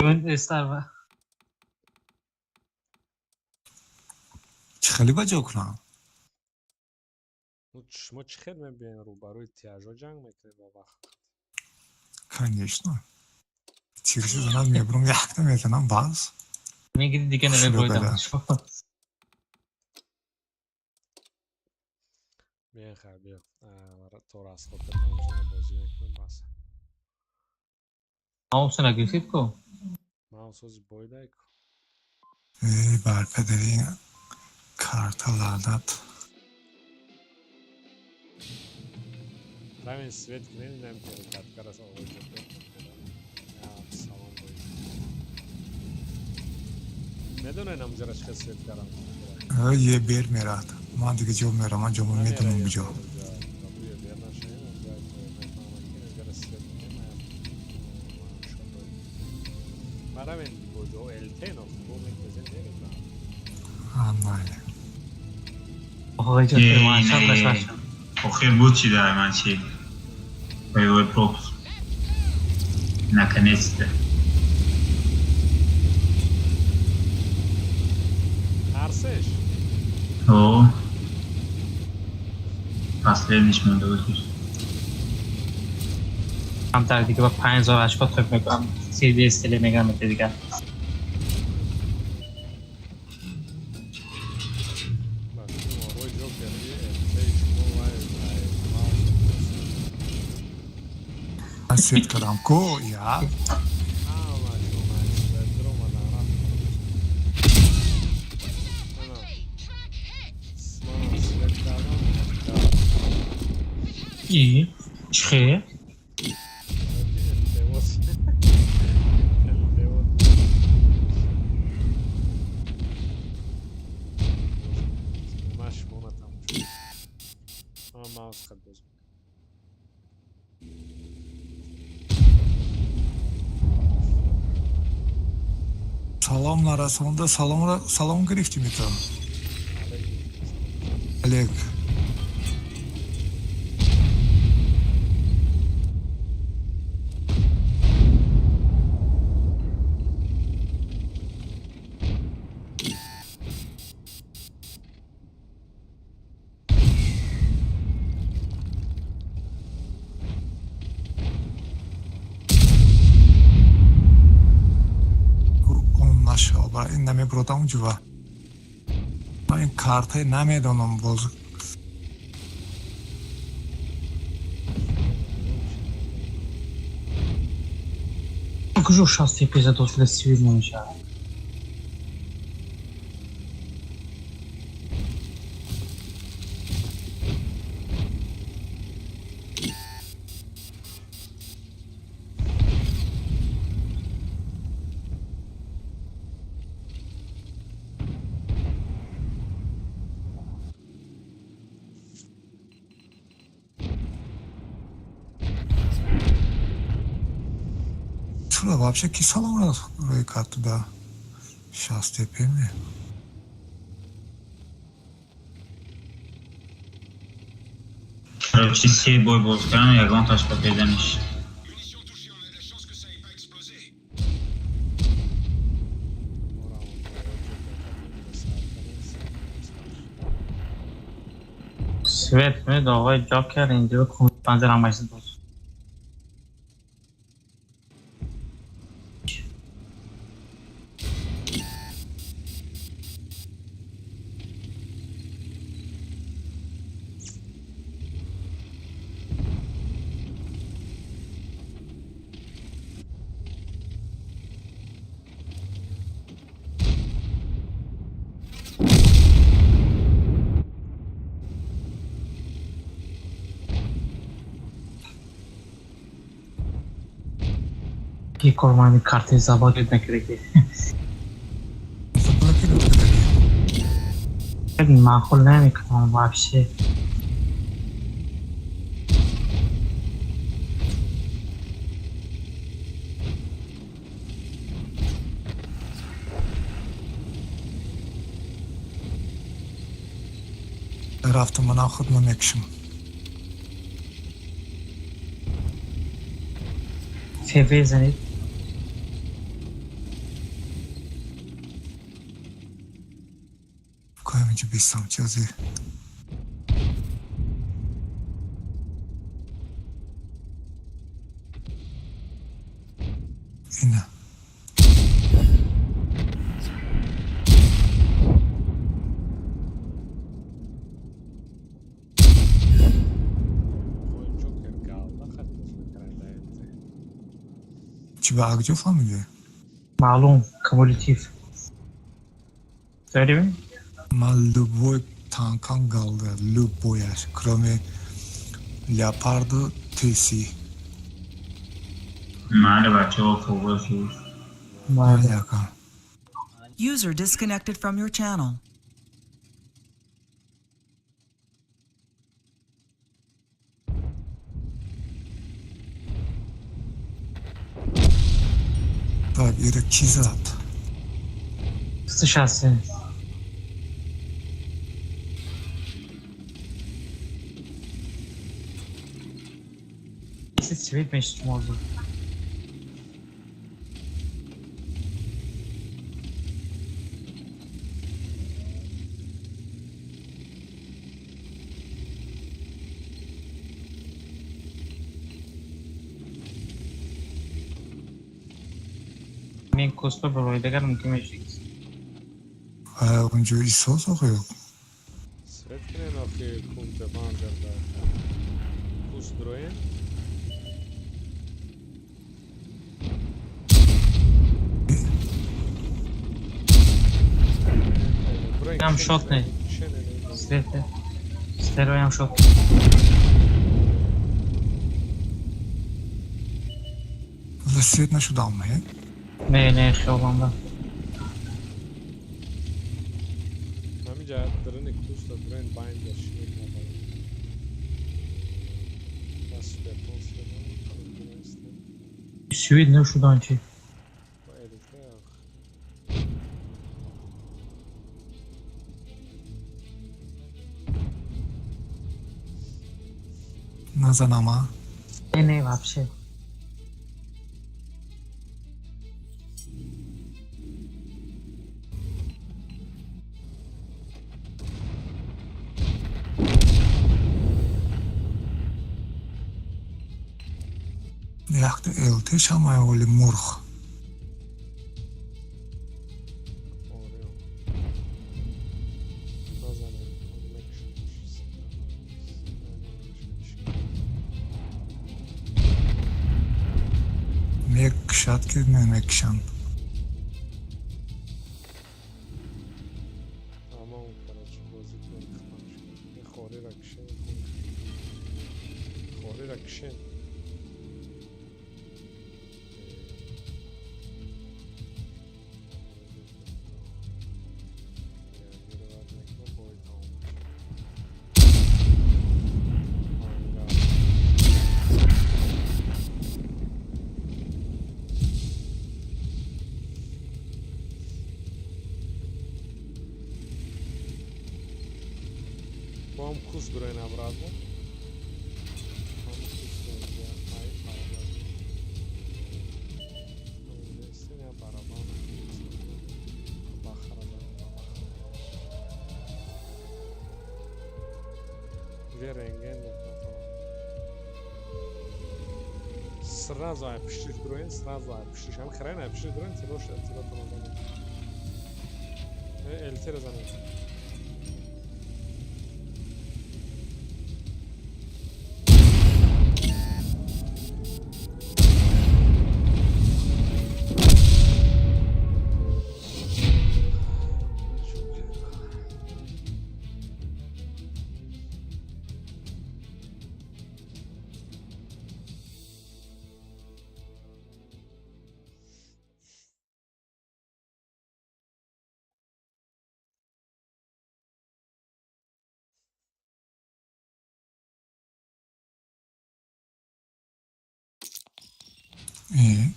D: اون استار
E: چه خیلی بجا کنم
B: شما چه خیلی میبینین روبروی تیاجا جنگ میکنید با وقت
E: конечно چیرشی زنم میبرم یک نمیتونم باز
D: میگی دیگه نمیبایدم
B: بیاین خیر بیا تو را از خود تماشا بازی میکنیم بس
D: ماوس نگیرید کو
B: mouse o'zi boydayku
E: ey barpedari kartalardan
B: Ramin svet nemiznam ker katkara sa ovoj job salom boydi میدونه نمیذاره چه سویت کارم
E: یه بیر میراد من دیگه جو میرم من جو میدونم بجا
B: مرا من بودو التینو بو میگذین نمیدونم
E: آماده
D: آقای جان ماشاءالله
H: خیر بود چی داره من چی باید پروپس наконец-то
B: ارسش
H: о последний مونده بود
D: هم در دیگه با 5080 فکر میکنم سی دی استیل میگم دیگه
E: سیت کردم کو یا
D: ای چه
E: Salamlar arasında salam грифтим это. Олег. این نمیبردم اونجا من این کارت نمیدونم باز
D: کجا شاستی پیزا دوست سیویل نمیشه
E: вообще кислород река туда сейчас степени.
H: Короче, сей бой был странный, я гон таш победаниш.
D: Свет ми давай Джокер اینجا پنځه رامایسته دوست की कुर्बानी करते जबरदस्त इतना करेंगे माहौल नहीं निकलता वापसी
E: رفتم من خود نمیکشم
D: تفه بزنید.
E: کنم اینجا 20 امتیازی. اینه چی به اگجا فهمیده؟
D: معلوم کمولیتیف. Söyle
E: من любой танкан галды, любой, кроме леопарда теси.
H: مال بچه ها فوقش بود.
D: mi?
E: Yakın.
C: User disconnected from your channel.
E: Так, İrek کی زد؟
D: Dışarısı. Siz sivil meşhur oldu. من کوستا برای بگم ممکن میشه.
E: اونجا ایسا ساخه
B: Svetkrena che conta mangiare Kustrojen.
D: Tam shot ne? Svete. Sterojem shot.
E: وسیعت نشدم نه؟
D: نه خیابان
B: همینجا درن کوستا درن باین داشتیم نباید. بس دپوس بدم.
D: Sivil ne şuradan ki?
B: با الیتر.
E: نزنم ها؟
D: Ne вообще?
E: یخت التش هم اولی مرخ
B: آره. نزنم.
E: مکشد که نمکشن
B: Tamam kardeş bozuk yok. Khori rakşen. Khori rakşen. Вам кус дроен обратно. Вам кус дроен. Ай, ай. Здесь не барабан. Бахара. Где рентген не хватало. Сразу опишешь дроен, сразу опишешь. Ам хрен опишешь дроен, тебе лучше отсюда тронуть. Эльтер занят.
E: İyi.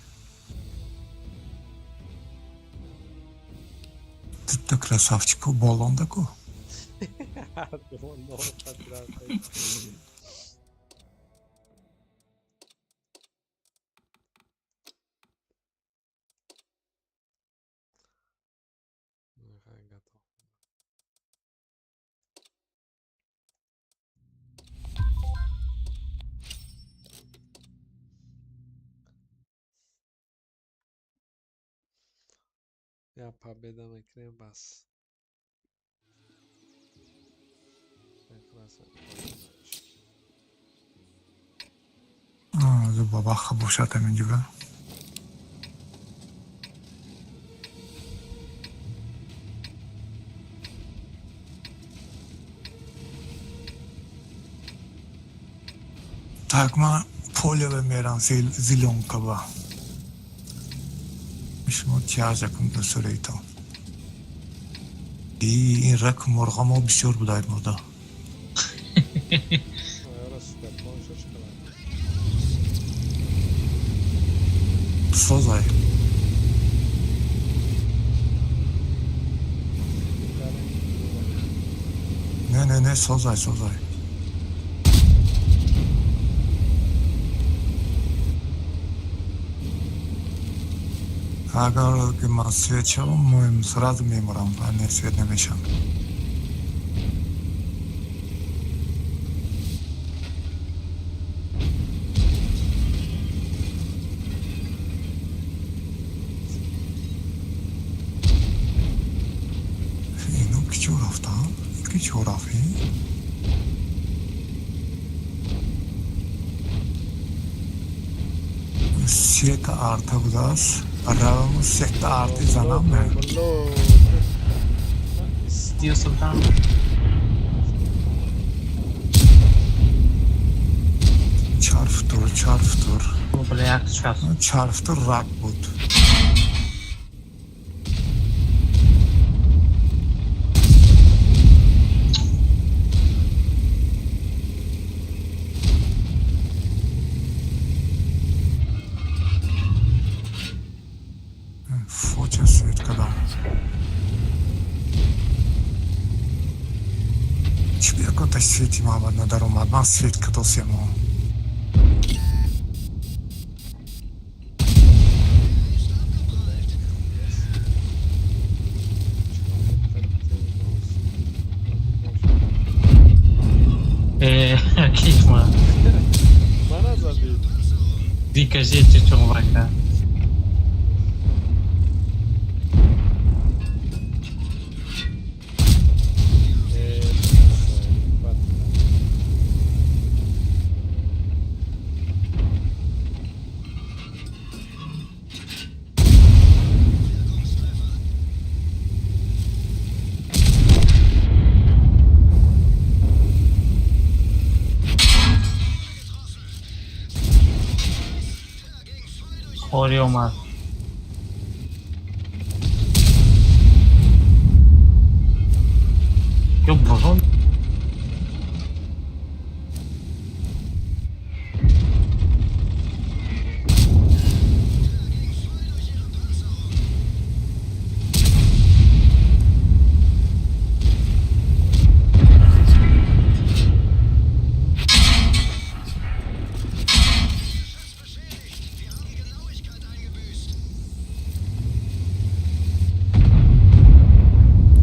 E: Ты так красавчик баллон такой.
B: Ja, победа на Крембас. Прекрасно.
E: Бабаха бушата миндига. Так, man polio medan Zilonkaba. شما چهارجاکم دوستوری تو. این رک مرغما بسیار بودای مردا. سازای. نه سازای. Agar که من سویت شم مهم سراغ میمورم و نه سویت نمیشم. اینو کجا رفتم؟ کجا رفتی؟ سیت آرتا بوداست. Arabamı sekte artizanam mı?
D: Steel Sultan.
E: Çarftır.
D: Bu Black Shot.
E: Çarftır Rakbut. Фоча свет когда. Тебе какой-то свет мама на дорогу, одна свет като всему.
D: Кичма.
B: Bana zabi.
D: Дикажете чувака. Oriomar. Yok bozon.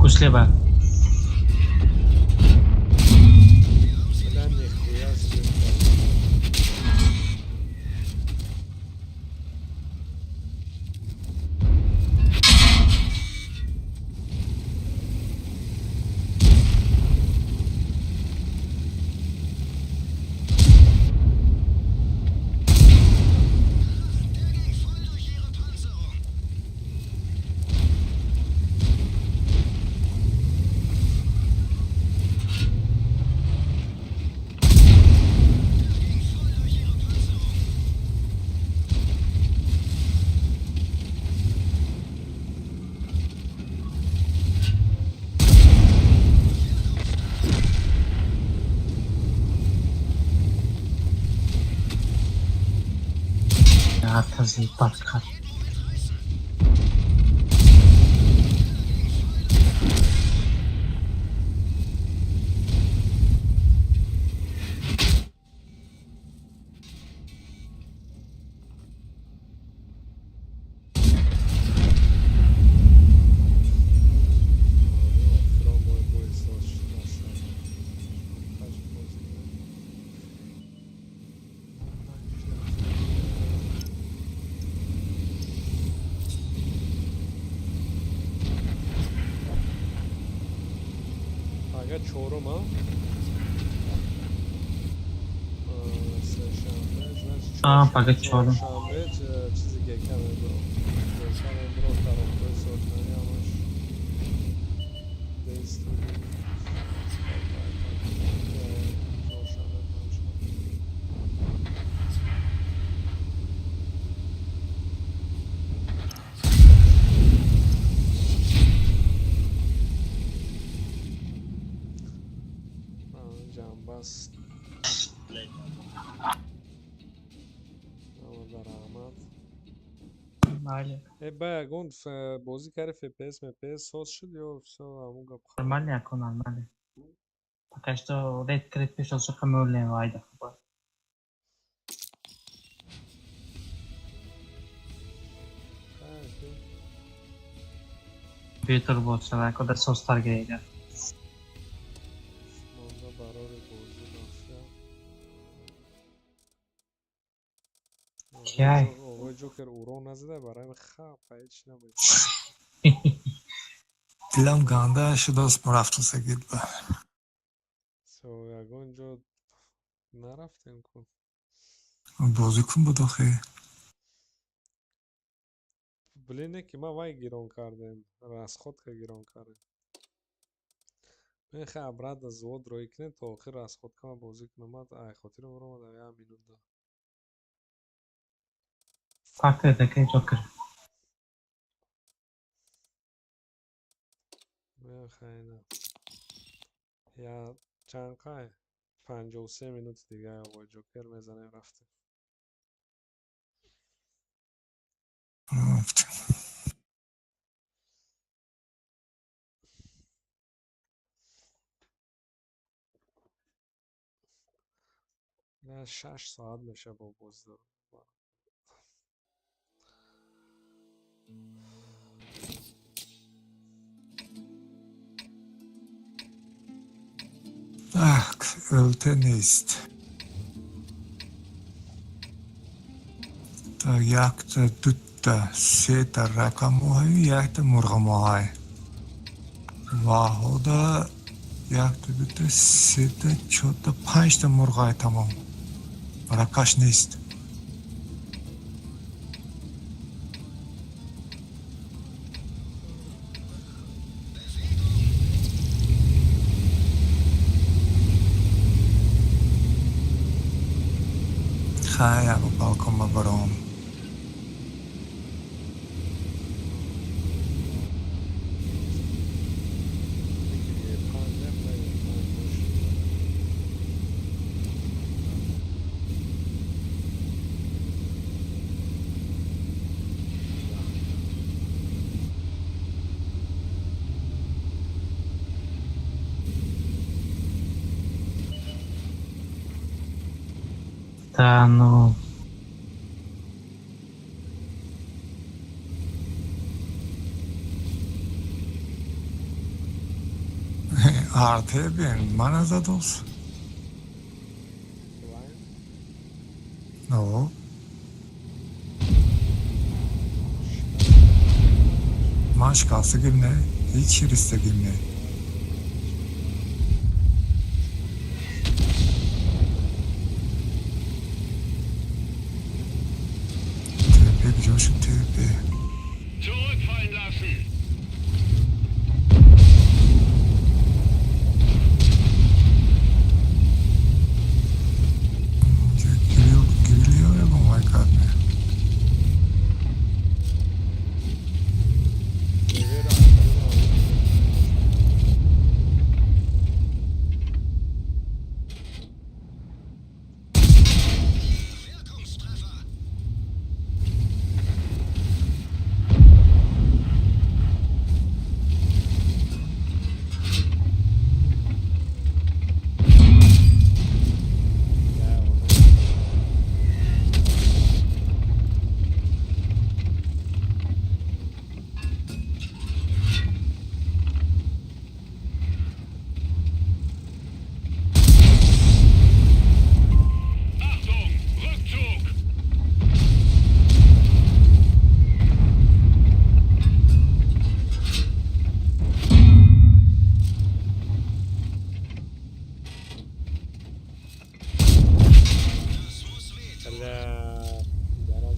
D: Kusleba.
B: Bля, нихуя себе.
D: Atazi Patkar.
B: Promo je bolj sočno. Kaže pozitivno. فقط چهارم ها
D: آه فقط چهارم.
B: چهارشنبه چیزی که کمه برو چهارشنبه برو طرفدار سلطانی همش دیستونی چهارشنبه پنجشنبه جنبه است درآمد
D: بله
B: بگون بازی کردی FPS ساز شد یا همون گپ
D: نرمال نکن نرماله пока что Red Creed пришел со хамулем вайда хабар بهتر باشه و کد سوستر گیره
B: مانده برای بازی
D: کی
B: آقای جوکر اورو نزده برایم خواب هیچ نبود
E: دیدم گنده شد است مرفت سگید با
B: یگان جا نرفتیم کن
E: بازی کن بود آخه
B: بلینه که ما وای گیران کردیم راست خود که گیران کردیم من خبرت از زود روی کنه تا آخر راست خود که ما بازی کنم ای خاطر برو ما در 1 مینوت ده
D: فاکر دکه جوکر
B: من خیلی یا چند قای 53 مینوت دیگه آقای جوکر میزنه رفتیم نه 6 ساعت میشه با بازی
E: الته نیست تا یک تا دو تا سه تا رقم های یک تا مرغم های واحدا یک تا دو تا سه تا چهار تا 5 تا مرغ های تمام رقش نیست خیلی با بالکن ما برام
D: تانو
E: آرته بین من از دوست نو من şikastagim ne? Hiç ristagim ne? Tepe biliyorsun tepe.
I: Zurückfallen lassen.
E: Geliyor ya bu Minecraft ne?
B: Darab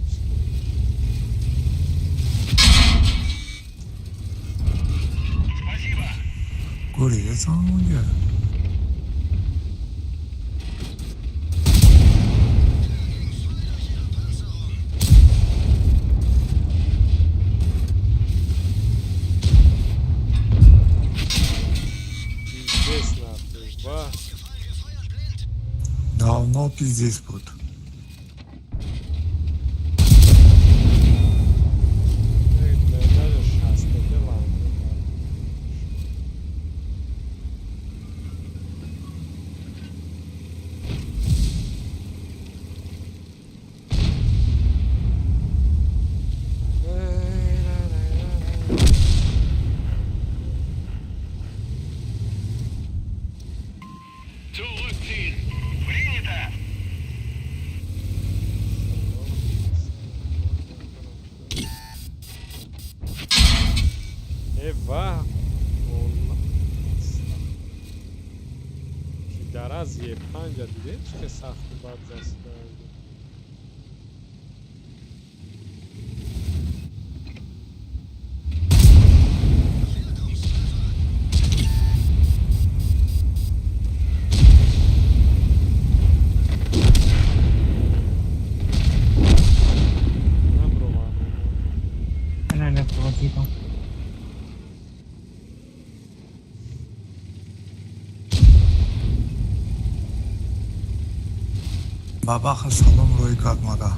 E: گریز اونجا
B: Здесь нахуй, ва.
E: давно пиздец بود
B: Эй, блядь, даже 60 дела.
I: Zurückziehen. Принято.
B: Эва. Ки дараз е панҷа дидед чӣ сахти бад заст кард.
D: نه پروتیتو
E: бабах салом рӯй кардмада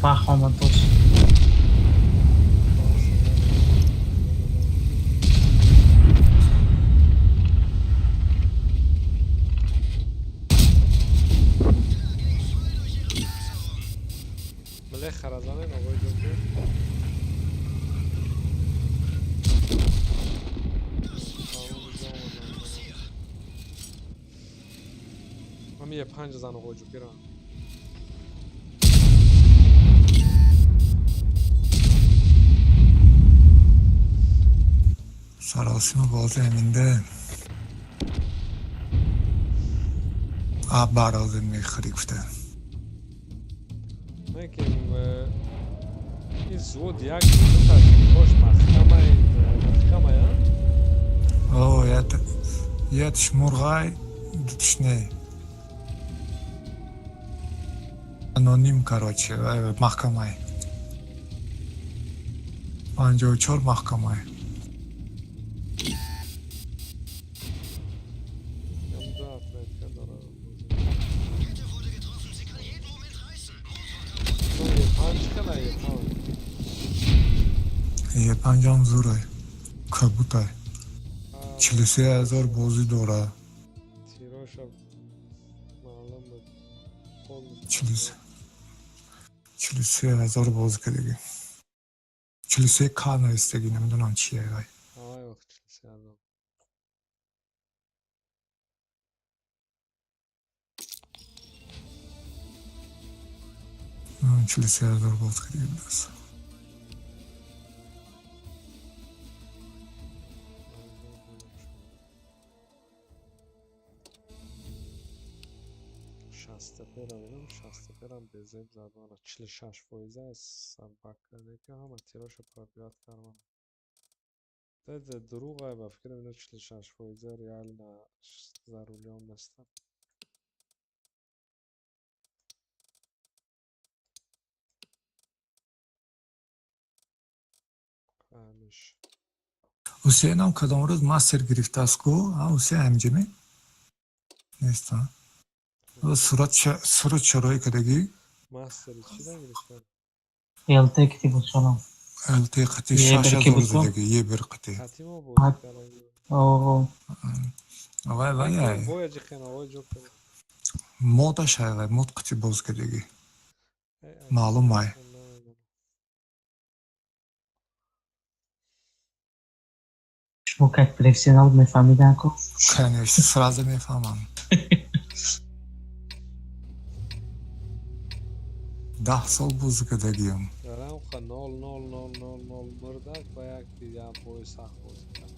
D: فخامتوس
B: بالاخره زنه آقای دکتر من یه 5 زن آقای جوکر
E: саросима бози аминда аб барози мехӯри гуфта
B: Lekin این زود یک روز باش محکمه یا
E: ятиш мурғай дутишне аноним короче маҳкамаи 54 маҳкамаи یه پنجام زوره کبوته 43,000 بازی داره 43,000 بازی که دیگه 43 کا نوستگی نمیدونم چیه وای 43,000 بازی که دیگه بودست
B: شستپرم به زب زدن 46% از سربکه که همه تیراش پراپیات کردن ده دروغه به فکر اینه 46% ریال نه ضروریان نستن همش
E: حسین هم کدام روز مستر گرفته است کو حسین همجمی نیستن صورت چرایی کدگی
B: مستر چی نگرفتن
D: الته کی بود سلام
E: الته قطعی 6,000 دیگه یه بر قطعی
B: قطعی ما بود کردن
D: او
E: وای
B: باید جخینا وای جو کنه
E: مودا شاید مود قطعی باز کدگی معلوم مای
D: شما как профессионал میفهمیدن کو
E: Конечно, сразу میفهمم. 10 سال بزرگدگیم.
B: دارم خب 0-0-0-0-0 مردک با یک دیگه هم پای سخت بازی کرد.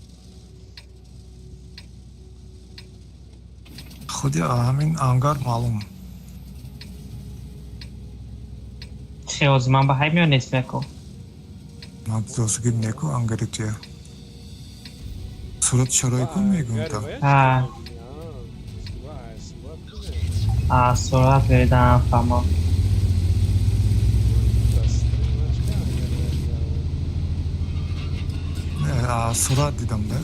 E: خودی همین انگار معلوم.
D: چه از من به های میان اسم کو
E: من دوستگی نیکو انگاری توی. صورت شرایی کن میگم تا.
D: ها سرعت بریدم فهمم
E: نه صورت دیدم نه.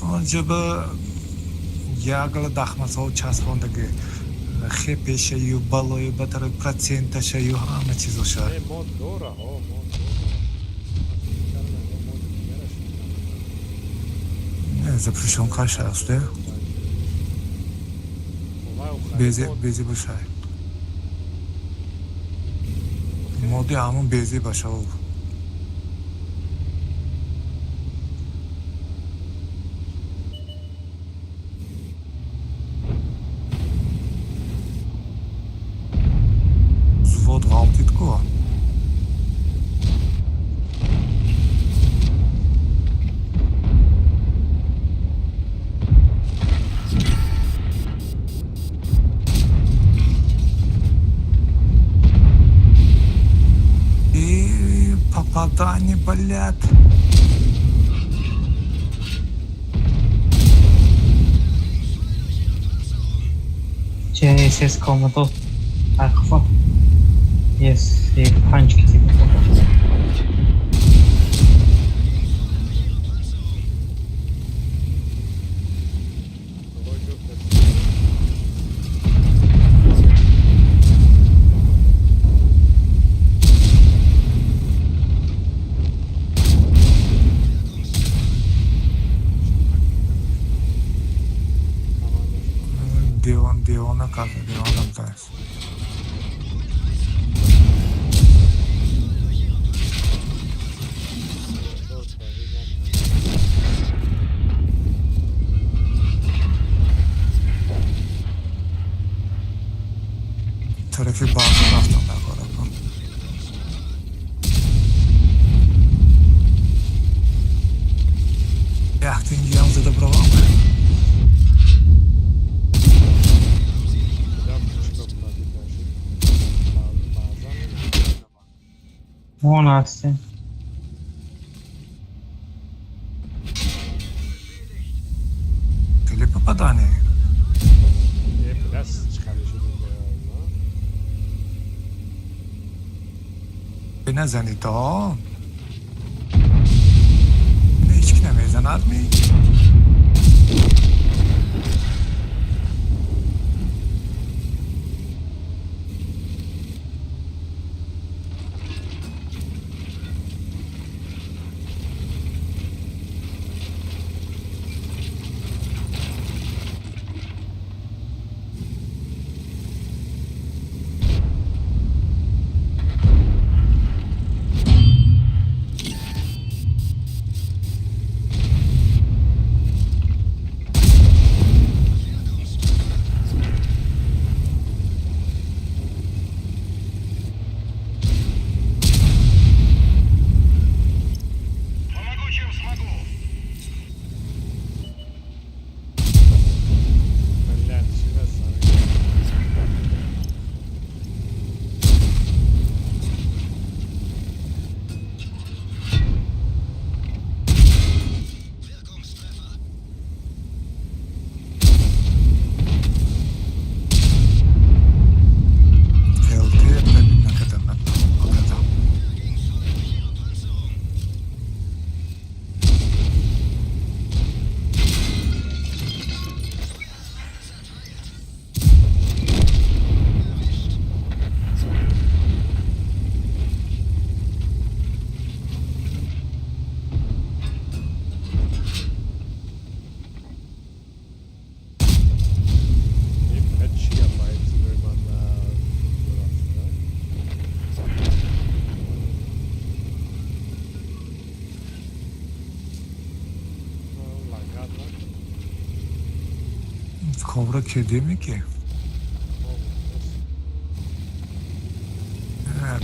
E: اونجا یاگل دخمه چسباندگی خیپشه یو بالای بطر پرسنتشه یو همه چیزو شد. نه زپرشون کاش هسته. بیزی باشه. مودی همون بیزی باشه. Звод галтитко. И попадания болят.
D: چه SS کوماتو اخفا Yes, एक पंच किसी को
E: Диона каза, Дионом тайс. طرفی بازار رفتم نگاره کن. یختی اینجا هم زده بروام.
D: اون هستیم
E: کلیپ بدانه به نزنی تا نه هیچ کی نمیزند می کابرا کدیمی که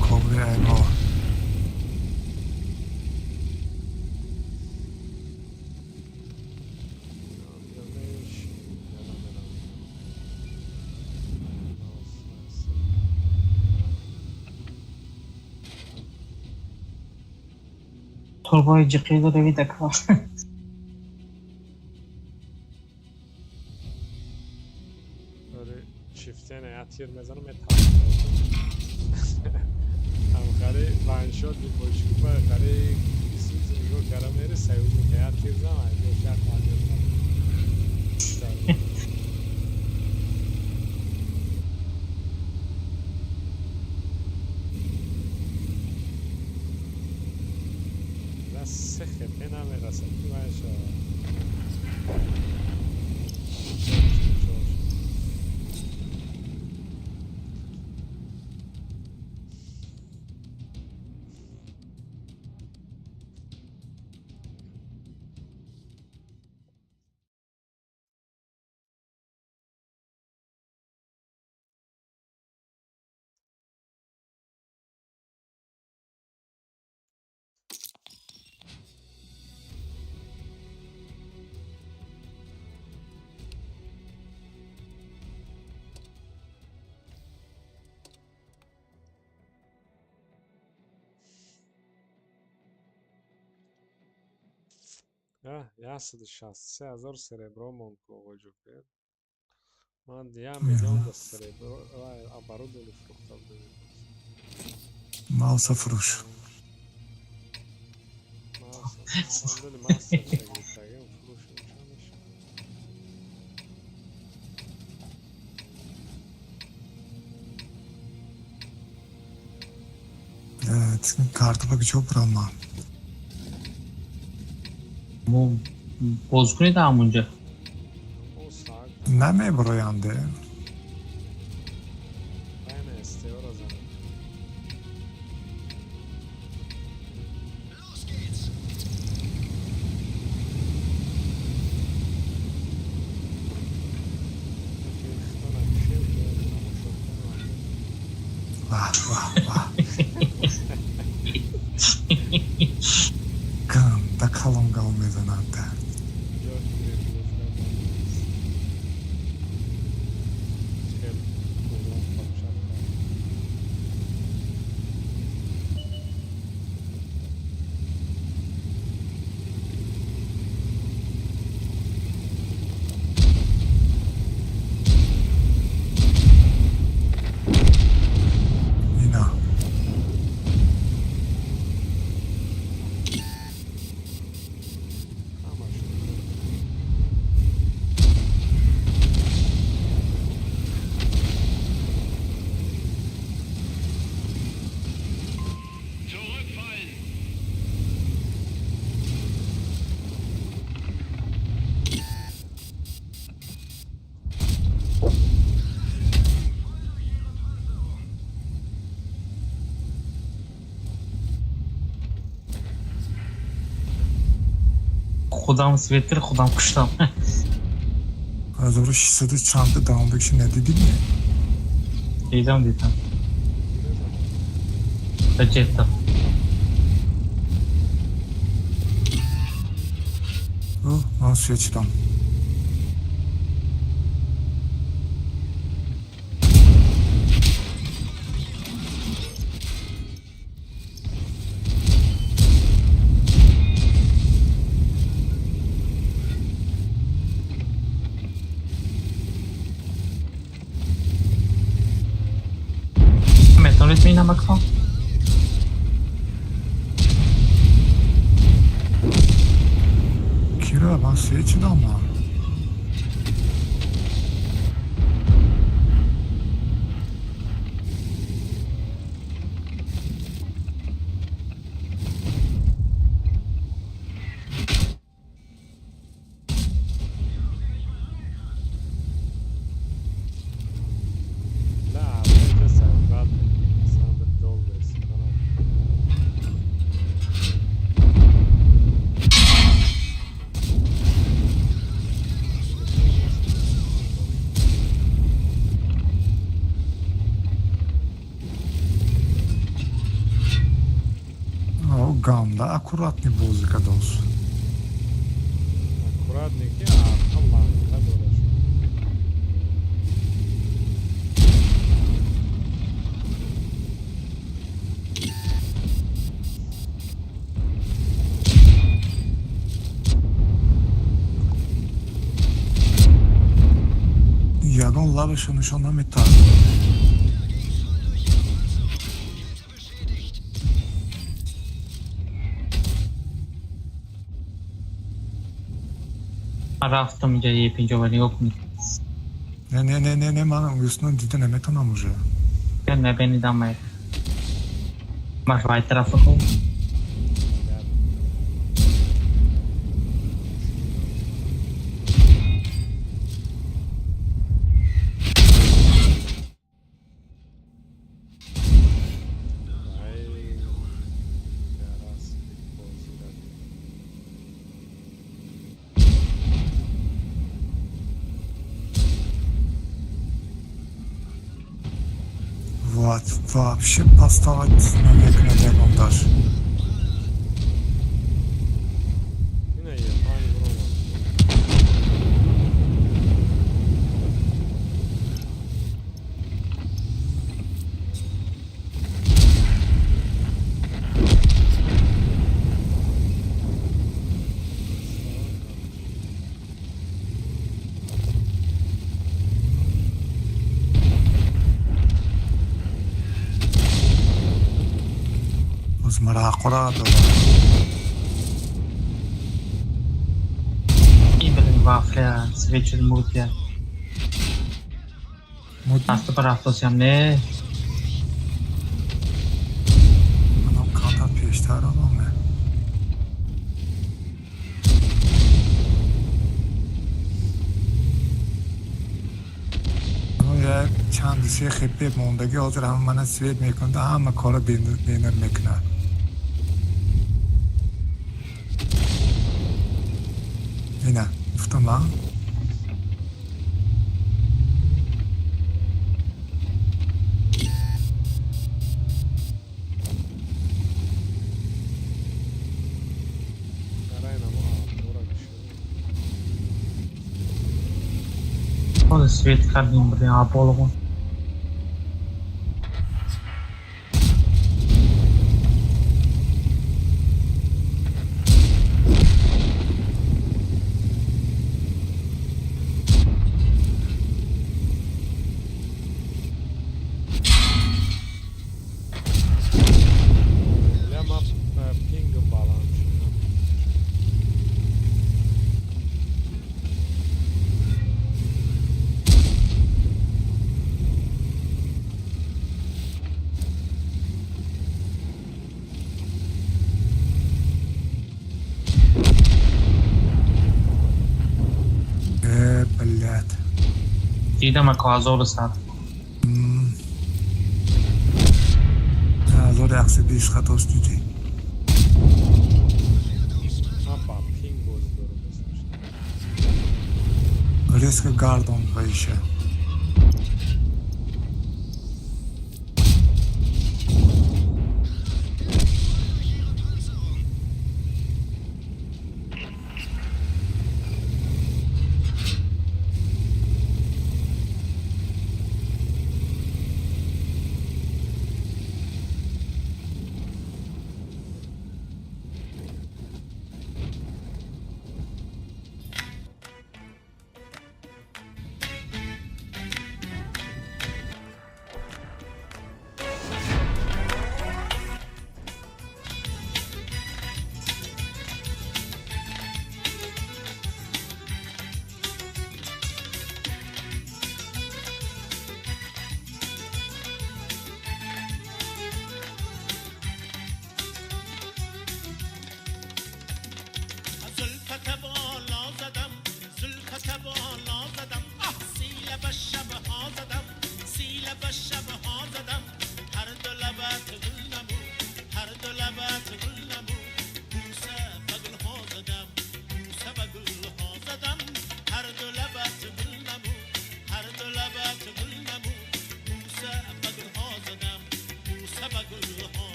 E: کابرا ایما
D: Torbay cıkıyla da bir dakika.
B: böyle çiftene yatır mezanı metal. Amkari vanşot bir boşluk var. Kari ismi yok karameri sayılır. Yatır zaman yaşar kalıyor. سخت نمی رسد که باشه ясад 63000 серебро монд оғои ҷӯфер. Ман 1 миллион да серебро оборудование фурӯхта будам.
E: мауса фурӯш карта ба куҷо бурам ман
D: باز کنید همونجا
E: نمیبراینده واه واه واه گنده کلنگل میزننده
D: خودم سویتر خودم کشتم
E: 1600 چند دام بکشی ندیدی می؟
D: دیدم بجیتم
E: من سویه چیدم
D: می‌بینم مکان
E: کیرا من سویه چیدم من Gamda аккуратный музыка должен.
B: Аккуратненький, а Аллах'la dolaşıyor.
E: Ягон лавышу нишон наметар.
D: رفتم اینجا یه 50 نگاه کنید.
E: Не, man just دیده نمیتونم уже.
D: یا نبینیدم من. ماش وای طرف خو.
E: Вот, вообще поставить намек на демонтаж.
B: Yine iyi, aynı vurma.
E: از مراقبه دارم.
D: این بدون وافله سویچ مودیا. دست پر افتاسی هم نه.
E: منم کاتا پیشتر آمه. یک چندی خیلی موندگی حاضر همه من سوید میکنه همه کار بینر میکنه. اینه گفتم من
D: خود سویت کردیم بریم آبولگون. دیدم که آزار ساعت
E: آزار اقصی بیش خطاست دیدی ریسک گاردون ویشه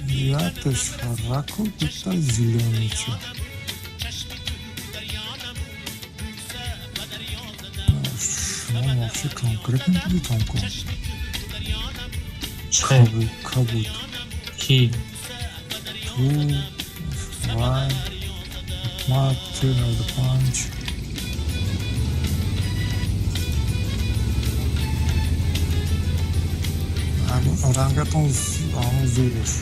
E: Ядыш раку будто зеленый. Шо вообще конкретно будет танку? Кабут.
D: Ki.
E: Two, one, mark, turn of the punch. Orangatan zuluş.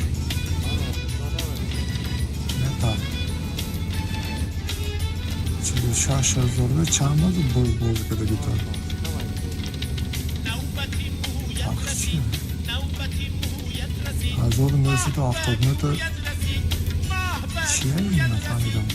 E: Ne tak? Şimdi şaşa zor ve çağırmadı boz kadar gitar. Akışı. Hazır neyse de haftada da şey mi efendim?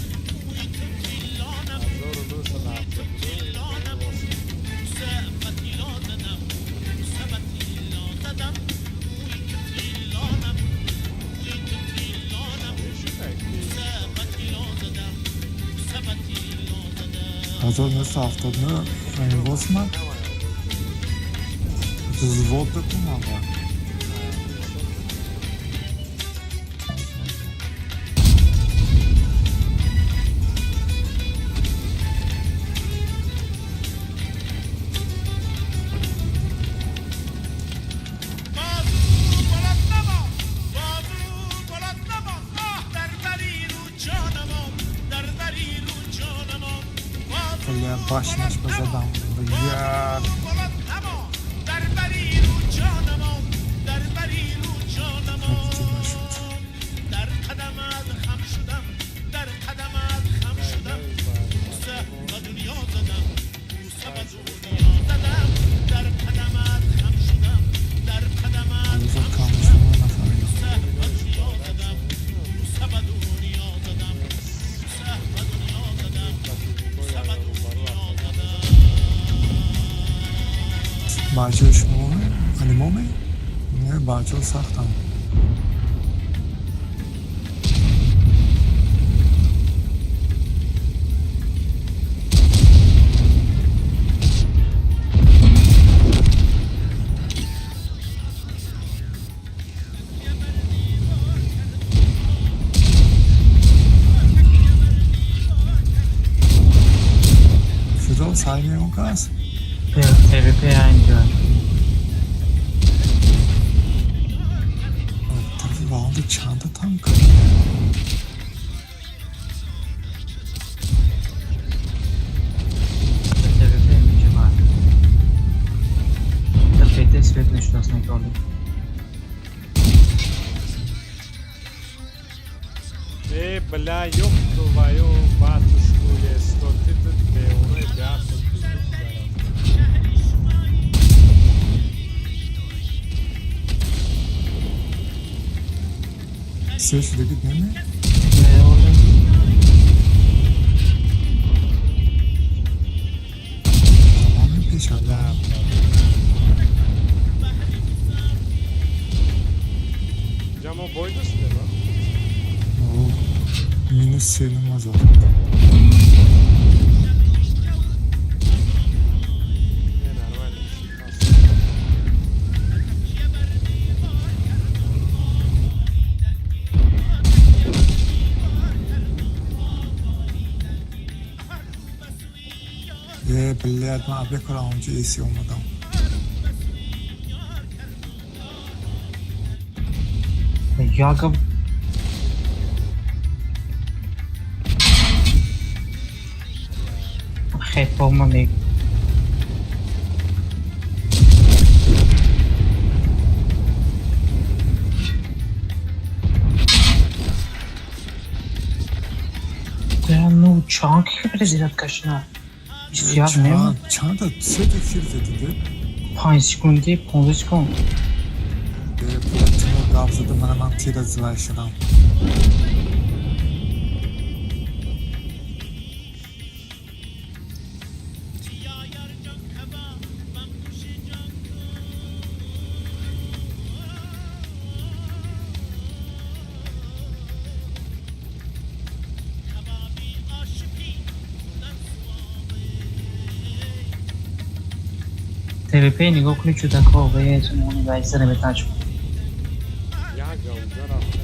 E: Hazır neyse haftada bozma. Звод да помага. Бля, башнячка задам. Бля. باجو شما انیمومه؟ نه باجو سختم Fiddle saymıyor mu kız?
D: PvP اینجا
E: طرف واقعا چند تا هم کنه
D: PvP اینجا var. Da PT svetne şurasına kaldı.
B: Бля, ёб твою матушку, что ты тут белый, ребята.
E: Ses şurada gitmiyor mu?
D: Orada.
E: Tamamen peş Allah.
B: Camo boydu size lan.
E: Oo. Minus sayılmaz o. Блядь, ما بکرم اونجا ایسی اومدم
D: Jakob. Geef op man ik. Ya no uçağın ki prezident kaşına. İstiyar ne mi?
E: چند تا سه تا تیر زدیده
D: 5 سکوندی 15 سکوند.
E: پلاتینو قاب زده من تیر از زوای شدم
D: PvP نگاه کنید چه کاوه چون وایس نمیتاش
B: یک جا اونجا رفته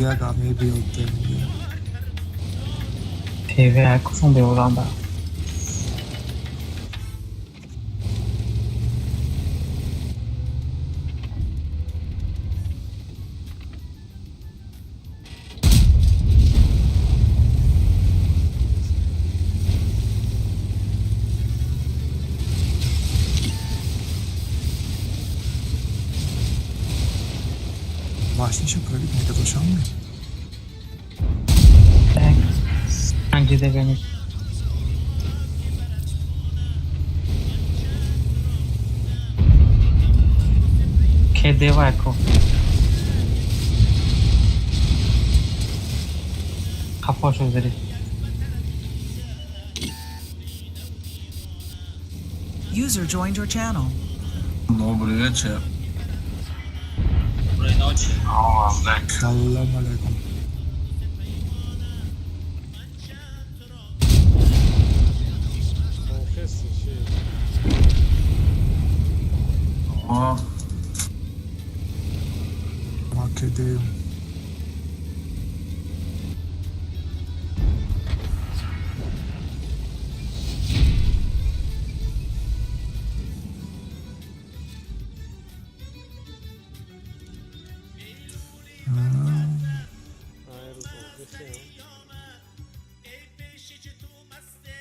E: یک همه بیاده میگه
D: PV کفون به اولان با
E: ماشینشو پرید میگه دوشم می
D: انجیده بینید که دیوه کو خفاشو برید
C: User joined your channel.
J: Добрый вечер.
G: Доброй ночи.
E: سلام علیکم
B: مخصی چی؟
J: О,
E: ما که دیم
B: Hayır, mخصی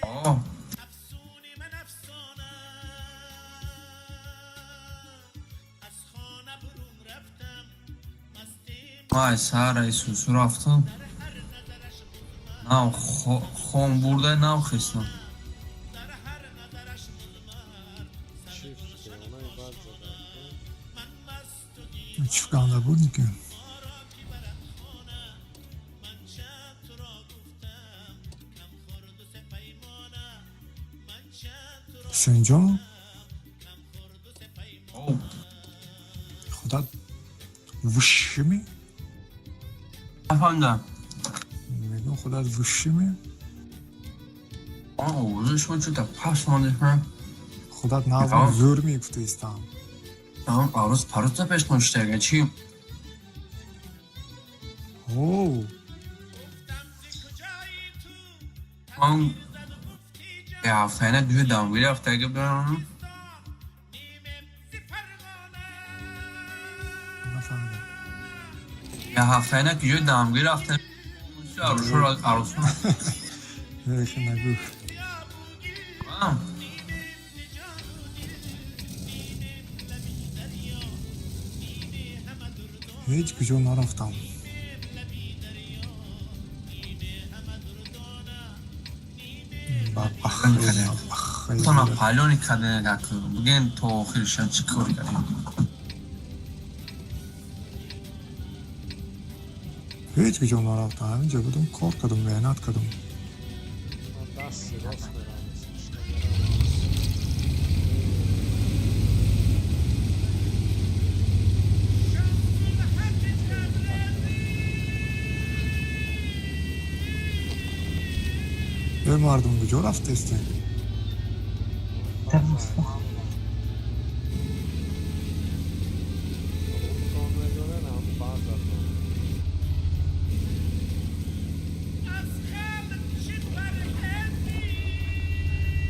J: о, май сара Исусу рафтам. Нав хон бурда нав хистам.
B: چیفته اونای بد زدن
E: چیفکانده بود که سنجا
J: О,
E: خدا وشمی
J: نفهمیدم.
E: میگم خدا وشمی
J: آه وزشون چه تا پس ماندیم.
E: خدا نازم زور میگفته ایستم
J: Tamam aruz parutta peş konuştuya geçeyim.
E: اوه
J: من یه هفته اینه دوی دامگیری هفته اگه برم
E: نفهمیدم
J: یه هفته اینه که دوی دامگیری هفته عروس کنم
E: یکی نگو هیچ کجا نرفتم
J: تانا پالونی کدنه دکتر بگین تو آخرشان چی کار کردیم
E: هیچ کجا نرفتم همینجا بودم کار کردم مهنت کردم
B: من دستی راست میرم
E: به مردم کجا رفته استین
D: در مصطفى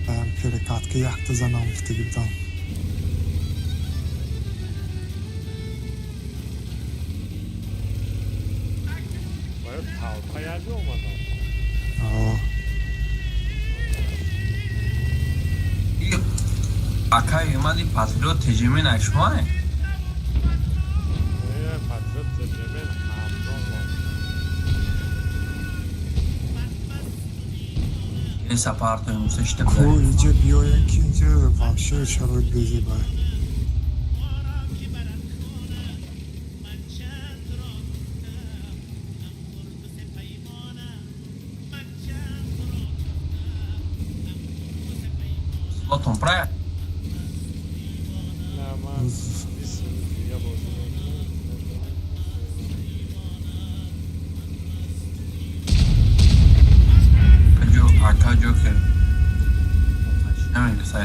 E: ben پرکات که یک زنم افته گفتم
B: باید تایجه اومدم
J: Akay اومدی پاتریوت تجیمی نشماه
B: پاتریوت تجیمی
J: یه سپار تو امروز اشته
E: کو
J: بده
E: اینجا بیاین که اینجا وحشه شرایط بیزی باید
J: Slottom pre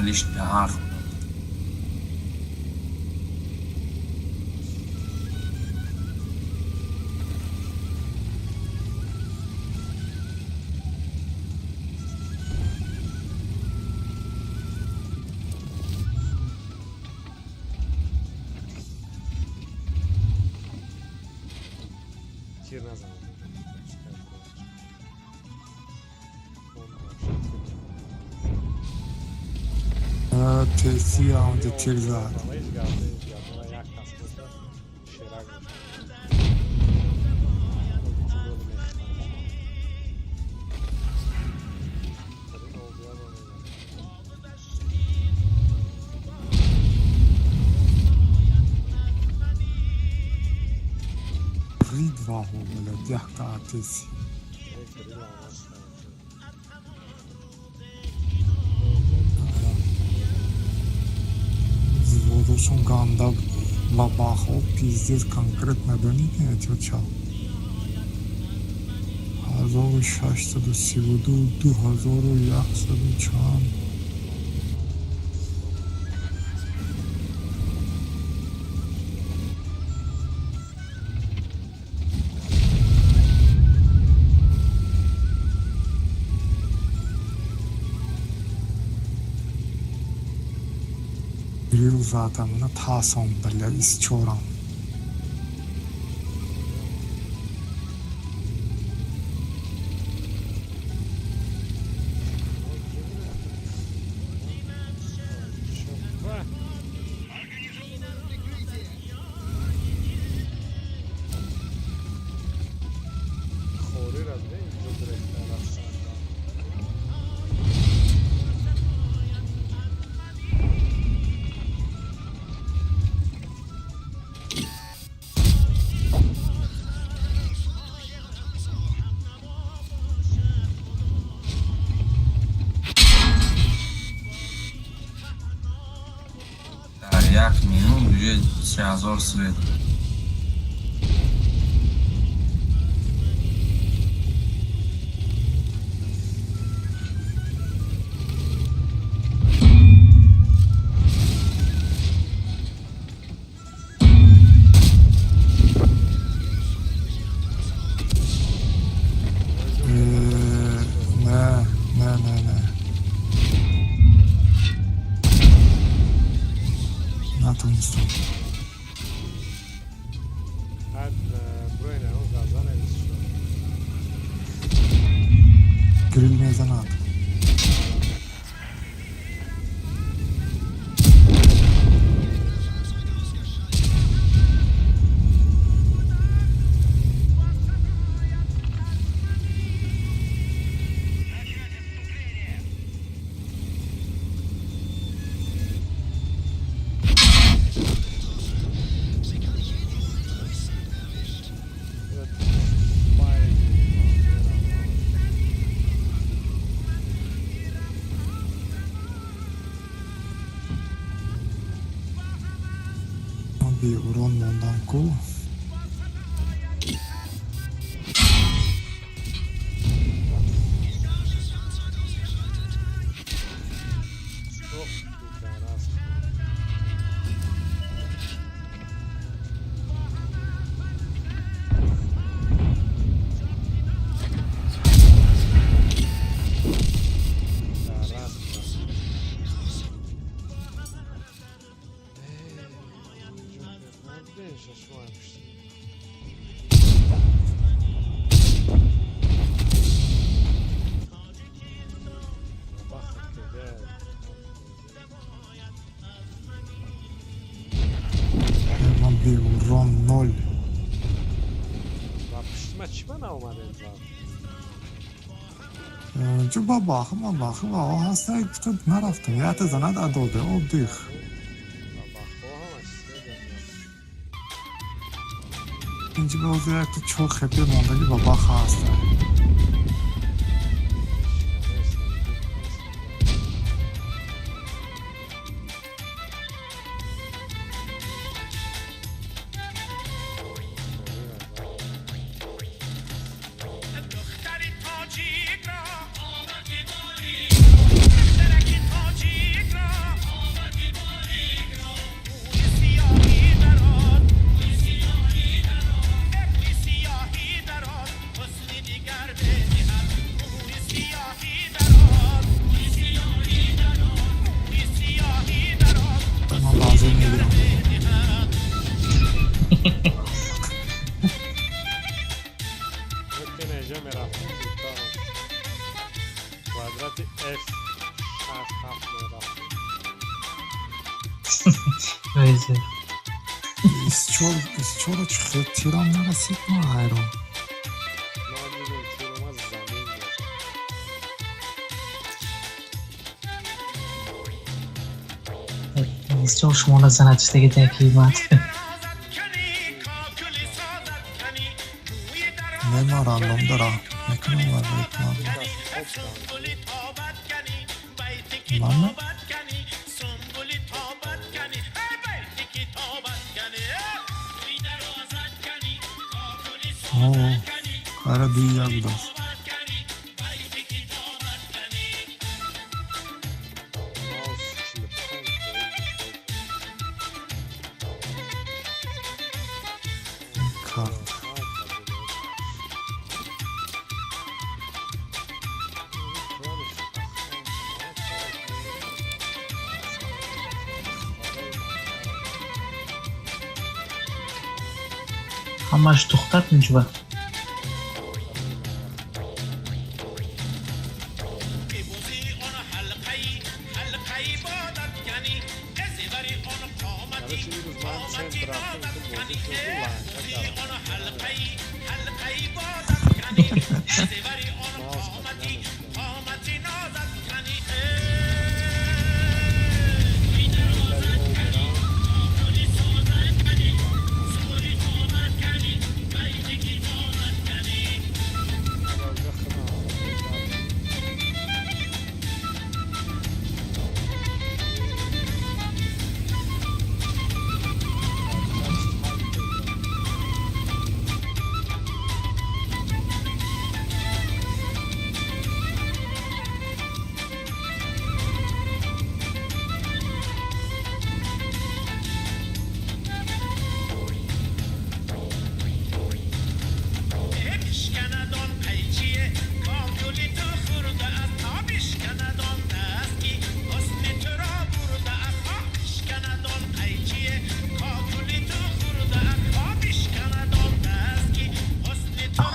J: лишний ҳарф.
B: تیر نزنم
E: تسی اونجا تیر زد. رید واهو بله 10 تا تسی. Водошон ганда бабахо пиздец конкретно доники чача. 1632 2104 Грил задам на тасон, бля, из чором.
J: Як минут уже 3000 свет.
E: نه نتونستم. گریل میزند. بی اوران موندم کو بیوران 0
B: چی من اومده
E: جو باخم آه هسته تو نرفتم یعت زند اداده آب دیخ اینجا بازی یک تو چو خبیر ماندگی باخ هسته
A: تاجیک را
B: که اینجا میرفتم کوادرات F 67 میرفتم
D: Вайзе.
E: Из чего тирам нарасид ма хайрон.
B: نمیدونم چون ما زمین داشت
D: Бисёр шуморо заначтаги такимат.
E: Меморандум дара. Мекунам вазайт ман. Ман? О, кара дуя будас. Карт.
D: Ҳамааш тухтат меҷува.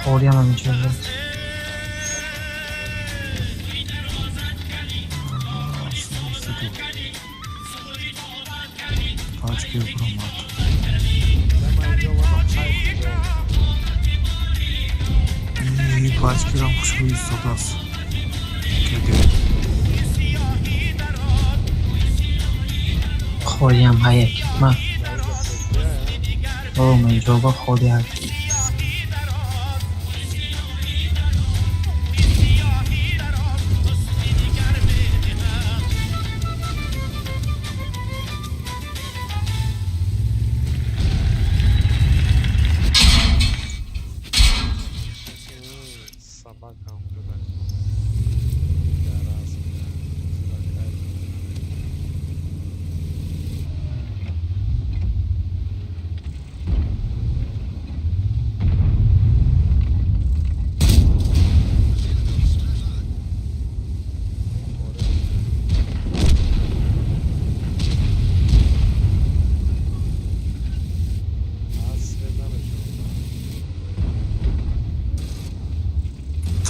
D: خوریم هم اینجا بود.
E: Пачки промат. И пачки рам хушруи содас. Кеде.
D: خوریم های یک من. او من اینجا با خوری هست.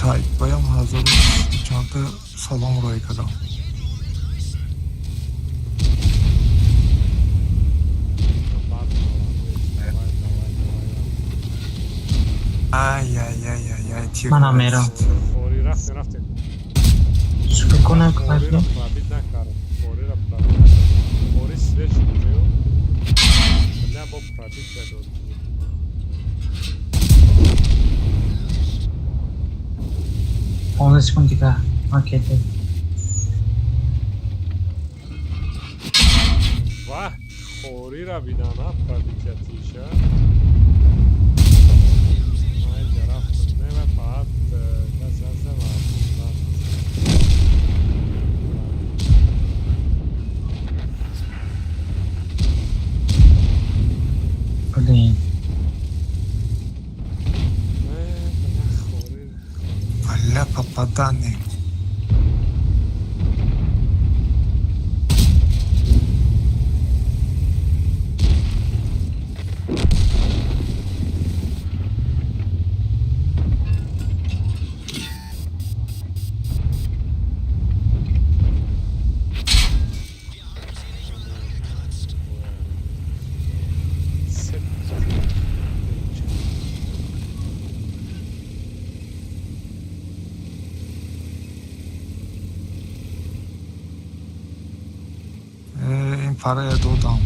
E: Тайпаям ҳазор чанта салом рой кардам. Ай, тир.
D: منم میرم.
B: فوری رفتیم
D: شکر کنم که
B: فوری را
D: رفتیم.
B: پرابید نکردم فوری سویچ میدیو نه با پرابید بدود
D: Onu çıkın dika. Hak etti.
B: واه فوری را بیدانا پرابید یتیشه اینجا رفتم نمه فقط کس هستم
D: Buradayım.
E: Аля попадание. نفره دادم.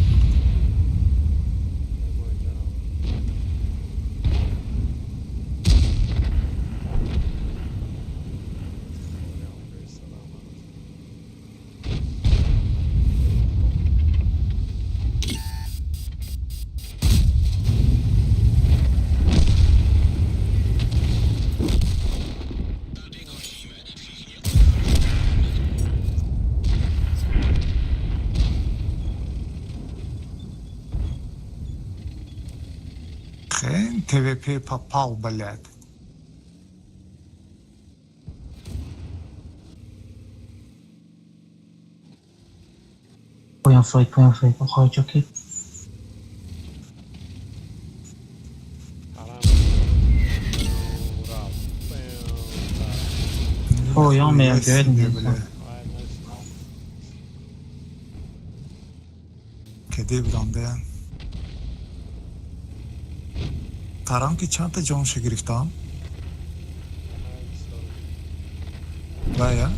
E: Хрен ТВП попал, блядь.
D: پایان فایت خواهی که پایان میاد
E: کدی برانده ترام که چند تا جانش گرفتم بایا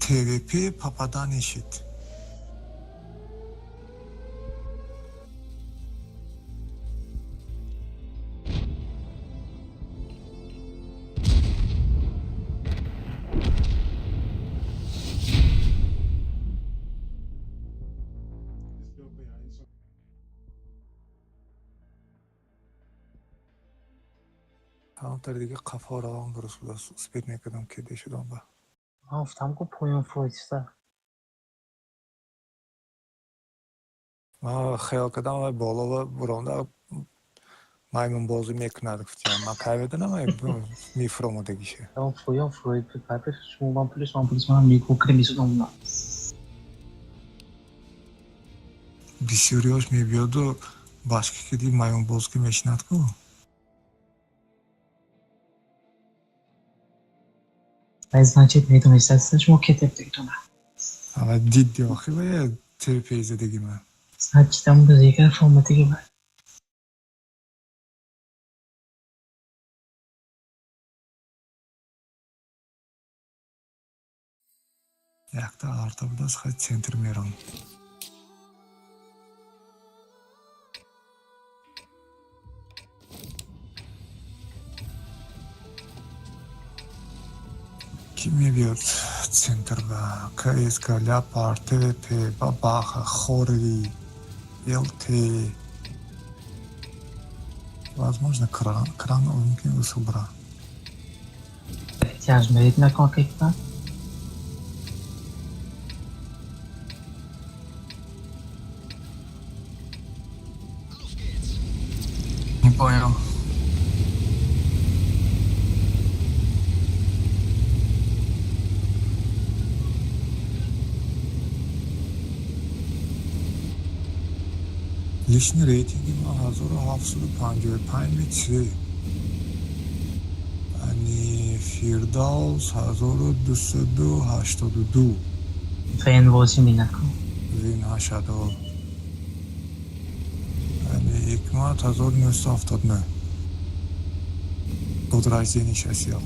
E: TVP papadan eşit. همونطور دیگه قفا رو هم درست بود سپید میکردم که دی شدم با
D: گفتم که پایان فایت سر
E: من خیال کردم بالا برانده مایمون بازی میکنه گفتم من کایبیدنم میفرامو دیگه
D: پایان فایت پپر شما پلیس من میگو کمیسیون
E: بسیاریاش میبیاد و башка که دی маймун бозки мешинад ку
D: значит میدونست شما کتاب دیگه
E: ама дидди охи ва ТП زدگی من
D: значит там دیگه فرمتی که
E: якта арта будас хай центр мерам Kim میبیاد центр و КСК Leopard ТВП Бабаха Хорви ЛТ возможно кран мумкин высобра
D: احتیاج на конкретно
J: Не понял.
E: лишний рейтинги ма 1755 мечи ани Фирдаус 1282
D: فین واسه مینکن
E: وین هاشادو ани Hikmat 1979 подразделение шасиал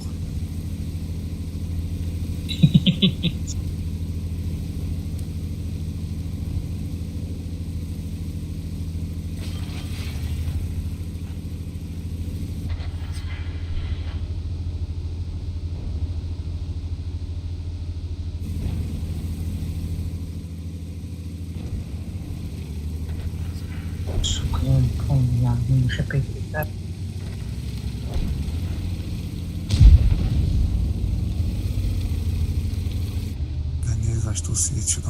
D: میشه پیدا
E: Да не за что свечу.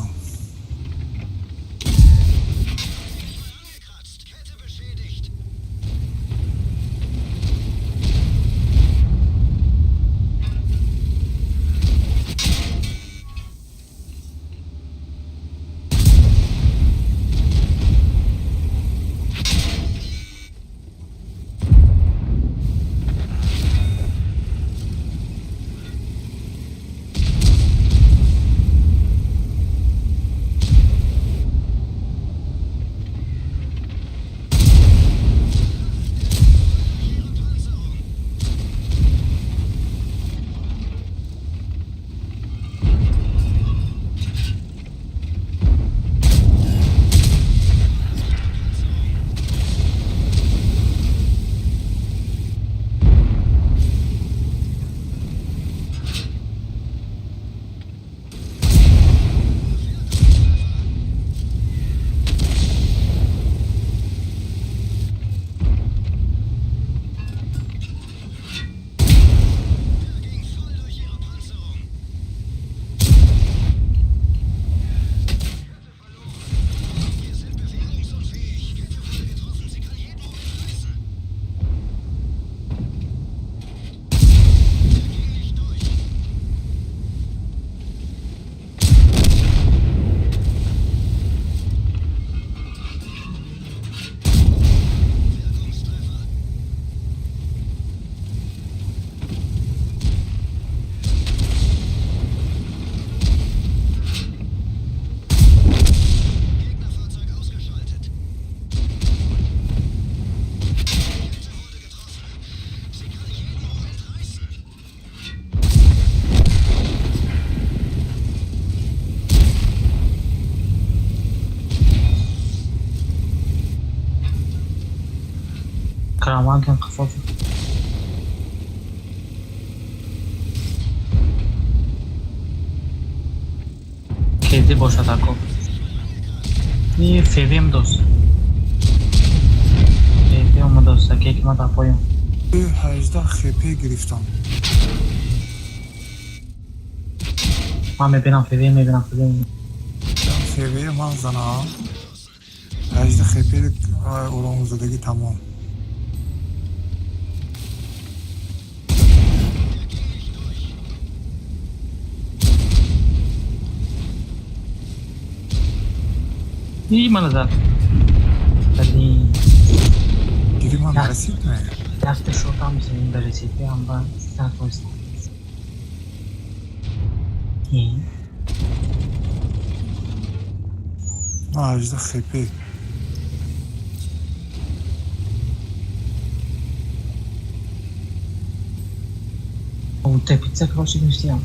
D: Kramagen kafa. Kedi boş atak o. İyi fevim dost. Fevim dost. Kekime de apoyum.
E: 18 خپه گرفتم.
D: من میبینم فیویم
E: خپه من زنم 18 خپه اوران زدگی تمام.
D: iyi mana zaten. Tadi
E: گیری من رسید نه.
D: دست شورتم زمین برسید بیام با نتونستم. این
E: 18 خپه.
D: اون تپیتزا کاشی داشتیم.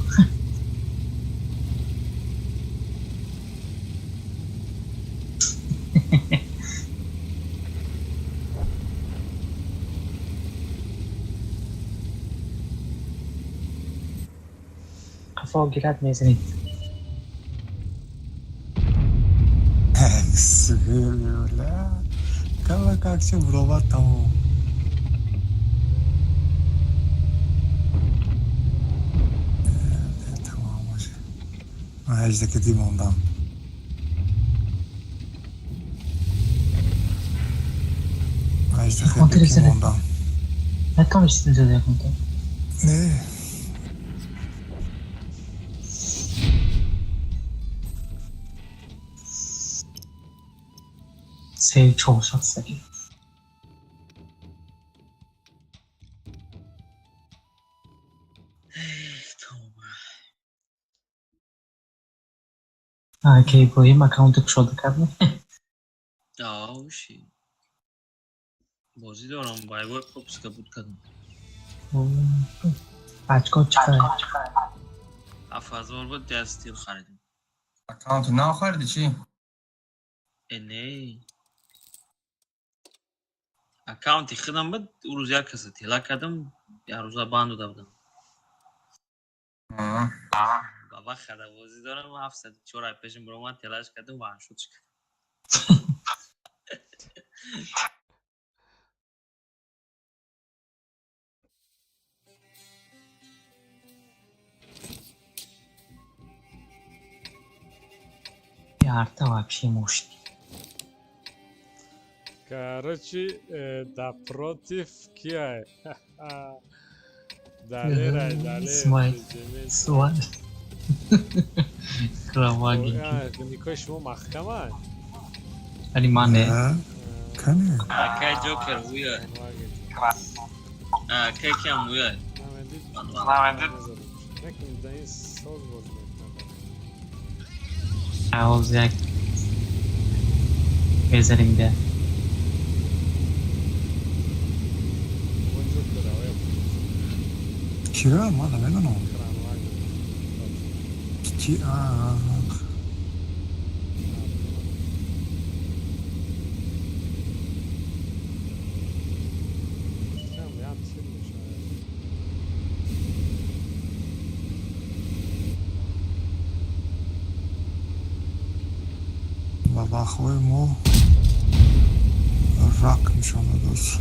D: Kafa girat mezinit.
E: Sıkıyorlar. Kala kakça burava tamam. Tamam hocam. Ajda kedim ondan. Ajda kedim ondan.
D: Ne konuştunuz öyle yapınca?
E: Ne?
D: Sev çoğu şahsı. Ha, که ابراهیم اکانتش شده کرده.
G: اوشی بازی دارم وای پاپس کبود کردم.
D: بچگاه چقدر؟
G: 7000 بود دستیل خریدم.
J: اکانت نه خریدی چی؟
G: نه اکانتی خودم بود اون روز یک کسی تیلا کردم یه روزا باندو دادم. بابا خدا بازی دارم 704 ای پیشم برام من تلاش کردم وان شد شد.
D: Арта вообще мощный.
B: Короче, да против Киа. Далее.
D: Свай. Кроваги.
B: Никой шмо махкама.
D: Анимане.
E: Kane.
G: Кай Джокер уя. Кай кем уя.
B: Nekim daí söz bozmak.
D: Olacak. Üzerimde.
E: Kira mı? Ben onu. Ki بخواه ما رک میشونه دوست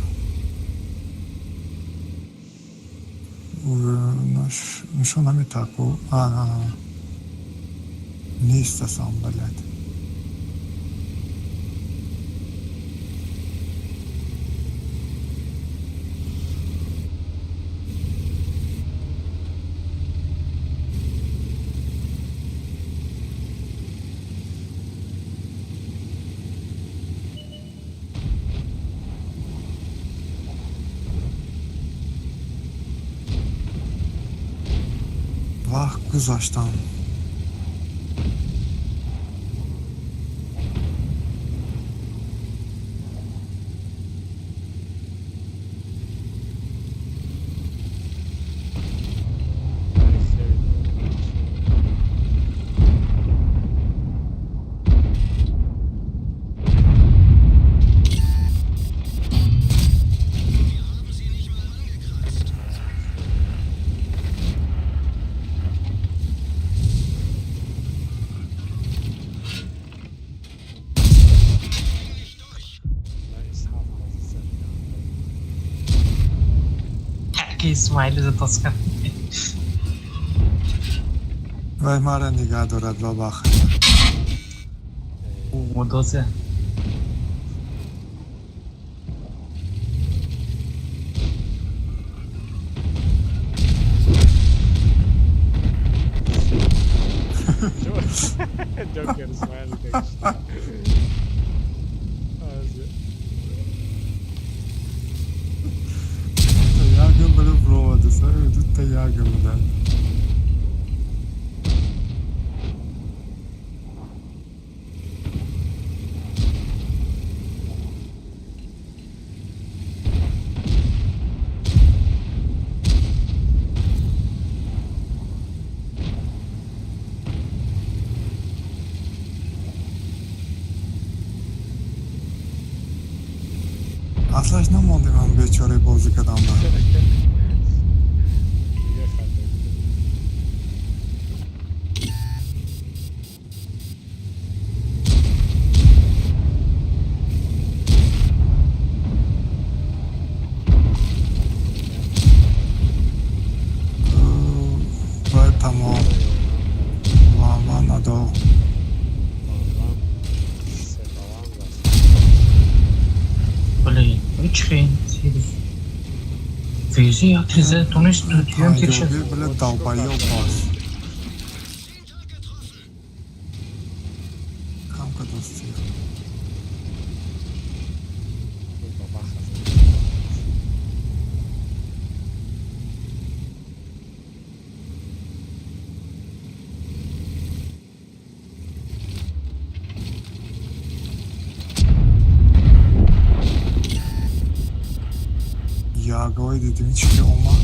E: نشون همی تاکو نیست اصلا بلد Vah güzaştan.
D: که اسماعیل زتاسکن
E: وای مرا نگه دارد لا بخیر.
D: او مدازه
B: Joker smile tekst.
E: Tayagam böyle provadı sa ödü tayagamdan. اصلاش نمونده من بیچاره بازی کردم باید تمام و من ادا
D: ولی هیچ خیلی فیزی یا تیزه تونست توتیون تیر شد
E: بله داوبایی و باز کم که دوستی یاگوی دیدیم هیچ که اومد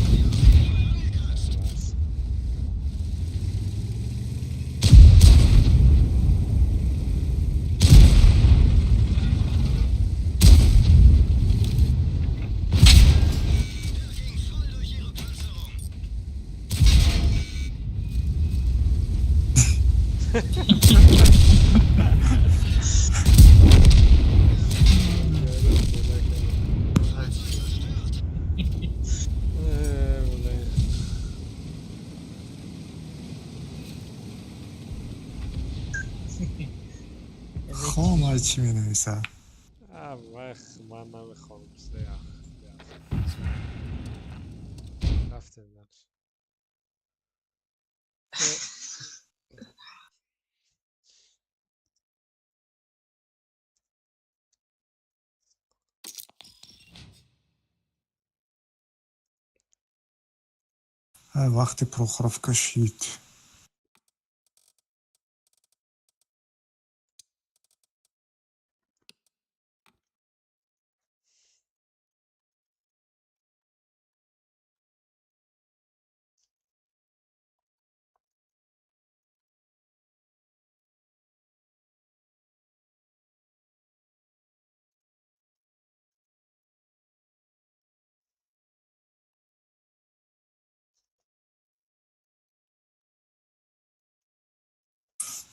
E: خواهم چی می نویسه
B: من نمیخوام رفتیم
E: وقتی پروخوروفکا شید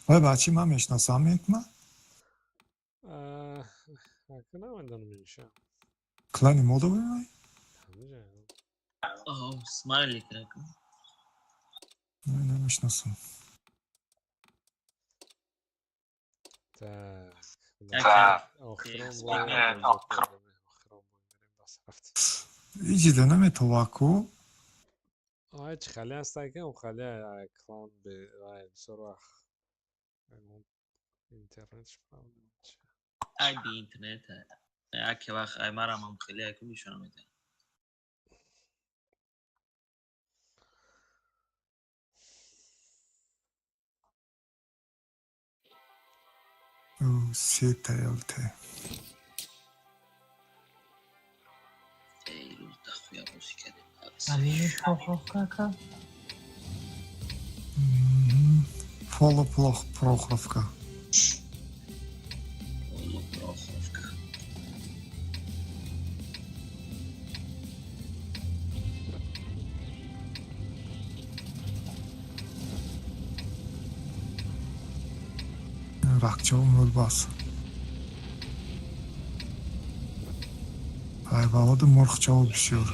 E: وای بچه من میشناسم میکنم
B: نمیدونم میشه
E: کلانی مودو ببینی؟
G: اسماعیل کردم
E: نمیشناسم ایجی دنم توقع
B: هیچ خالی هست که اون خالی کلان به سراخ اینترنتش
G: ای بی اینترنت اگه وقت ای مرا هم خیلی اکو میشونم میده
E: سی تایلته
G: ای روز دخویا باشی کردیم
D: علیش پروخوروفکا
E: فولو پروخوروفکا Rakça olmaz. Hayvanı da morxça oluşuyor.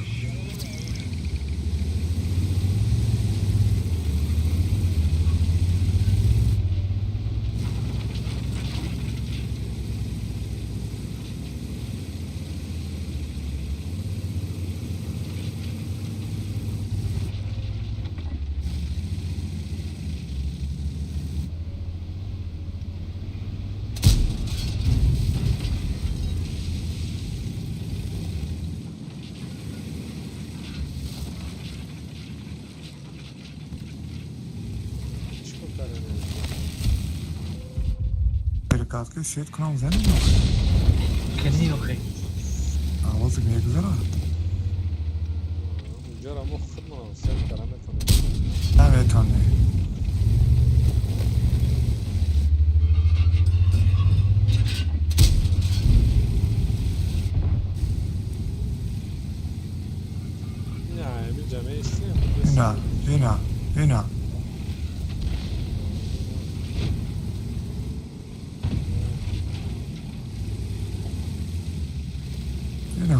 E: کاتکە سێت کناڵ زەنی
D: کنی یۆخی
E: ئاوازێک نێگوزەرە
B: اونجا را خودمان سر کرامتون
E: ناوێتانێ
B: نه bir came isteyen
E: هێنا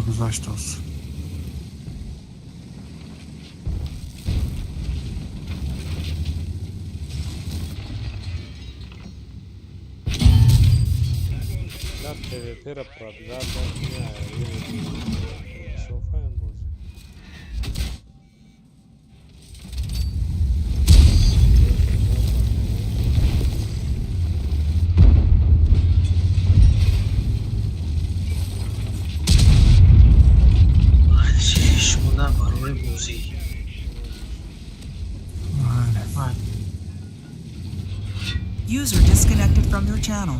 E: گذاشتۆس
B: la PvP era pravdata sofa en boz
G: شما برای بازی
C: User disconnected from your channel.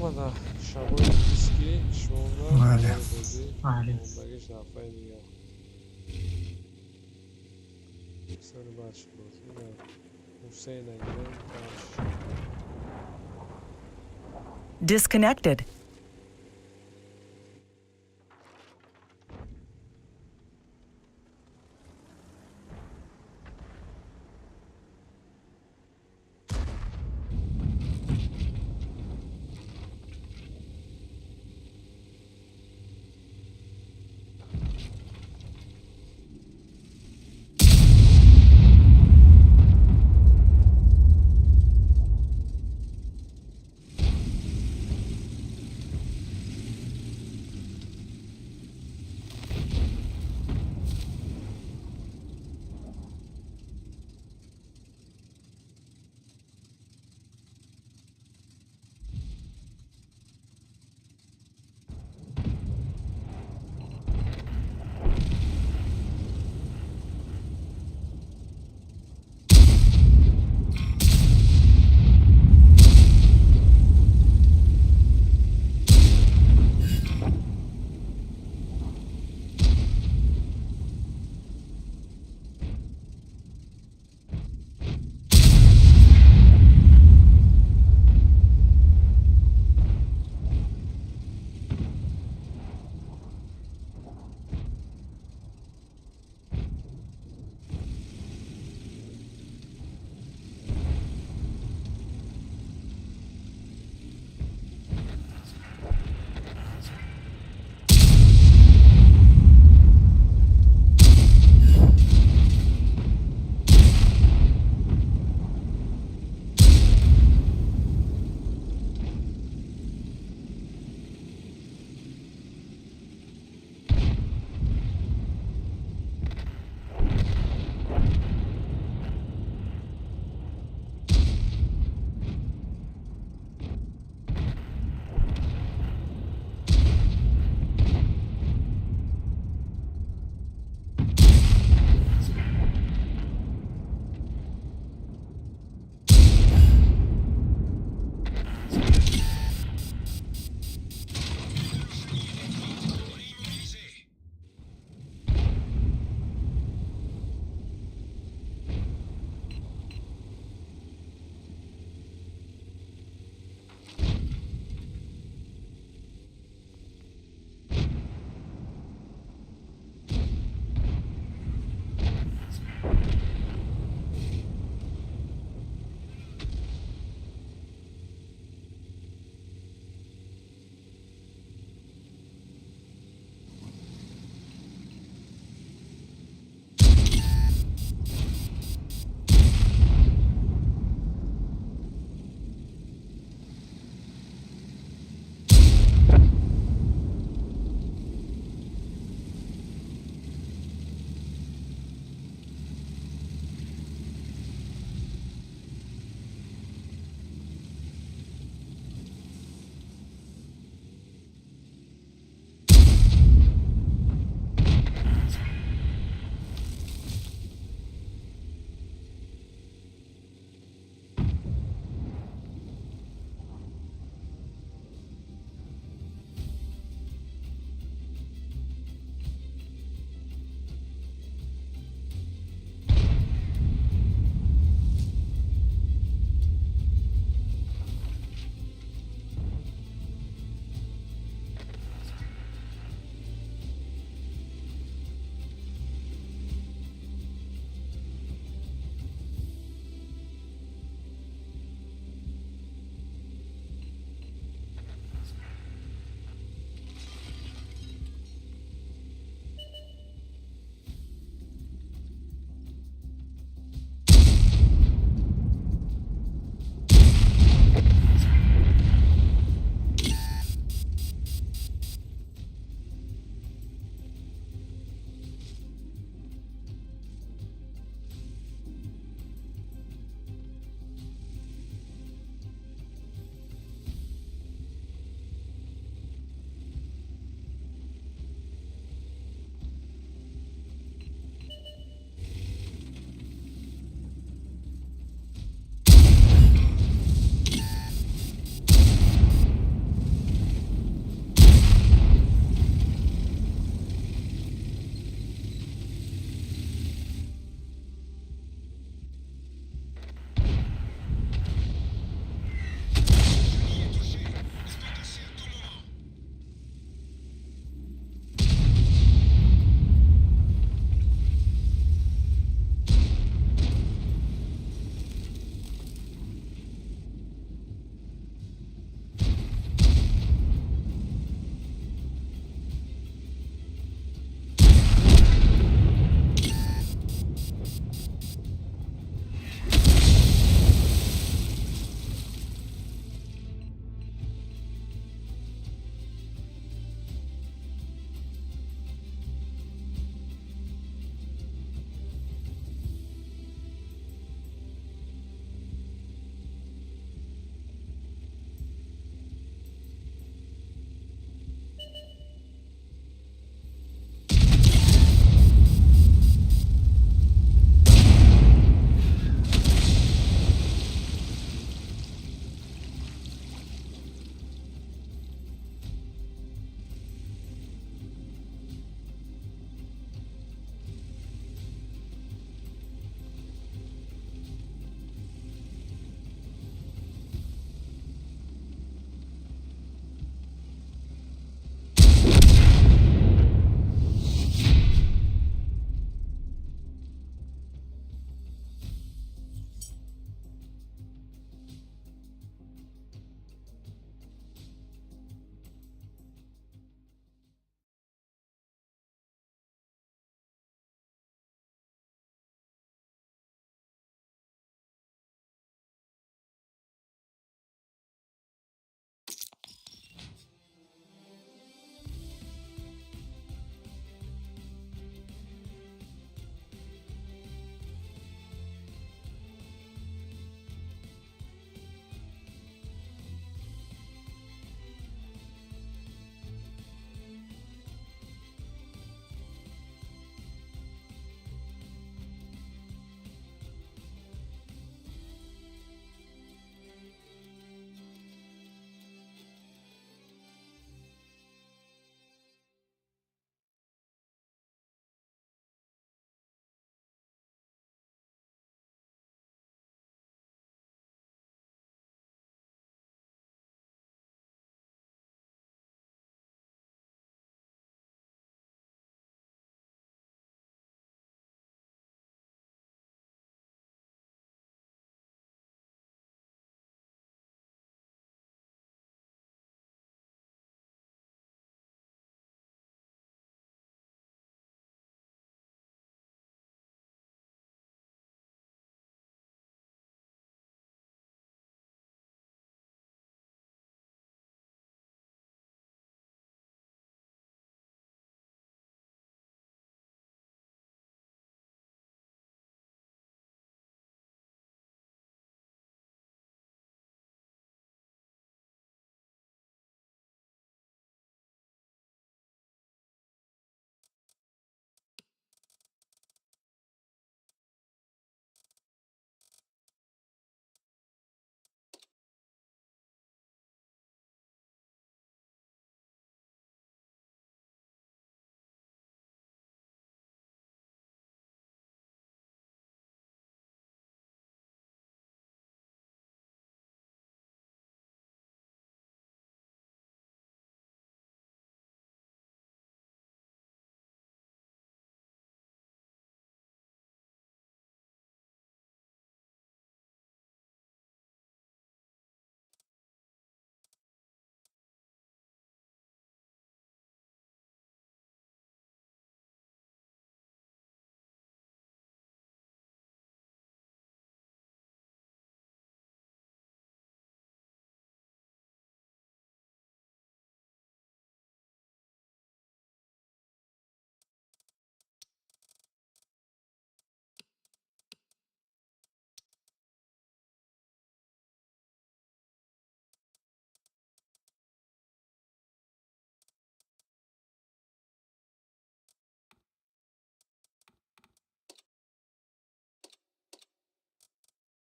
B: Hamada şabon diski şu anda
E: Vale.
B: ondaki şafayı diyor. Sarı başlıyor. Hüseyin'e gidelim.
C: Disconnected.